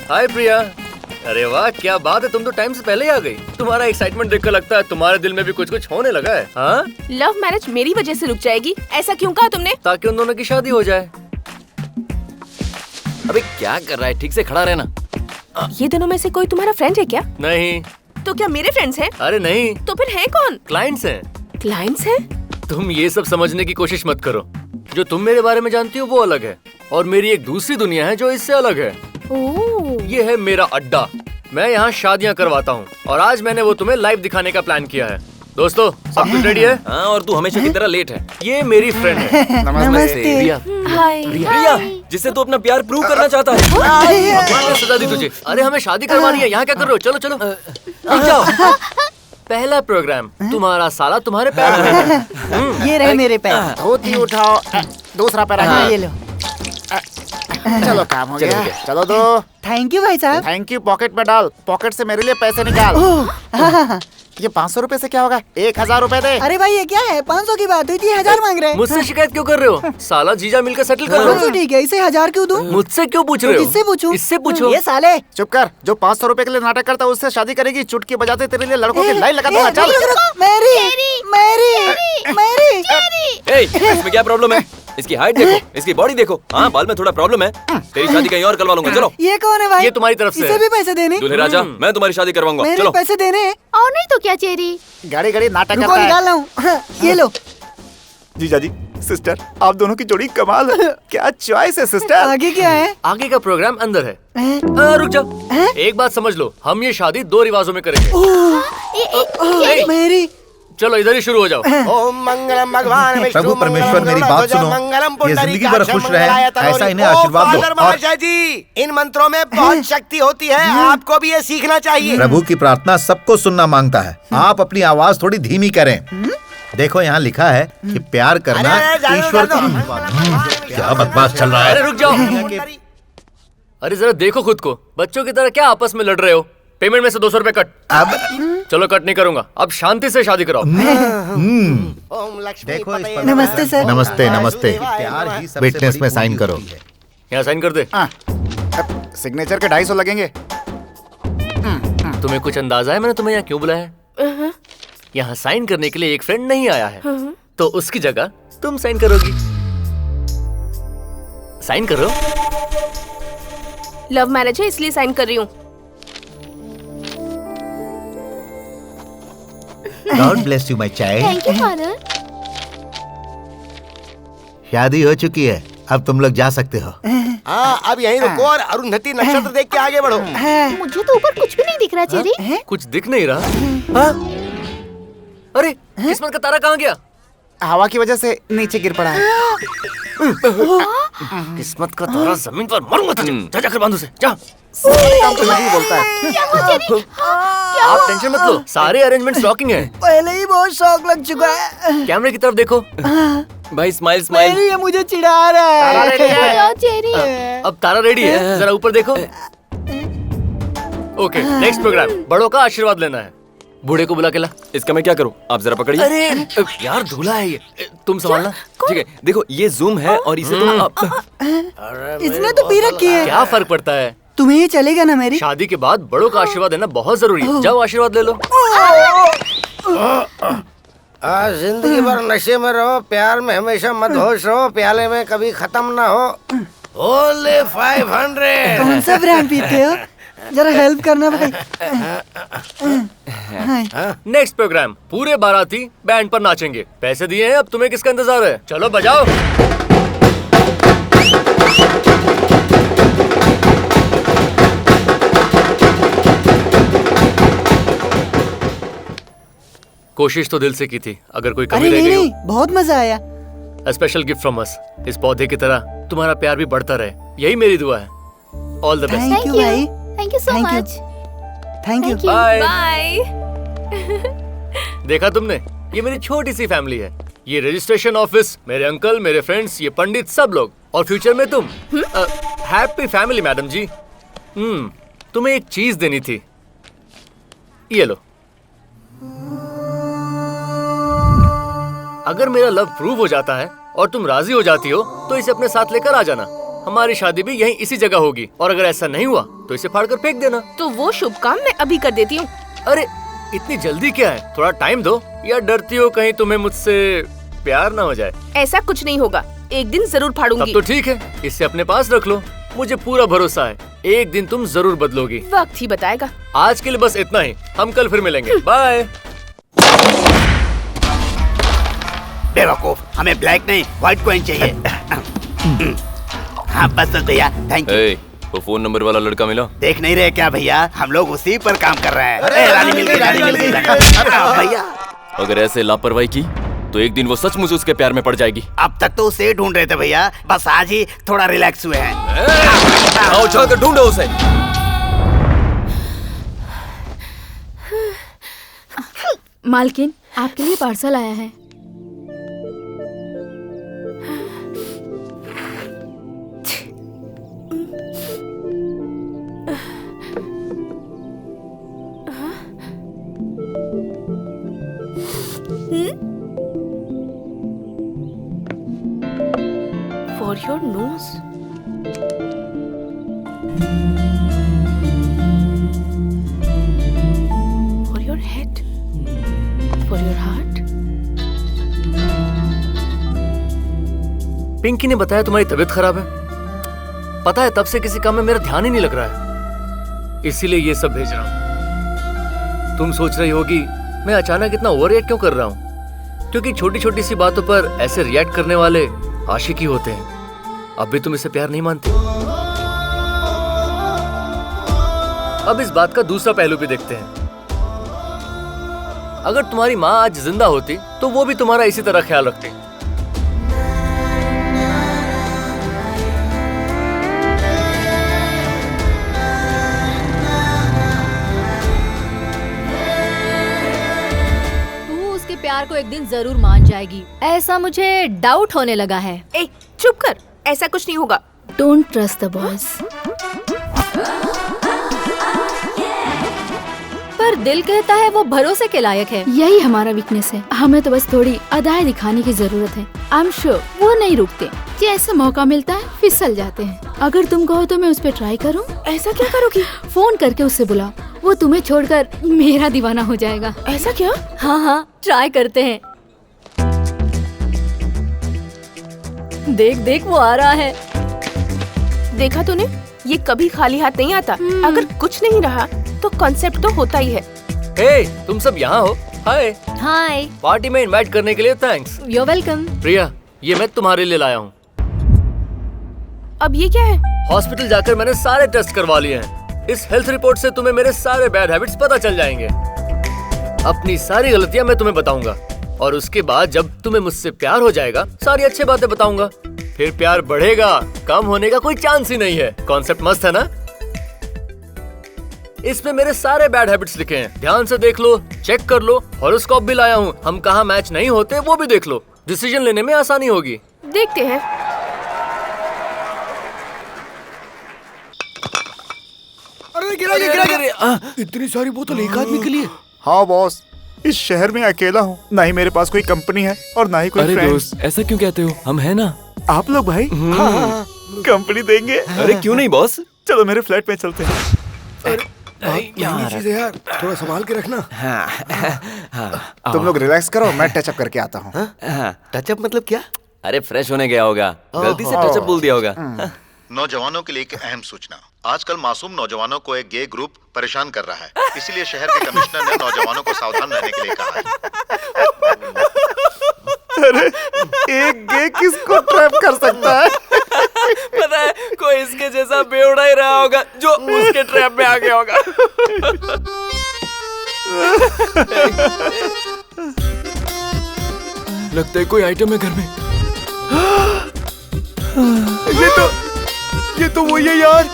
Speaker 1: हाय प्रिया। अरे वाह, क्या बात है, तुम तो टाइम से पहले ही आ गई। तुम्हारा एक्साइटमेंट देखकर लगता है तुम्हारे दिल में भी कुछ कुछ होने लगा है। हाँ?
Speaker 9: लव मैरिज मेरी वजह से रुक जाएगी, ऐसा क्यों कहा तुमने?
Speaker 1: ताकि उन दोनों की शादी हो जाए।
Speaker 2: अबे क्या कर रहा है, ठीक से खड़ा रहना।
Speaker 9: ये दोनों में से कोई तुम्हारा फ्रेंड है क्या?
Speaker 1: नहीं।
Speaker 9: तो क्या मेरे फ्रेंड्स हैं?
Speaker 1: अरे नहीं।
Speaker 9: तो फिर है कौन?
Speaker 1: क्लाइंट्स हैं।
Speaker 9: क्लाइंट्स हैं?
Speaker 1: तुम ये सब समझने की कोशिश मत करो। जो तुम मेरे बारे में जानती हो वो अलग है, और मेरी एक दूसरी दुनिया है जो इससे अलग है। ये है मेरा अड्डा। मैं यहाँ शादियाँ करवाता हूँ, और आज मैंने वो तुम्हें लाइव दिखाने का प्लान किया है। दोस्तों, सब कुछ रेडी है?
Speaker 2: हाँ, और तू हमेशा की तरह लेट है।
Speaker 1: ये मेरी फ्रेंड है।
Speaker 2: नमस्ते।
Speaker 1: रिया।
Speaker 3: हाय।
Speaker 2: रिया, जिससे तू अपना प्यार प्रूव करना चाहता है।
Speaker 1: भगवान ने सजा दी तुझे। अरे हमें शादी करवानी है, यहाँ क्या कर रहे हो? चलो चलो रुक जाओ। पहला प्रोग्राम, तुम्हारा साला तुम्हारे पैर धोएगा।
Speaker 14: ये रहे मेरे पैर। धोती उठाओ, दूसरा पैर आगे। ये लो। चलो काम हो गया। चलो दो।
Speaker 17: थैंक यू भाई साहब।
Speaker 14: थैंक यू पॉकेट में डाल। पॉकेट से मेरे लिए पैसे निकाल। ये 500 रुपए से क्या होगा? 1000 रुपए दे।
Speaker 17: अरे भाई ये क्या है? 500 की बात हुई थी, 1000 मांग रहे हैं।
Speaker 1: मुझसे शिकायत क्यों कर रहे हो? साला जीजा मिलकर सेटल कर लो।
Speaker 17: ठीक है, इसे 1000 क्यों दूं?
Speaker 1: मुझसे क्यों पूछ रहे हो?
Speaker 17: किससे पूछूं?
Speaker 1: इससे पूछो।
Speaker 17: ये साले।
Speaker 14: चुप कर। जो 500 रुपए के लिए नाटक करता है उससे शादी करेगी। चुटकी बजाते तेरे लिए लड़कों की लाइन लगा दूंगा। चल।
Speaker 2: ए, इसमें क्या प्रॉब्लम है? इसकी हाइट देखो, इसकी बॉडी देखो। हाँ, बाल में थोड़ा प्रॉब्लम है। तेरी शादी कहीं और करवा लूंगा। चलो।
Speaker 17: ये कौन है भाई?
Speaker 1: ये तुम्हारी तरफ से।
Speaker 17: इसे भी पैसे देने?
Speaker 2: दूल्हे राजा, मैं तुम्हारी शादी करवाऊंगा।
Speaker 17: मेरे
Speaker 2: चलो।
Speaker 17: पैसे देने?
Speaker 3: और नहीं तो क्या चेरी?
Speaker 14: गाड़ी गाड़ी नाटक
Speaker 17: रुको,
Speaker 14: करता है।
Speaker 17: निकाल रहा हूँ। ये लो।
Speaker 6: जीजा जी, सिस्टर, आप दोनों की जोड़ी कमाल है। क्या चॉइस है सिस्टर।
Speaker 17: आगे क्या है?
Speaker 1: आगे का प्रोग्राम अंदर है। रुक जाओ। एक बात समझ लो, हम ये शादी 2 रिवाजों में करेंगे।
Speaker 17: मेरी।
Speaker 1: चलो इधर ही शुरू हो जाओ।
Speaker 13: ओम मंगलम भगवान विष्णु
Speaker 4: प्रभु परमेश्वर मेरी बात सुनो। ये जिंदगी भर खुश रहे, ऐसा इन्हें आशीर्वाद दो।
Speaker 13: महाराज जी, इन मंत्रों में बहुत शक्ति होती है, आपको भी ये सीखना चाहिए।
Speaker 4: प्रभु की प्रार्थना सबको सुनना मांगता है। आप अपनी आवाज थोड़ी धीमी करें। देखो यहाँ लिखा है कि प्यार करना ईश्वर का। क्या बकवास चल रहा है?
Speaker 1: अरे रुक जाओ। अरे जरा देखो खुद को। बच्चों की तरह क्या आपस में लड़ रहे हो? पेमेंट में से 200 रुपए कट।
Speaker 4: अब
Speaker 1: चलो कट नहीं करूंगा। अब शांति से शादी कराओ।
Speaker 4: देखो इस पर।
Speaker 17: नमस्ते सर।
Speaker 4: नमस्ते नमस्ते। विटनेस में साइन करो।
Speaker 1: यहाँ साइन कर दे।
Speaker 14: सिग्नेचर के 250 लगेंगे।
Speaker 1: तुम्हें कुछ अंदाजा है मैंने तुम्हें यहाँ क्यों बुलाया है? यहाँ साइन करने के लिए एक फ्रेंड नहीं आया है, तो उसकी जगह तुम साइन करोगी। साइन करो।
Speaker 9: लव मैरिज है इसलिए साइन कर रही हूँ।
Speaker 4: God bless you my child.
Speaker 3: Thank you father.
Speaker 4: शादी हो चुकी है, अब तुम लोग जा सकते हो।
Speaker 13: हाँ, अब यहीं रुको और अरुंधति नक्षत्र देख के आगे बढ़ो।
Speaker 3: मुझे तो ऊपर कुछ भी नहीं दिख रहा चेरी।
Speaker 1: कुछ दिख नहीं रहा। अरे किस्मत का तारा कहाँ गया?
Speaker 14: हवा की वजह से नीचे गिर पड़ा है।
Speaker 1: किस्मत का तारा जमीन पर मर मत। जा जाकर बांधो से। जा।
Speaker 14: काम तो नहीं बोलता है।
Speaker 1: आप टेंशन मत लो, सारे अरेंजमेंट्स रॉकिंग हैं।
Speaker 17: पहले ही बहुत शौक लग चुका है।
Speaker 1: कैमरे की तरफ देखो।
Speaker 2: भाई स्माइल स्माइल।
Speaker 17: ये मुझे चिढ़ा रहा है।
Speaker 3: चेरी।
Speaker 1: अब तारा रेडी है, जरा ऊपर देखो। ओके, नेक्स्ट प्रोग्राम, बड़ों का आशीर्वाद लेना है। बूढ़े को बुला के ला।
Speaker 2: इसका मैं क्या करूं? आप जरा पकड़िए।
Speaker 1: अरे यार दूल्हा है ये, तुम संभालना।
Speaker 2: ठीक है, देखो ये जूम है और इसे तुम
Speaker 17: इसने तो पी रखी है।
Speaker 1: क्या फर्क पड़ता है?
Speaker 17: तुम्हें ये चलेगा ना मेरी?
Speaker 1: शादी के बाद बड़ों का आशीर्वाद लेना बहुत जरूरी है। जाओ आशीर्वाद ले लो।
Speaker 13: जिंदगी भर नशे में रहो, प्यार में हमेशा मदहोश रहो, प्याले में कभी खत्म ना हो। ओनली 500।
Speaker 17: कौन सा ब्रांड पीते हो? जरा हेल्प करना भाई।
Speaker 1: नेक्स्ट प्रोग्राम, पूरे बाराती बैंड पर नाचेंगे। पैसे दिए हैं, अब तुम्हें किसका इंतजार है? चलो बजाओ। कोशिश तो दिल से की थी, अगर कोई कमी रह गई हो।
Speaker 17: बहुत मजा आया।
Speaker 1: A special gift from us। इस पौधे की तरह तुम्हारा प्यार भी बढ़ता रहे, यही मेरी दुआ है। All the best.
Speaker 17: Thank you भाई।
Speaker 3: Thank you so much.
Speaker 17: Thank you.
Speaker 1: Bye.
Speaker 9: Bye.
Speaker 1: देखा तुमने, ये मेरी छोटी सी फैमिली है। ये रजिस्ट्रेशन ऑफिस, मेरे अंकल, मेरे फ्रेंड्स, ये पंडित, सब लोग, और फ्यूचर में तुम। Happy family madam ji. तुम्हें एक चीज देनी थी, ये लो। अगर मेरा लव प्रूव हो जाता है और तुम राजी हो जाती हो तो इसे अपने साथ लेकर आ जाना। हमारी शादी भी यहीं इसी जगह होगी, और अगर ऐसा नहीं हुआ तो इसे फाड़ कर फेंक देना।
Speaker 9: तो वो शुभ काम मैं अभी कर देती हूँ।
Speaker 1: अरे इतनी जल्दी क्या है? थोड़ा टाइम दो। या डरती हो कहीं तुम्हें मुझसे प्यार ना हो जाए?
Speaker 9: ऐसा कुछ नहीं होगा, एक दिन जरूर फाड़ूंगी।
Speaker 1: तब तो ठीक है, इसे अपने पास रख लो। मुझे पूरा भरोसा है, एक दिन तुम जरूर बदलोगी।
Speaker 9: वक्त ही बताएगा।
Speaker 1: आज के लिए बस इतना ही, हम कल फिर मिलेंगे। बाय।
Speaker 11: बेवकूफ, हमें ब्लैक नहीं व्हाइट कॉइन चाहिए। हाँ बस भैया, थैंक यू।
Speaker 2: वो फोन नंबर वाला लड़का मिला?
Speaker 11: देख नहीं रहे क्या भैया, हम लोग उसी पर काम कर रहे हैं। रानी मिल गई भैया।
Speaker 2: अगर ऐसे लापरवाही की तो एक दिन वो सचमुच उसके प्यार में पड़ जाएगी।
Speaker 11: अब तक तो उसे ढूंढ रहे थे भैया, बस आज ही थोड़ा रिलैक्स हुए हैं।
Speaker 2: आओ जाकर ढूंढो उसे।
Speaker 10: मालकिन, आपके लिए पार्सल आया है।
Speaker 9: For your nose. For your head. For your heart.
Speaker 1: Pinky ने बताया तुम्हारी तबीयत खराब है। पता है तब से किसी काम में मेरा ध्यान ही नहीं लग रहा है, इसीलिए ये सब भेज रहा हूँ। तुम सोच रही होगी मैं अचानक इतना ओवर रिएक्ट क्यों कर रहा हूँ, क्योंकि छोटी छोटी सी बातों पर ऐसे रिएक्ट करने वाले आशिक ही होते हैं। अब भी तुम इसे प्यार नहीं मानती। अब इस बात का दूसरा पहलू भी देखते हैं। अगर तुम्हारी माँ आज जिंदा होती तो वो भी तुम्हारा इसी तरह ख्याल रखती।
Speaker 10: तू उसके प्यार को एक दिन जरूर मान जाएगी, ऐसा मुझे डाउट होने लगा है।
Speaker 9: ए, चुप कर, ऐसा कुछ नहीं होगा।
Speaker 10: Don't trust the boys. पर दिल कहता है वो भरोसे के लायक है।
Speaker 3: यही हमारा वीकनेस है, हमें तो बस थोड़ी अदाएं दिखाने की जरूरत है। आई एम श्योर वो नहीं रुकते, जैसे मौका मिलता है फिसल जाते हैं। अगर तुम कहो तो मैं उस पर ट्राई करूं।
Speaker 9: ऐसा क्या करोगी?
Speaker 3: फोन करके उससे बुलाओ, वो तुम्हें छोड़कर मेरा दीवाना हो जाएगा।
Speaker 9: ऐसा क्या?
Speaker 10: हाँ हाँ, ट्राई करते हैं। देख देख वो आ रहा है।
Speaker 9: देखा तूने, ये कभी खाली हाथ नहीं आता। अगर कुछ नहीं रहा तो कॉन्सेप्ट तो होता ही है।
Speaker 1: हे, तुम सब यहाँ हो? हाय।
Speaker 10: हाय।
Speaker 1: पार्टी में इनवाइट करने के लिए थैंक्स।
Speaker 10: You're welcome।
Speaker 1: प्रिया, ये मैं तुम्हारे लिए लाया हूँ।
Speaker 9: अब ये क्या है?
Speaker 1: हॉस्पिटल जाकर मैंने सारे टेस्ट करवा लिए हैं। इस हेल्थ रिपोर्ट से तुम्हें मेरे सारे बैड हैबिट्स पता चल जाएंगे। अपनी सारी गलतियाँ मैं तुम्हें बताऊंगा, और उसके बाद जब तुम्हें मुझसे प्यार हो जाएगा सारी अच्छी बातें बताऊंगा। फिर प्यार बढ़ेगा, कम होने का कोई चांस ही नहीं है। कॉन्सेप्ट मस्त है ना? इसमें मेरे सारे बैड हैबिट्स लिखे हैं, ध्यान से देख लो, चेक कर लो। हॉरोस्कोप भी लाया हूँ, हम कहाँ मैच नहीं होते वो भी देख लो। डिसीजन लेने में आसानी होगी।
Speaker 9: देखते हैं।
Speaker 15: अरे गिरा। इतनी सारी बोतल एक आदमी के लिए?
Speaker 8: हाँ बॉस, इस शहर में अकेला हूँ, ना ही मेरे पास कोई कंपनी है और ना ही कोई
Speaker 2: अरे
Speaker 8: फ्रेंड।
Speaker 2: दोस्त, ऐसा क्यों कहते हो? हम है ना।
Speaker 8: आप लोग भाई कंपनी देंगे?
Speaker 2: अरे क्यों नहीं बॉस,
Speaker 8: चलो मेरे फ्लैट में चलते हैं।
Speaker 15: चीज है यार, थोड़ा संभाल के रखना।
Speaker 8: तुम लोग रिलैक्स करो, मैं टचअप करके आता हूँ।
Speaker 7: टचअप मतलब क्या?
Speaker 2: अरे फ्रेश होने गया होगा, गलती से टचअप बोल दिया होगा।
Speaker 4: नौजवानों के लिए एक अहम सूचना। आजकल मासूम नौजवानों को एक गे ग्रुप परेशान कर रहा है, इसलिए शहर के कमिश्नर ने नौजवानों को सावधान रहने के लिए कहा है।
Speaker 8: अरे एक गे किसको ट्रैप कर सकता है?
Speaker 2: पता है, कोई इसके जैसा बेवड़ा ही रहा होगा जो उसके ट्रैप में आ गया होगा। लगता है कोई आइटम है घर में।
Speaker 8: ये तो वही है यार।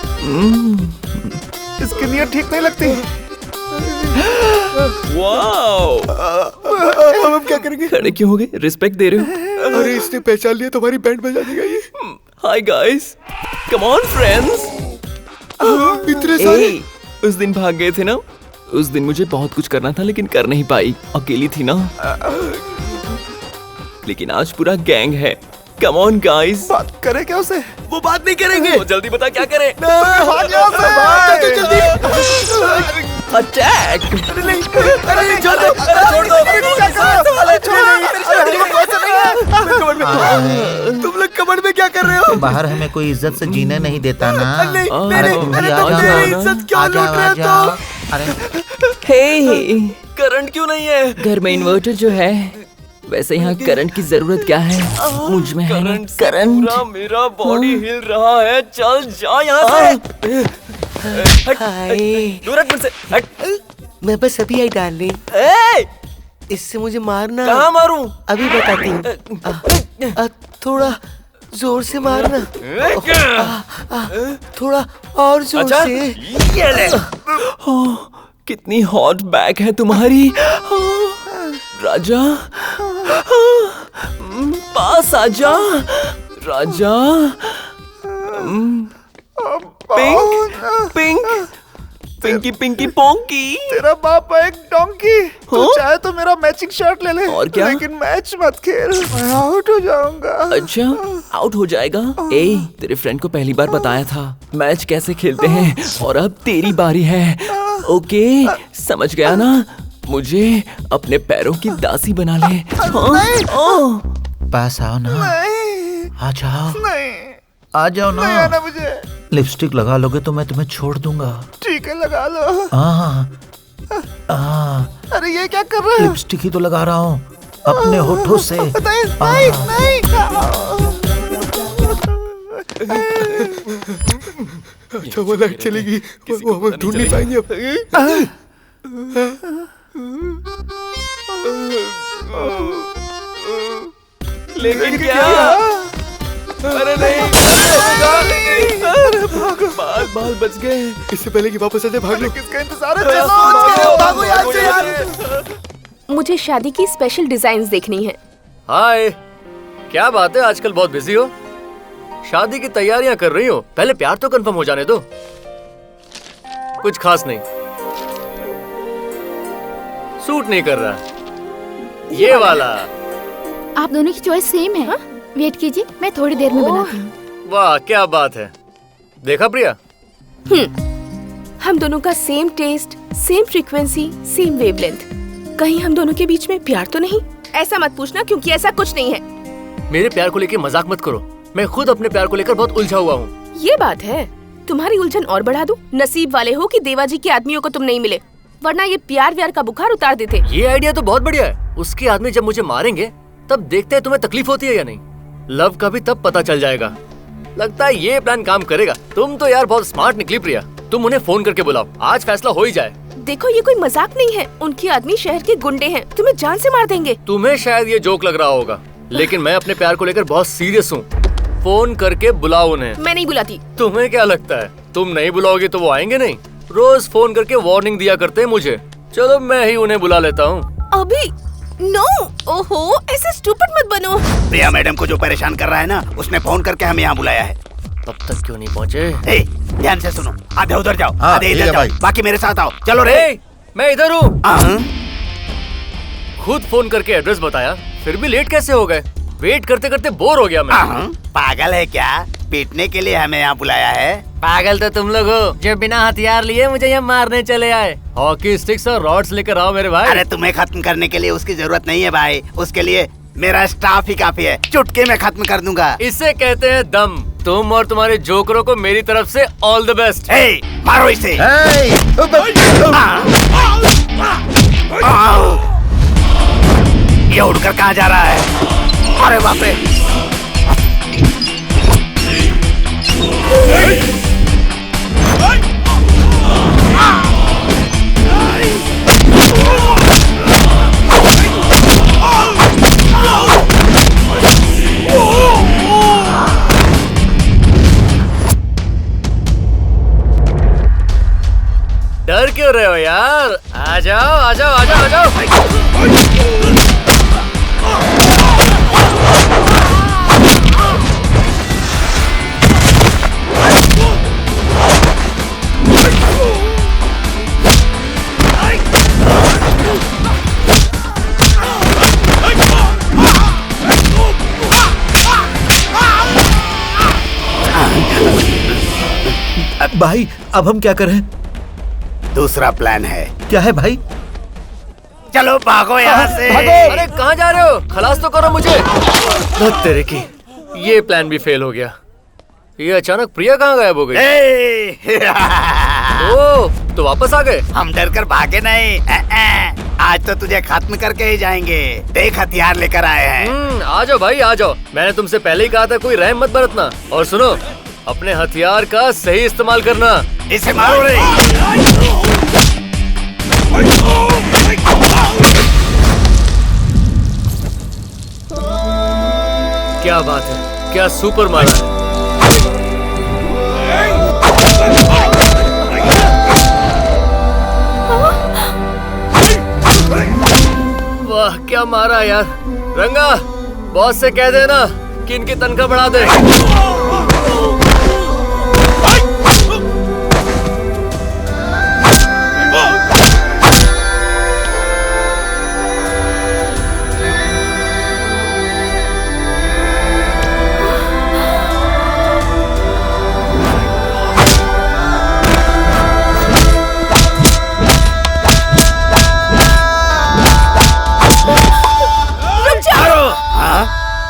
Speaker 8: इसकी नियत ठीक नहीं लगती।
Speaker 2: वाओ,
Speaker 15: अब हम क्या करेंगे?
Speaker 2: खड़े क्यों हो गए? रिस्पेक्ट दे रहे हो?
Speaker 15: अरे इसने पहचान लिया, तुम्हारी बैंड बजा देगा ये।
Speaker 2: Hi guys, come on friends.
Speaker 15: इतने सारे।
Speaker 2: उस दिन भाग गए थे ना, उस दिन मुझे बहुत कुछ करना था लेकिन कर नहीं पाई, अकेली थी ना। लेकिन आज पूरा गैंग है। Come on guys.
Speaker 8: बात करें क्या उसे?
Speaker 2: वो बात नहीं करेंगे। तो जल्दी बता क्या करें?
Speaker 8: भाग जाओ से,
Speaker 15: जल्दी।
Speaker 2: अटैक।
Speaker 15: अरे छोड़ दो, तुम लोग कमर में क्या कर रहे हो?
Speaker 5: बाहर हमें कोई इज्जत से जीने नहीं देता ना।
Speaker 15: अरे
Speaker 5: मेरी
Speaker 15: इज्जत क्यों लूट रहे हो?
Speaker 2: हे, करंट क्यों नहीं है घर में? इन्वर्टर जो है वैसे यहाँ करंट की जरूरत क्या है? मुझ में है करंट। मेरा बॉडी हिल रहा है। चल जा यहाँ से। दूर हट मुझसे। हट।
Speaker 7: मैं बस अभी आई डार्लिंग। इससे मुझे मारना।
Speaker 2: कहाँ मारूं?
Speaker 7: अभी बताती हूँ। थोड़ा जोर से मारना। थोड़ा और जोर से।
Speaker 2: ये ले। कितनी हॉट बैक है तुम्हारी राजा। पास आजा राजा। पिंक पिंक पिंकी पिंकी पोंकी।
Speaker 8: तेरा बाप है एक डोंकी। तू चाहे तो मेरा मैचिंग शर्ट ले ले।
Speaker 2: और क्या?
Speaker 8: लेकिन मैच मत खेल, मैं आउट हो जाऊंगा।
Speaker 2: अच्छा आउट हो जाएगा? ए तेरे फ्रेंड को पहली बार बताया था मैच कैसे खेलते हैं, और अब तेरी बारी है। ओके समझ गया ना? मुझे अपने पैरों की दासी बना ले।
Speaker 5: पास आओ ना। आ जाओ।
Speaker 8: नहीं
Speaker 5: आ जाओ ना।
Speaker 8: नहीं आना मुझे।
Speaker 5: लिपस्टिक लगा लोगे तो मैं तुम्हें छोड़ दूंगा।
Speaker 8: ठीक है लगा लो। अरे ये क्या कर रहा है?
Speaker 5: लिपस्टिक ही तो लगा रहा हूँ अपने होठों से।
Speaker 8: नहीं नहीं
Speaker 15: अच्छा वो लाइट चलेगी, वो हम ढूंढ नहीं पाएंगे
Speaker 2: लेकिन क्या? अरे नहीं, बाल बच गए।
Speaker 15: इससे पहले कि वापस आ जाए भाग लो।
Speaker 8: किसका इंतजार है? चलो भागो यहाँ से यार।
Speaker 9: मुझे शादी की स्पेशल डिजाइन्स देखनी है।
Speaker 1: हाय, क्या बात है आजकल बहुत बिजी हो? शादी की तैयारियां कर रही हो? पहले प्यार तो कंफर्म हो जाने दो। कुछ खास नहीं, सूट नहीं कर रहा ये वाला।
Speaker 3: आप दोनों की चॉइस सेम है। वेट कीजिए, मैं थोड़ी देर में बनाती हूँ।
Speaker 1: वाह क्या बात है। देखा प्रिया,
Speaker 9: हम दोनों का same taste, same frequency, same wavelength. कहीं हम दोनों के बीच में प्यार तो नहीं? ऐसा मत पूछना क्योंकि ऐसा कुछ नहीं है।
Speaker 1: मेरे प्यार को लेकर मजाक मत करो। मैं खुद अपने प्यार को लेकर बहुत उलझा हुआ हूँ।
Speaker 9: ये बात है, तुम्हारी उलझन और बढ़ा दूं? नसीब वाले हो कि देवाजी के आदमियों को तुम नहीं मिले, वरना ये प्यार व्यार का बुखार उतार देते।
Speaker 1: ये आइडिया तो बहुत बढ़िया है। उसके आदमी जब मुझे मारेंगे तब देखते हैं तुम्हें तकलीफ होती है या नहीं। लव का भी तब पता चल जाएगा। लगता है ये प्लान काम करेगा। तुम तो यार बहुत स्मार्ट निकली प्रिया। तुम उन्हें फोन करके बुलाओ, आज फैसला हो ही जाए।
Speaker 9: देखो ये कोई मजाक नहीं है, उनके आदमी शहर के गुंडे हैं, तुम्हें जान से मार देंगे।
Speaker 1: तुम्हें शायद ये जोक लग रहा होगा, लेकिन मैं अपने प्यार को लेकर बहुत सीरियस हूँ। फोन करके बुलाओ उन्हें।
Speaker 9: मैं नहीं बुलाती।
Speaker 1: तुम्हें क्या लगता है तुम नहीं बुलाओगे तो वो आएंगे नहीं? रोज फोन करके वार्निंग दिया करते हैं मुझे। चलो मैं ही उन्हें बुला लेता हूँ।
Speaker 9: अभी नो। ओहो ऐसे स्टूपिड मत बनो।
Speaker 11: प्रिया मैडम को जो परेशान कर रहा है ना, उसने फोन करके हमें यहाँ बुलाया है।
Speaker 1: अब तक क्यों नहीं पहुँचे?
Speaker 11: ध्यान से सुनो, आधे उधर जाओ, आधे इधर जाओ, बाकी मेरे साथ आओ। चलो रे।
Speaker 1: मैं इधर हूँ। खुद फोन करके एड्रेस बताया, फिर भी लेट कैसे हो गए? वेट करते करते बोर हो गया मैं।
Speaker 11: पागल है क्या? पीटने के लिए हमें यहाँ बुलाया है?
Speaker 1: पागल तो तुम लोग हो जो बिना हथियार लिए मुझे यहाँ मारने चले आए। हॉकी स्टिक्स और रॉड्स लेकर आओ मेरे भाई।
Speaker 11: अरे तुम्हें खत्म करने के लिए उसकी जरूरत नहीं है भाई, उसके लिए मेरा स्टाफ ही काफी है। चुटके में खत्म कर दूंगा।
Speaker 1: इसे कहते हैं दम। तुम और तुम्हारे जोकरों को मेरी तरफ से ऑल द बेस्ट।
Speaker 11: मारो इसे। ये उड़कर कहाँ जा रहा है? अरे बाप रे।
Speaker 1: डर क्यों रहे हो यार? आ जाओ आ जाओ आ जाओ आ जाओ।
Speaker 5: भाई अब हम क्या करें?
Speaker 11: दूसरा प्लान है।
Speaker 5: क्या है भाई?
Speaker 11: चलो भागो यहाँ से।
Speaker 1: अरे कहाँ जा रहे हो? खलास तो करो मुझे। तेरे की ये प्लान भी फेल हो गया। ये अचानक प्रिया कहाँ गायब हो गई?
Speaker 11: ए!
Speaker 1: ओह तो वापस आ गए?
Speaker 11: हम डर कर भागे नहीं। आज तो तुझे खत्म करके ही जाएंगे। देख हथियार लेकर आए हैं।
Speaker 1: आ जाओ भाई आ जाओ। मैंने तुमसे पहले ही कहा था कोई रहम मत बरतना। और सुनो, अपने हथियार का सही इस्तेमाल करना।
Speaker 11: इसे मारो रे।
Speaker 1: क्या बात है, क्या सुपर मारा है। वाह क्या मारा यार। रंगा, बॉस से कह देना कि इनकी तनख्वाह बढ़ा दे।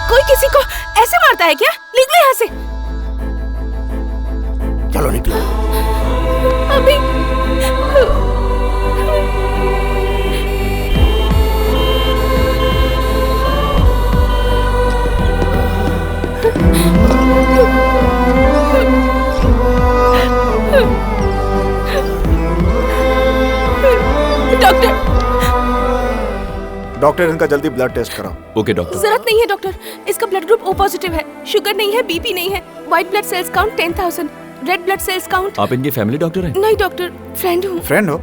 Speaker 9: कोई किसी को ऐसे मारता है क्या? निकलो यहाँ से।
Speaker 11: चलो निकलो।
Speaker 9: अभी
Speaker 8: डॉक्टर इनका जल्दी ब्लड टेस्ट कराओ।
Speaker 2: Okay doctor.
Speaker 9: जरूरत नहीं है डॉक्टर, इसका ब्लड ग्रुप ओ पॉजिटिव है। शुगर नहीं है, बीपी नहीं है। White blood cells count 10,000, red blood cells count.
Speaker 2: आप इनके फैमिली डॉक्टर हैं?
Speaker 9: नहीं डॉक्टर, फ्रेंड हूँ।
Speaker 8: फ्रेंड हो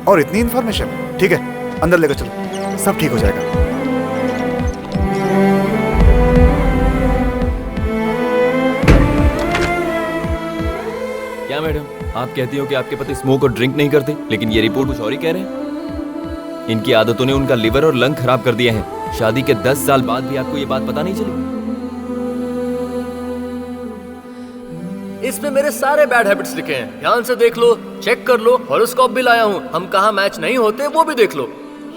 Speaker 8: और इतनी इन्फॉर्मेशन? ठीक है, अंदर लेकर चलो, सब ठीक हो जाएगा।
Speaker 2: क्या मैडम, आप कहती हो कि आपके पति स्मोक और ड्रिंक नहीं करते, लेकिन ये रिपोर्ट कुछ और ही कह रहे हैं। इनकी आदतों ने उनका लिवर और लंग खराब कर दिए हैं। शादी के 10 साल बाद भी आपको ये बात पता नहीं चली?
Speaker 1: इसमें मेरे सारे बैड हैबिट्स लिखे हैं, ध्यान से देख लो, चेक कर लो। हॉरोस्कोप भी लाया हूँ, हम कहाँ मैच नहीं होते वो भी देख लो।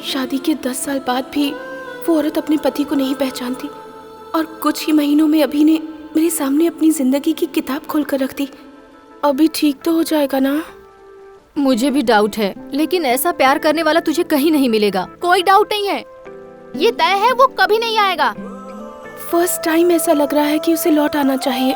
Speaker 9: शादी के 10 साल बाद भी वो औरत अपने पति को नहीं पहचानती और कुछ ही महीनों में अभी ने मेरे सामने अपनी जिंदगी की किताब खोल कर रख दी। अभी ठीक तो हो जाएगा ना?
Speaker 10: मुझे भी डाउट है, लेकिन ऐसा प्यार करने वाला तुझे कहीं नहीं मिलेगा।
Speaker 3: कोई डाउट नहीं है, ये तय है वो कभी नहीं आएगा।
Speaker 9: फर्स्ट टाइम ऐसा लग रहा है कि उसे लौट आना चाहिए।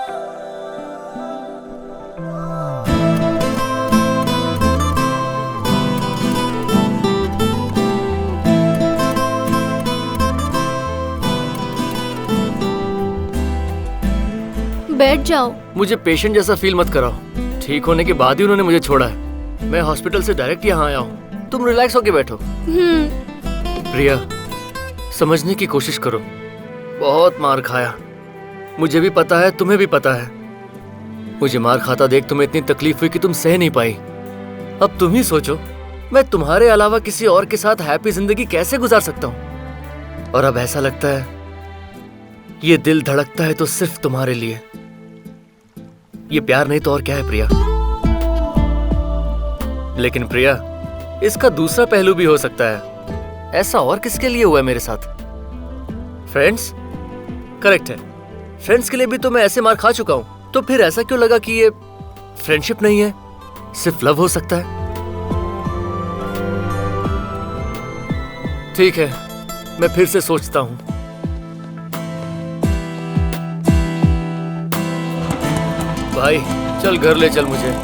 Speaker 10: बैठ जाओ।
Speaker 1: मुझे पेशेंट जैसा फील मत कराओ। ठीक होने के बाद ही उन्होंने मुझे छोड़ा है। मैं हॉस्पिटल से डायरेक्ट यहाँ आया हूँ। तुम रिलैक्स होके बैठो। प्रिया, समझने की कोशिश करो। बहुत मार खाया, मुझे भी पता है, तुम्हें भी पता है। मुझे मार खाता देख तुम्हें इतनी तकलीफ हुई कि तुम सह नहीं पाई। अब तुम ही सोचो, मैं तुम्हारे अलावा किसी और के साथ हैप्पी जिंदगी कैसे गुजार सकता हूँ। और अब ऐसा लगता है ये दिल धड़कता है तो सिर्फ तुम्हारे लिए। ये प्यार नहीं तो और क्या है प्रिया। लेकिन प्रिया, इसका दूसरा पहलू भी हो सकता है। ऐसा और किसके लिए हुआ है मेरे साथ? फ्रेंड्स? करेक्ट है, फ्रेंड्स के लिए भी तो मैं ऐसे मार खा चुका हूं। तो फिर ऐसा क्यों लगा कि ये फ्रेंडशिप नहीं है, सिर्फ लव हो सकता है? ठीक है, मैं फिर से सोचता हूं। भाई चल घर ले चल मुझे।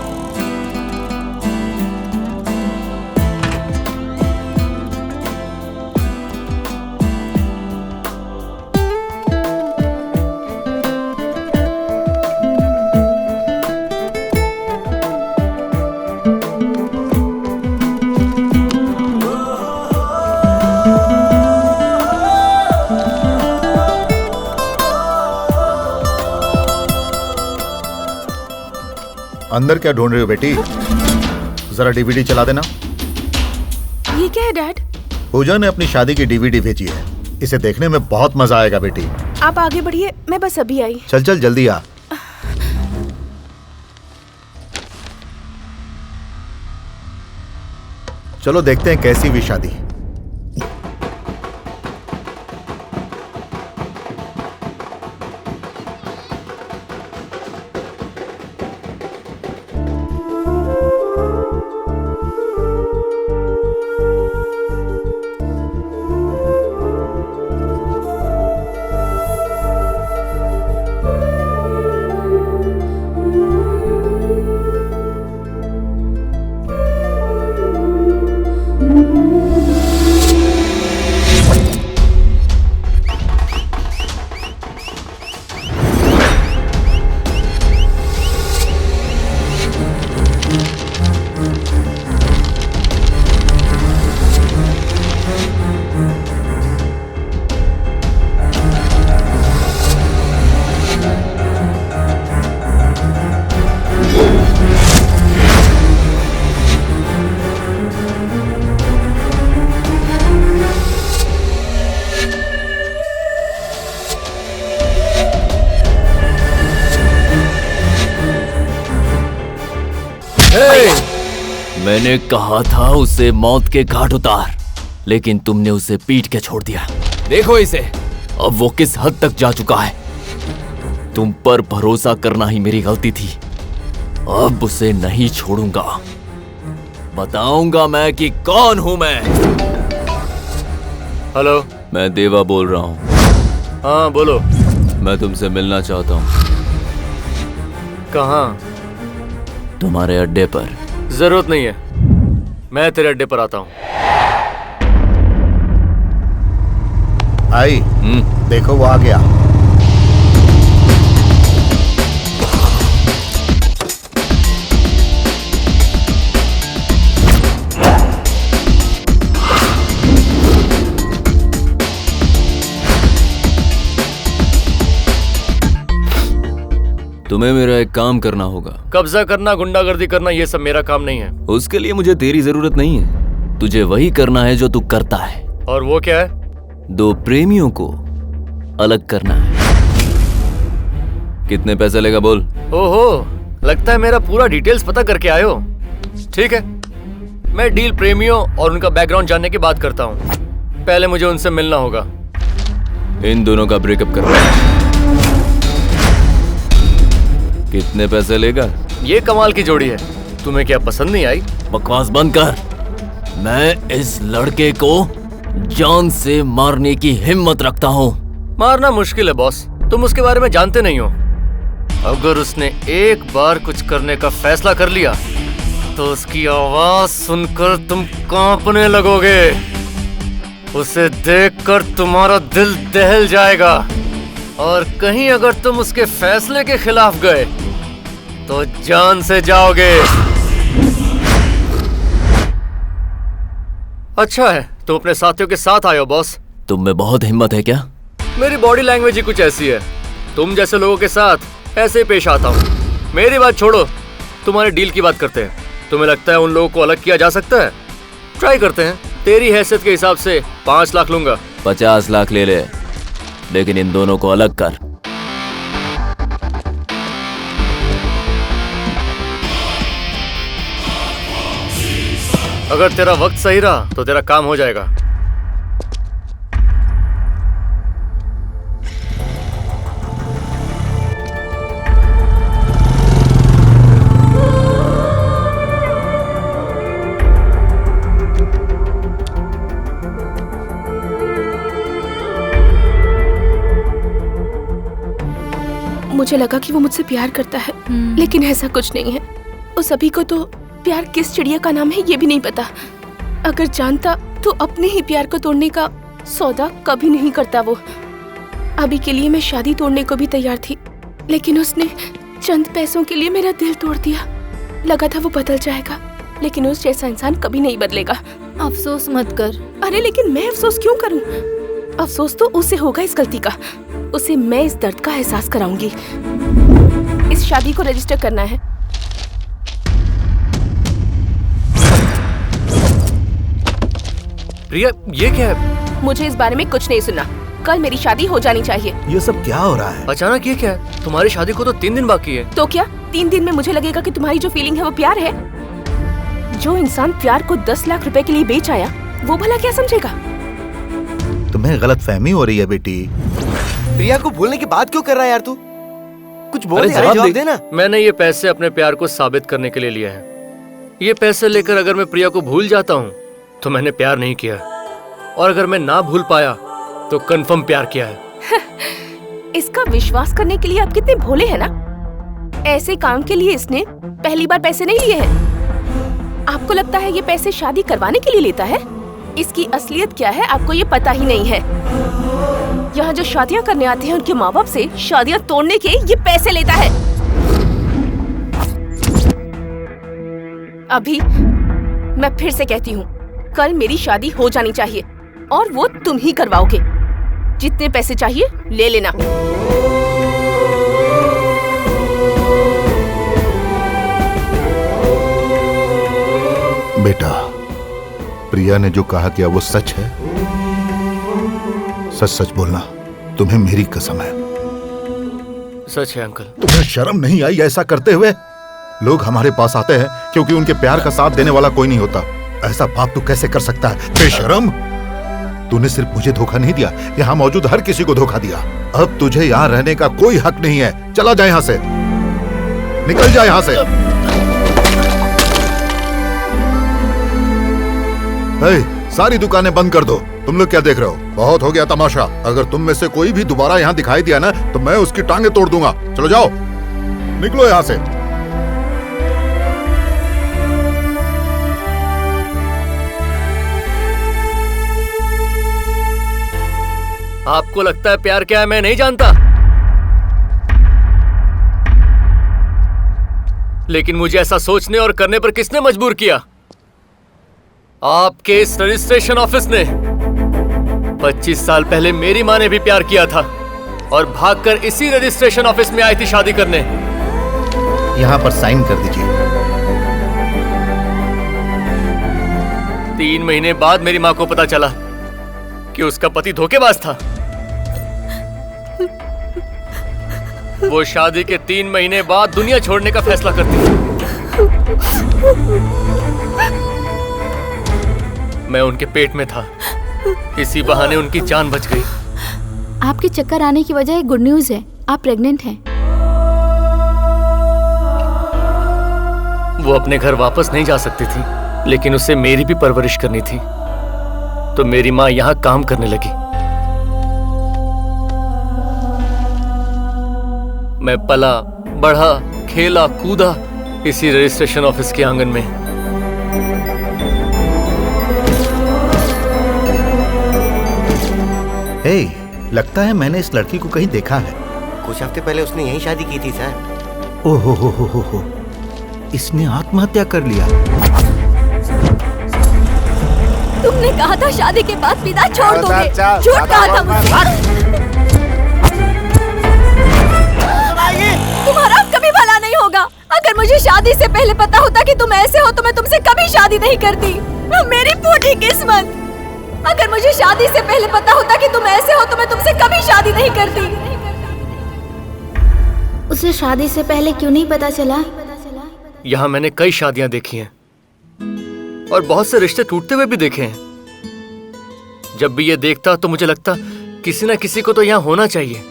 Speaker 4: अंदर क्या ढूंढ रही हो बेटी? जरा डीवीडी चला देना।
Speaker 9: ये क्या है डैड?
Speaker 4: पूजा ने अपनी शादी की डीवीडी भेजी है, इसे देखने में बहुत मजा आएगा बेटी।
Speaker 9: आप आगे बढ़िए, मैं बस अभी आई।
Speaker 4: चल चल जल्दी आ। चलो देखते हैं कैसी हुई शादी।
Speaker 2: मैंने कहा था उसे मौत के घाट उतार, लेकिन तुमने उसे पीट के छोड़ दिया। देखो इसे, अब वो किस हद तक जा चुका है। तुम पर भरोसा करना ही मेरी गलती थी। अब उसे नहीं छोड़ूंगा। बताऊंगा मैं कि कौन हूं मैं।
Speaker 1: हेलो,
Speaker 2: मैं देवा बोल रहा हूं।
Speaker 1: हाँ बोलो।
Speaker 2: मैं तुमसे मिलना चाहता हूं।
Speaker 1: कहाँ?
Speaker 2: तुम्हारे अड्डे पर।
Speaker 1: जरूरत नहीं है, मैं तेरे अड्डे पर आता हूँ।
Speaker 4: आई, देखो वो आ गया।
Speaker 2: तुम्हें मेरा एक काम करना होगा।
Speaker 1: कब्जा करना, गुंडागर्दी करना, ये सब मेरा काम नहीं है।
Speaker 2: उसके लिए मुझे तेरी जरूरत नहीं है। तुझे वही करना है जो तू करता है।
Speaker 1: और वो क्या है?
Speaker 2: दो प्रेमियों को अलग करना है। कितने पैसे लेगा बोल?
Speaker 1: ओहो, लगता है मेरा पूरा डिटेल्स पता करके आए हो। ठीक है, मैं डील प्रेमियों और उनका बैकग्राउंड जानने की बात करता हूँ। पहले मुझे उनसे मिलना होगा।
Speaker 2: इन दोनों का ब्रेकअप करना। कितने पैसे लेगा?
Speaker 1: ये कमाल की जोड़ी है। तुम्हें क्या पसंद नहीं आई?
Speaker 2: बकवास बंद कर। मैं इस लड़के को जान से मारने की हिम्मत रखता हूँ।
Speaker 1: मारना मुश्किल है बॉस, तुम उसके बारे में जानते नहीं हो। अगर उसने एक बार कुछ करने का फैसला कर लिया तो उसकी आवाज सुनकर तुम कांपने लगोगे। उसे देखकर तुम्हारा दिल दहल जाएगा। और कहीं अगर तुम उसके फैसले के खिलाफ गए तो जान से जाओगे। अच्छा है तुम अपने साथियों के साथ आए हो बॉस।
Speaker 2: तुम में बहुत हिम्मत है क्या?
Speaker 1: मेरी बॉडी लैंग्वेज ही कुछ ऐसी है। तुम जैसे लोगों के साथ ऐसे ही पेश आता हूँ। मेरी बात छोड़ो, तुम्हारे डील की बात करते हैं। तुम्हें लगता है उन लोगों को अलग किया जा सकता है? ट्राई करते हैं। तेरी हैसियत के हिसाब से 5 लाख लूंगा।
Speaker 2: 50 लाख ले ले, लेकिन इन दोनों को अलग कर।
Speaker 1: अगर तेरा वक्त सही रहा तो तेरा काम हो जाएगा।
Speaker 9: मुझे लगा कि वो मुझसे प्यार करता है, लेकिन ऐसा कुछ नहीं है। उस अभी को तो प्यार किस चिड़िया का नाम है ये भी नहीं पता। अगर जानता तो अपने ही प्यार को तोड़ने का सौदा कभी नहीं करता वो। अभी के लिए मैं शादी तोड़ने को भी तैयार थी, लेकिन उसने चंद पैसों के लिए मेरा दिल तोड़ दिया। लगा था वो बदल जाएगा, लेकिन उस जैसा इंसान कभी नहीं बदलेगा।
Speaker 10: अफसोस मत कर।
Speaker 9: अरे लेकिन मैं अफसोस क्यों करूं? अफसोस तो उसे होगा इस गलती का। उसे मैं इस दर्द का एहसास कराऊंगी। इस शादी को रजिस्टर करना है।
Speaker 1: प्रिया, ये क्या है?
Speaker 9: मुझे इस बारे में कुछ नहीं सुनना। कल मेरी शादी हो जानी चाहिए।
Speaker 4: ये सब क्या हो रहा है?
Speaker 1: अचानक ये क्या है? तुम्हारी शादी को तो 3 दिन बाकी है।
Speaker 9: तो क्या 3 दिन में मुझे लगेगा कि तुम्हारी जो फीलिंग है वो प्यार है? जो इंसान प्यार को 10 लाख रुपए के लिए बेच आया, वो भला क्या समझेगा?
Speaker 4: तुम्हें गलत फहमी हो रही है बेटी।
Speaker 7: प्रिया को भूलने की बात क्यों कर रहा है यार तू? कुछ बोल, जवाब दे ना।
Speaker 1: मैंने ये पैसे अपने प्यार को साबित करने के लिए लिए हैं। ये पैसे लेकर अगर मैं प्रिया को भूल जाता हूँ तो मैंने प्यार नहीं किया, और अगर मैं ना भूल पाया तो कंफर्म प्यार किया है।
Speaker 9: इसका विश्वास करने के लिए आप कितने भोले हैं ना। ऐसे काम के लिए इसने पहली बार पैसे नहीं लिए हैं। आपको लगता है ये पैसे शादी करवाने के लिए लेता है? इसकी असलियत क्या है आपको ये पता ही नहीं है। यहाँ जो शादियाँ करने आते हैं उनके माँ बाप से शादियाँ तोड़ने के ये पैसे लेता है। अभी मैं फिर से कहती हूँ, कल मेरी शादी हो जानी चाहिए और वो तुम ही करवाओगे। जितने पैसे चाहिए ले लेना।
Speaker 4: बेटा, प्रिया ने जो कहा क्या वो सच है? सच सच बोलना, तुम्हें मेरी कसम है।
Speaker 1: सच है अंकल।
Speaker 4: तुम्हें शर्म नहीं आई ऐसा करते हुए? लोग हमारे पास आते हैं क्योंकि उनके प्यार का साथ देने वाला कोई नहीं होता। ऐसा पाप तू कैसे कर सकता है बेशरम? तूने सिर्फ मुझे धोखा नहीं दिया, यहाँ मौजूद हर किसी को धोखा दिया। अब तुझे यहाँ रहने का कोई हक नहीं है। चला जा यहाँ से, निकल जा यहाँ से। सारी दुकानें बंद कर दो। तुम लोग क्या देख रहे हो? बहुत हो गया तमाशा। अगर तुम में से कोई भी दोबारा यहाँ दिखाई दिया ना तो मैं उसकी टांगे तोड़ दूंगा। चलो जाओ, निकलो यहाँ से।
Speaker 1: आपको लगता है प्यार क्या है मैं नहीं जानता, लेकिन मुझे ऐसा सोचने और करने पर किसने मजबूर किया? आपके इस रजिस्ट्रेशन ऑफिस ने। 25 साल पहले मेरी माँ ने भी प्यार किया था और भागकर इसी रजिस्ट्रेशन ऑफिस में आई थी शादी करने।
Speaker 4: यहाँ पर साइन कर दीजिए।
Speaker 1: 3 महीने बाद मेरी माँ को पता चला कि उसका पति धोखेबाज था। वो शादी के 3 महीने बाद दुनिया छोड़ने का फैसला करती थी। मैं उनके पेट में था, इसी बहाने उनकी जान बच गई।
Speaker 3: आपके चक्कर आने की वजह एक गुड न्यूज है, आप प्रेग्नेंट हैं।
Speaker 1: वो अपने घर वापस नहीं जा सकती थी, लेकिन उसे मेरी भी परवरिश करनी थी, तो मेरी माँ यहाँ काम करने लगी। मैं पला बढ़ा, खेला कूदा इसी रजिस्ट्रेशन ऑफिस के आंगन में।
Speaker 5: लगता है मैंने इस लड़की को कहीं देखा है।
Speaker 7: कुछ हफ्ते पहले उसने यहीं शादी की थी सर।
Speaker 5: ओहो हो, इसने आत्महत्या कर लिया।
Speaker 10: तुमने कहा था शादी के बाद पिता छोड़ दोगे, झूठ कहा था मुझसे। तुम्हारा कभी भला नहीं होगा। अगर मुझे शादी से पहले पता होता कि तुम ऐसे हो तो मैं तुमसे कभी शादी नहीं करती। मेरी फूटी किस्मत। अगर मुझे शादी से पहले पता होता कि तुम ऐसे हो तो मैं तुमसे कभी शादी नहीं करती।
Speaker 3: उसे शादी से पहले क्यों नहीं पता चला?
Speaker 1: यहाँ मैंने कई शादियां देखी हैं और बहुत से रिश्ते टूटते हुए भी देखे हैं। जब भी ये देखता तो मुझे लगता किसी न किसी को तो यहाँ होना चाहिए,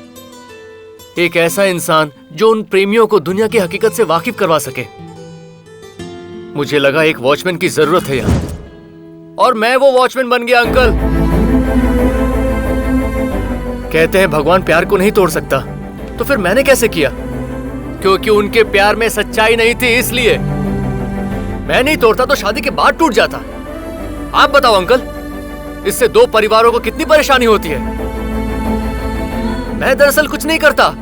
Speaker 1: एक ऐसा इंसान जो उन प्रेमियों को दुनिया की हकीकत से वाकिफ करवा सके। मुझे लगा एक वॉचमैन की जरूरत है यहाँ, और मैं वो वॉचमैन बन गया। अंकल कहते हैं भगवान प्यार को नहीं तोड़ सकता, तो फिर मैंने कैसे किया? क्योंकि उनके प्यार में सच्चाई नहीं थी, इसलिए। मैं नहीं तोड़ता तो शादी के बाद टूट जाता। आप बताओ अंकल, इससे 2 परिवारों को कितनी परेशानी होती है। मैं दरअसल कुछ नहीं करता,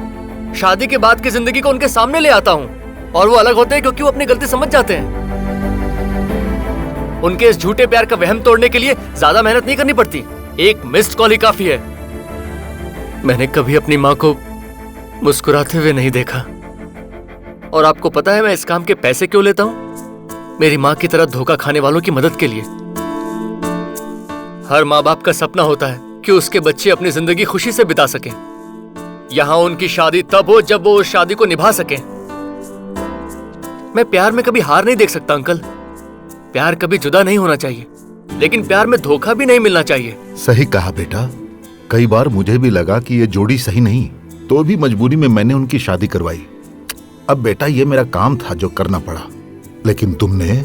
Speaker 1: शादी के बाद की जिंदगी को उनके सामने ले आता हूँ और वो अलग होते हैं क्योंकि वो अपनी गलती समझ जाते हैं। उनके इस झूठे प्यार का वहम तोड़ने के लिए ज्यादा मेहनत नहीं करनी पड़ती, एक मिस्ड कॉल ही काफी है। मैंने कभी अपनी माँ को मुस्कुराते हुए नहीं देखा। और आपको पता है मैं इस काम के पैसे क्यों लेता हूँ? मेरी माँ की तरह धोखा खाने वालों की मदद के लिए। हर माँ बाप का सपना होता है कि उसके बच्चे अपनी जिंदगी खुशी से बिता सकें। यहाँ उनकी शादी तब हो जब वो उस शादी को निभा सकें। मैं प्यार में कभी हार नहीं देख सकता अंकल। प्यार कभी जुदा नहीं होना चाहिए, लेकिन प्यार में धोखा भी नहीं मिलना चाहिए।
Speaker 4: सही कहा बेटा। कई बार मुझे भी लगा कि ये जोड़ी सही नहीं, तो भी मजबूरी में मैंने उनकी शादी करवाई। अब बेटा ये मेरा काम था जो करना पड़ा, लेकिन तुमने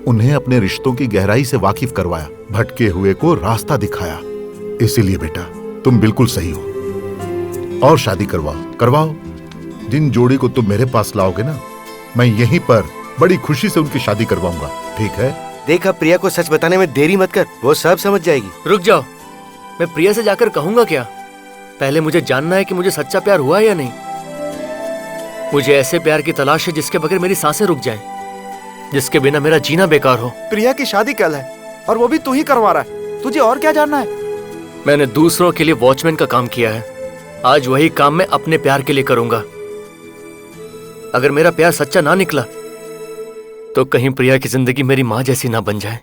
Speaker 4: उन्हें अपने रिश्तों की गहराई से वाकिफ करवाया, भटके हुए को रास्ता दिखाया। इसीलिए बेटा तुम बिल्कुल सही हो। और शादी करवाओ। जिन जोड़ी को तुम मेरे पास लाओगे ना, मैं यहीं पर बड़ी खुशी से उनकी शादी करवाऊंगा। ठीक है?
Speaker 7: देखा, प्रिया को सच बताने में देरी मत कर, वो सब समझ जाएगी।
Speaker 1: रुक जाओ, मैं प्रिया से जाकर कहूंगा क्या? पहले मुझे जानना है कि मुझे सच्चा प्यार हुआ या नहीं। मुझे ऐसे प्यार की तलाश है जिसके बगैर मेरी सांसें रुक जाएं, जिसके बिना मेरा जीना बेकार हो।
Speaker 8: प्रिया की शादी कल है और वो भी तू ही करवा रहा है। तुझे और क्या जानना है?
Speaker 1: मैंने दूसरों के लिए वॉचमैन का काम किया है, आज वही काम मैं अपने प्यार के लिए करूंगा। अगर मेरा प्यार सच्चा ना निकला तो कहीं प्रिया की जिंदगी मेरी माँ जैसी ना बन जाए।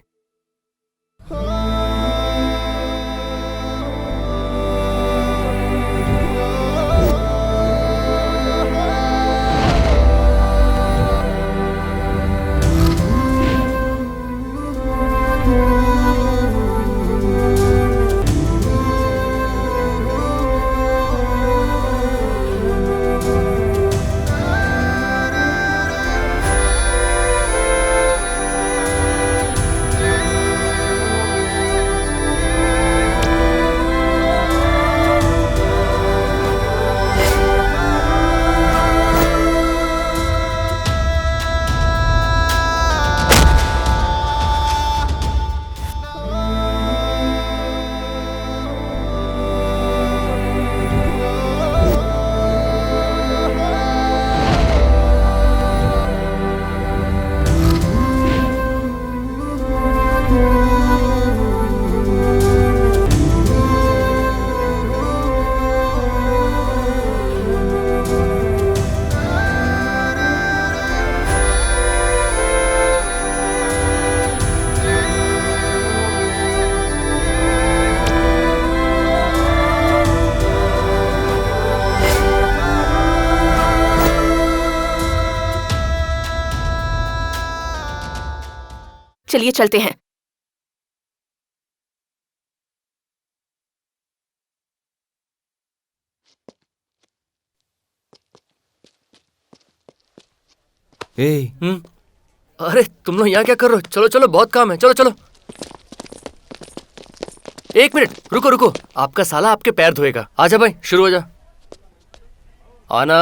Speaker 9: चलिए चलते हैं।
Speaker 1: अरे तुम लोग यहाँ क्या कर रहे हो? चलो चलो, बहुत काम है, चलो चलो। एक मिनट, रुको रुको, आपका साला आपके पैर धोएगा। आजा भाई, शुरू हो जा। आना।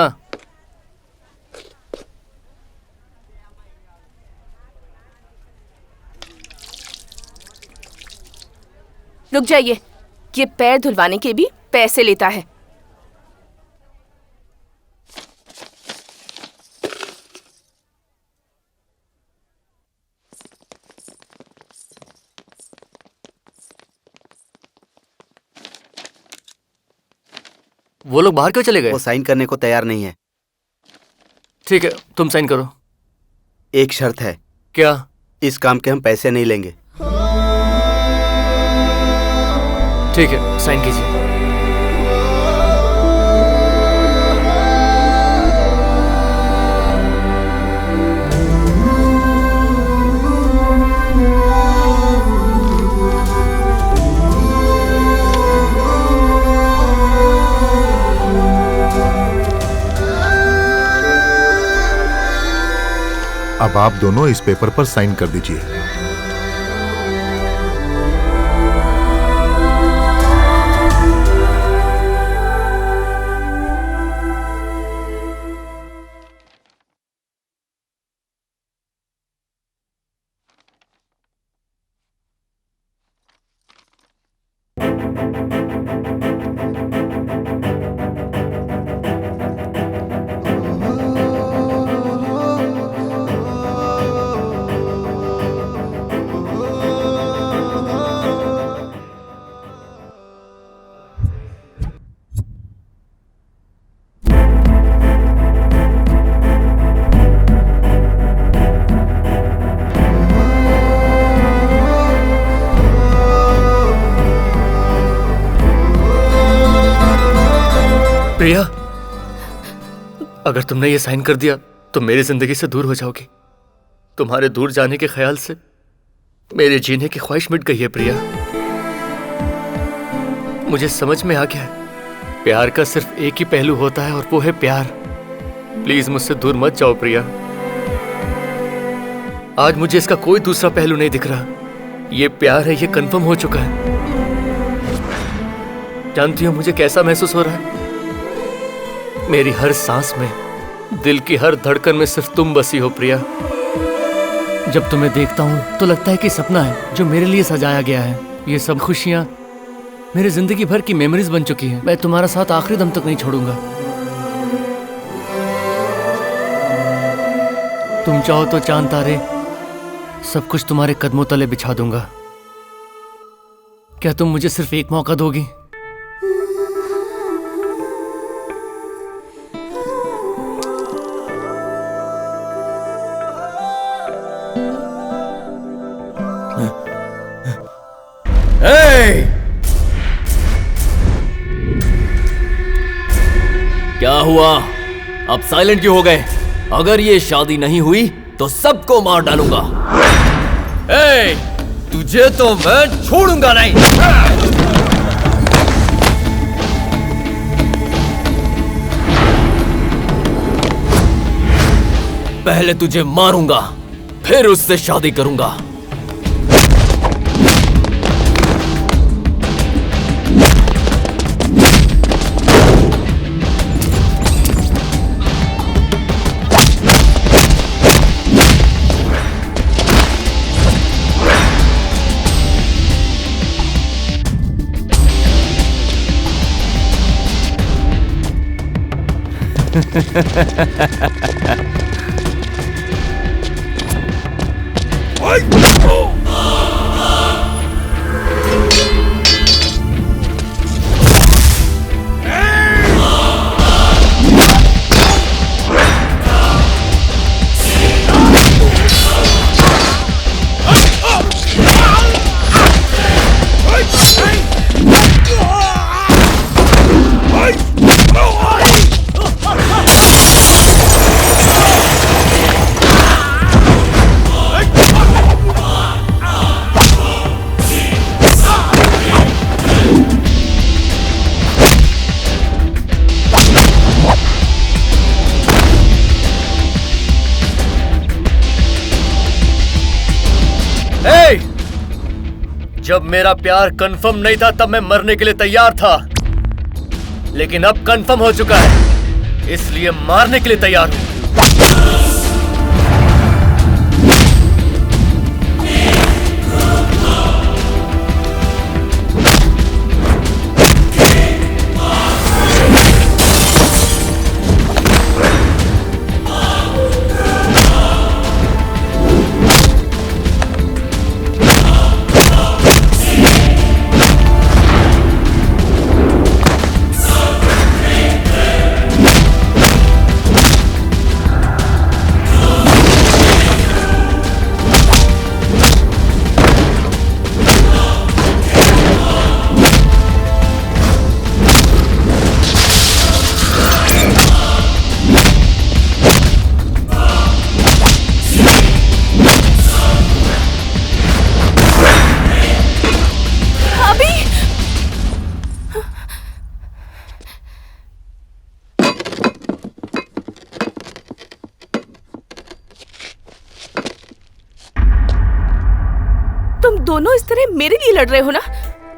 Speaker 9: रुक जाइए, ये पैर धुलवाने के भी पैसे लेता है।
Speaker 1: वो लोग बाहर क्यों चले गए?
Speaker 11: वो साइन करने को तैयार नहीं है।
Speaker 1: ठीक है, तुम साइन करो।
Speaker 11: एक शर्त है।
Speaker 1: क्या?
Speaker 11: इस काम के हम पैसे नहीं लेंगे।
Speaker 1: ठीक है, साइन कीजिए।
Speaker 4: अब आप दोनों इस पेपर पर साइन कर दीजिए। प्रिया, अगर तुमने ये साइन कर दिया तो मेरी जिंदगी से दूर हो जाओगी। तुम्हारे दूर जाने के ख्याल से मेरे जीने की ख्वाहिश मिट गई है प्रिया। मुझे समझ में आ गया है, प्यार का सिर्फ एक ही पहलू होता है और वो है प्यार। प्लीज मुझसे दूर मत जाओ प्रिया। आज मुझे इसका कोई दूसरा पहलू नहीं दिख रहा। ये प्यार है, ये कंफर्म हो चुका है। जानती हो मुझे कैसा महसूस हो रहा है? मेरी हर सांस में, दिल की हर धड़कन में सिर्फ तुम बसी हो प्रिया। जब तुम्हें देखता हूं तो लगता है कि सपना है जो मेरे लिए सजाया गया है। ये सब खुशियां मेरी जिंदगी भर की मेमोरीज बन चुकी हैं। मैं तुम्हारा साथ आखिरी दम तक नहीं छोड़ूंगा। तुम चाहो तो चांद तारे सब कुछ तुम्हारे कदमों तले बिछा दूंगा। क्या तुम मुझे सिर्फ एक मौका दोगी?
Speaker 2: क्या हुआ? अब साइलेंट क्यों हो गए? अगर ये शादी नहीं हुई तो सबको मार डालूंगा। तुझे तो मैं छोड़ूंगा नहीं। पहले तुझे मारूंगा, फिर उससे शादी करूंगा।
Speaker 1: जब मेरा प्यार कंफर्म नहीं था तब मैं मरने के लिए तैयार था, लेकिन अब कंफर्म हो चुका है, इसलिए मारने के लिए तैयार हूं।
Speaker 9: तुम दोनों इस तरह मेरे लिए लड़ रहे हो ना,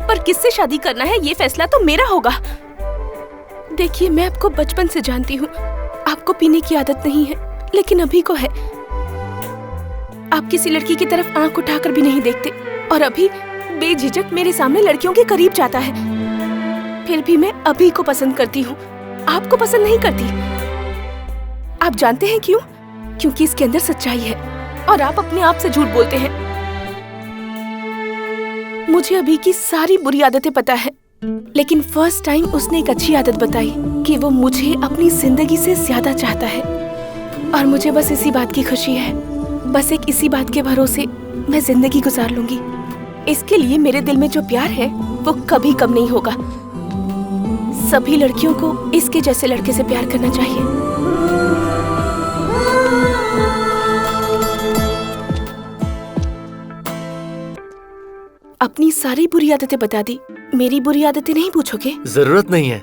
Speaker 9: पर किससे शादी करना है ये फैसला तो मेरा होगा। देखिए, मैं आपको बचपन से जानती हूँ, आपको पीने की आदत नहीं है, लेकिन अभी को है। आप किसी लड़की की तरफ आंख उठाकर भी नहीं देखते, और अभी बेझिझक मेरे सामने लड़कियों के करीब जाता है। फिर भी मैं अभी को पसंद करती हूँ, आपको पसंद नहीं करती। आप जानते हैं क्यों? क्योंकि इसके अंदर सच्चाई है और आप अपने आप से झूठ बोलते हैं। मुझे अभी की सारी बुरी आदतें पता है, लेकिन फर्स्ट टाइम उसने एक अच्छी आदत बताई कि वो मुझे अपनी जिंदगी से ज्यादा चाहता है, और मुझे बस इसी बात की खुशी है। बस एक इसी बात के भरोसे मैं जिंदगी गुजार लूंगी। इसके लिए मेरे दिल में जो प्यार है वो कभी कम नहीं होगा। सभी लड़कियों को इसके जैसे लड़के से प्यार करना चाहिए। अपनी सारी बुरी आदतें बता दी, मेरी बुरी आदतें नहीं पूछोगे?
Speaker 1: जरूरत नहीं है।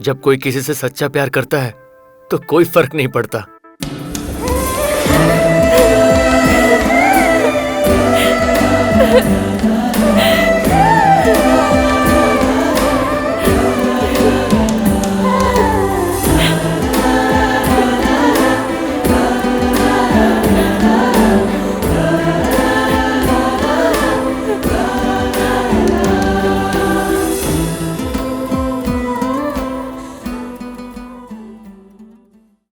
Speaker 1: जब कोई किसी से सच्चा प्यार करता है तो कोई फर्क नहीं पड़ता।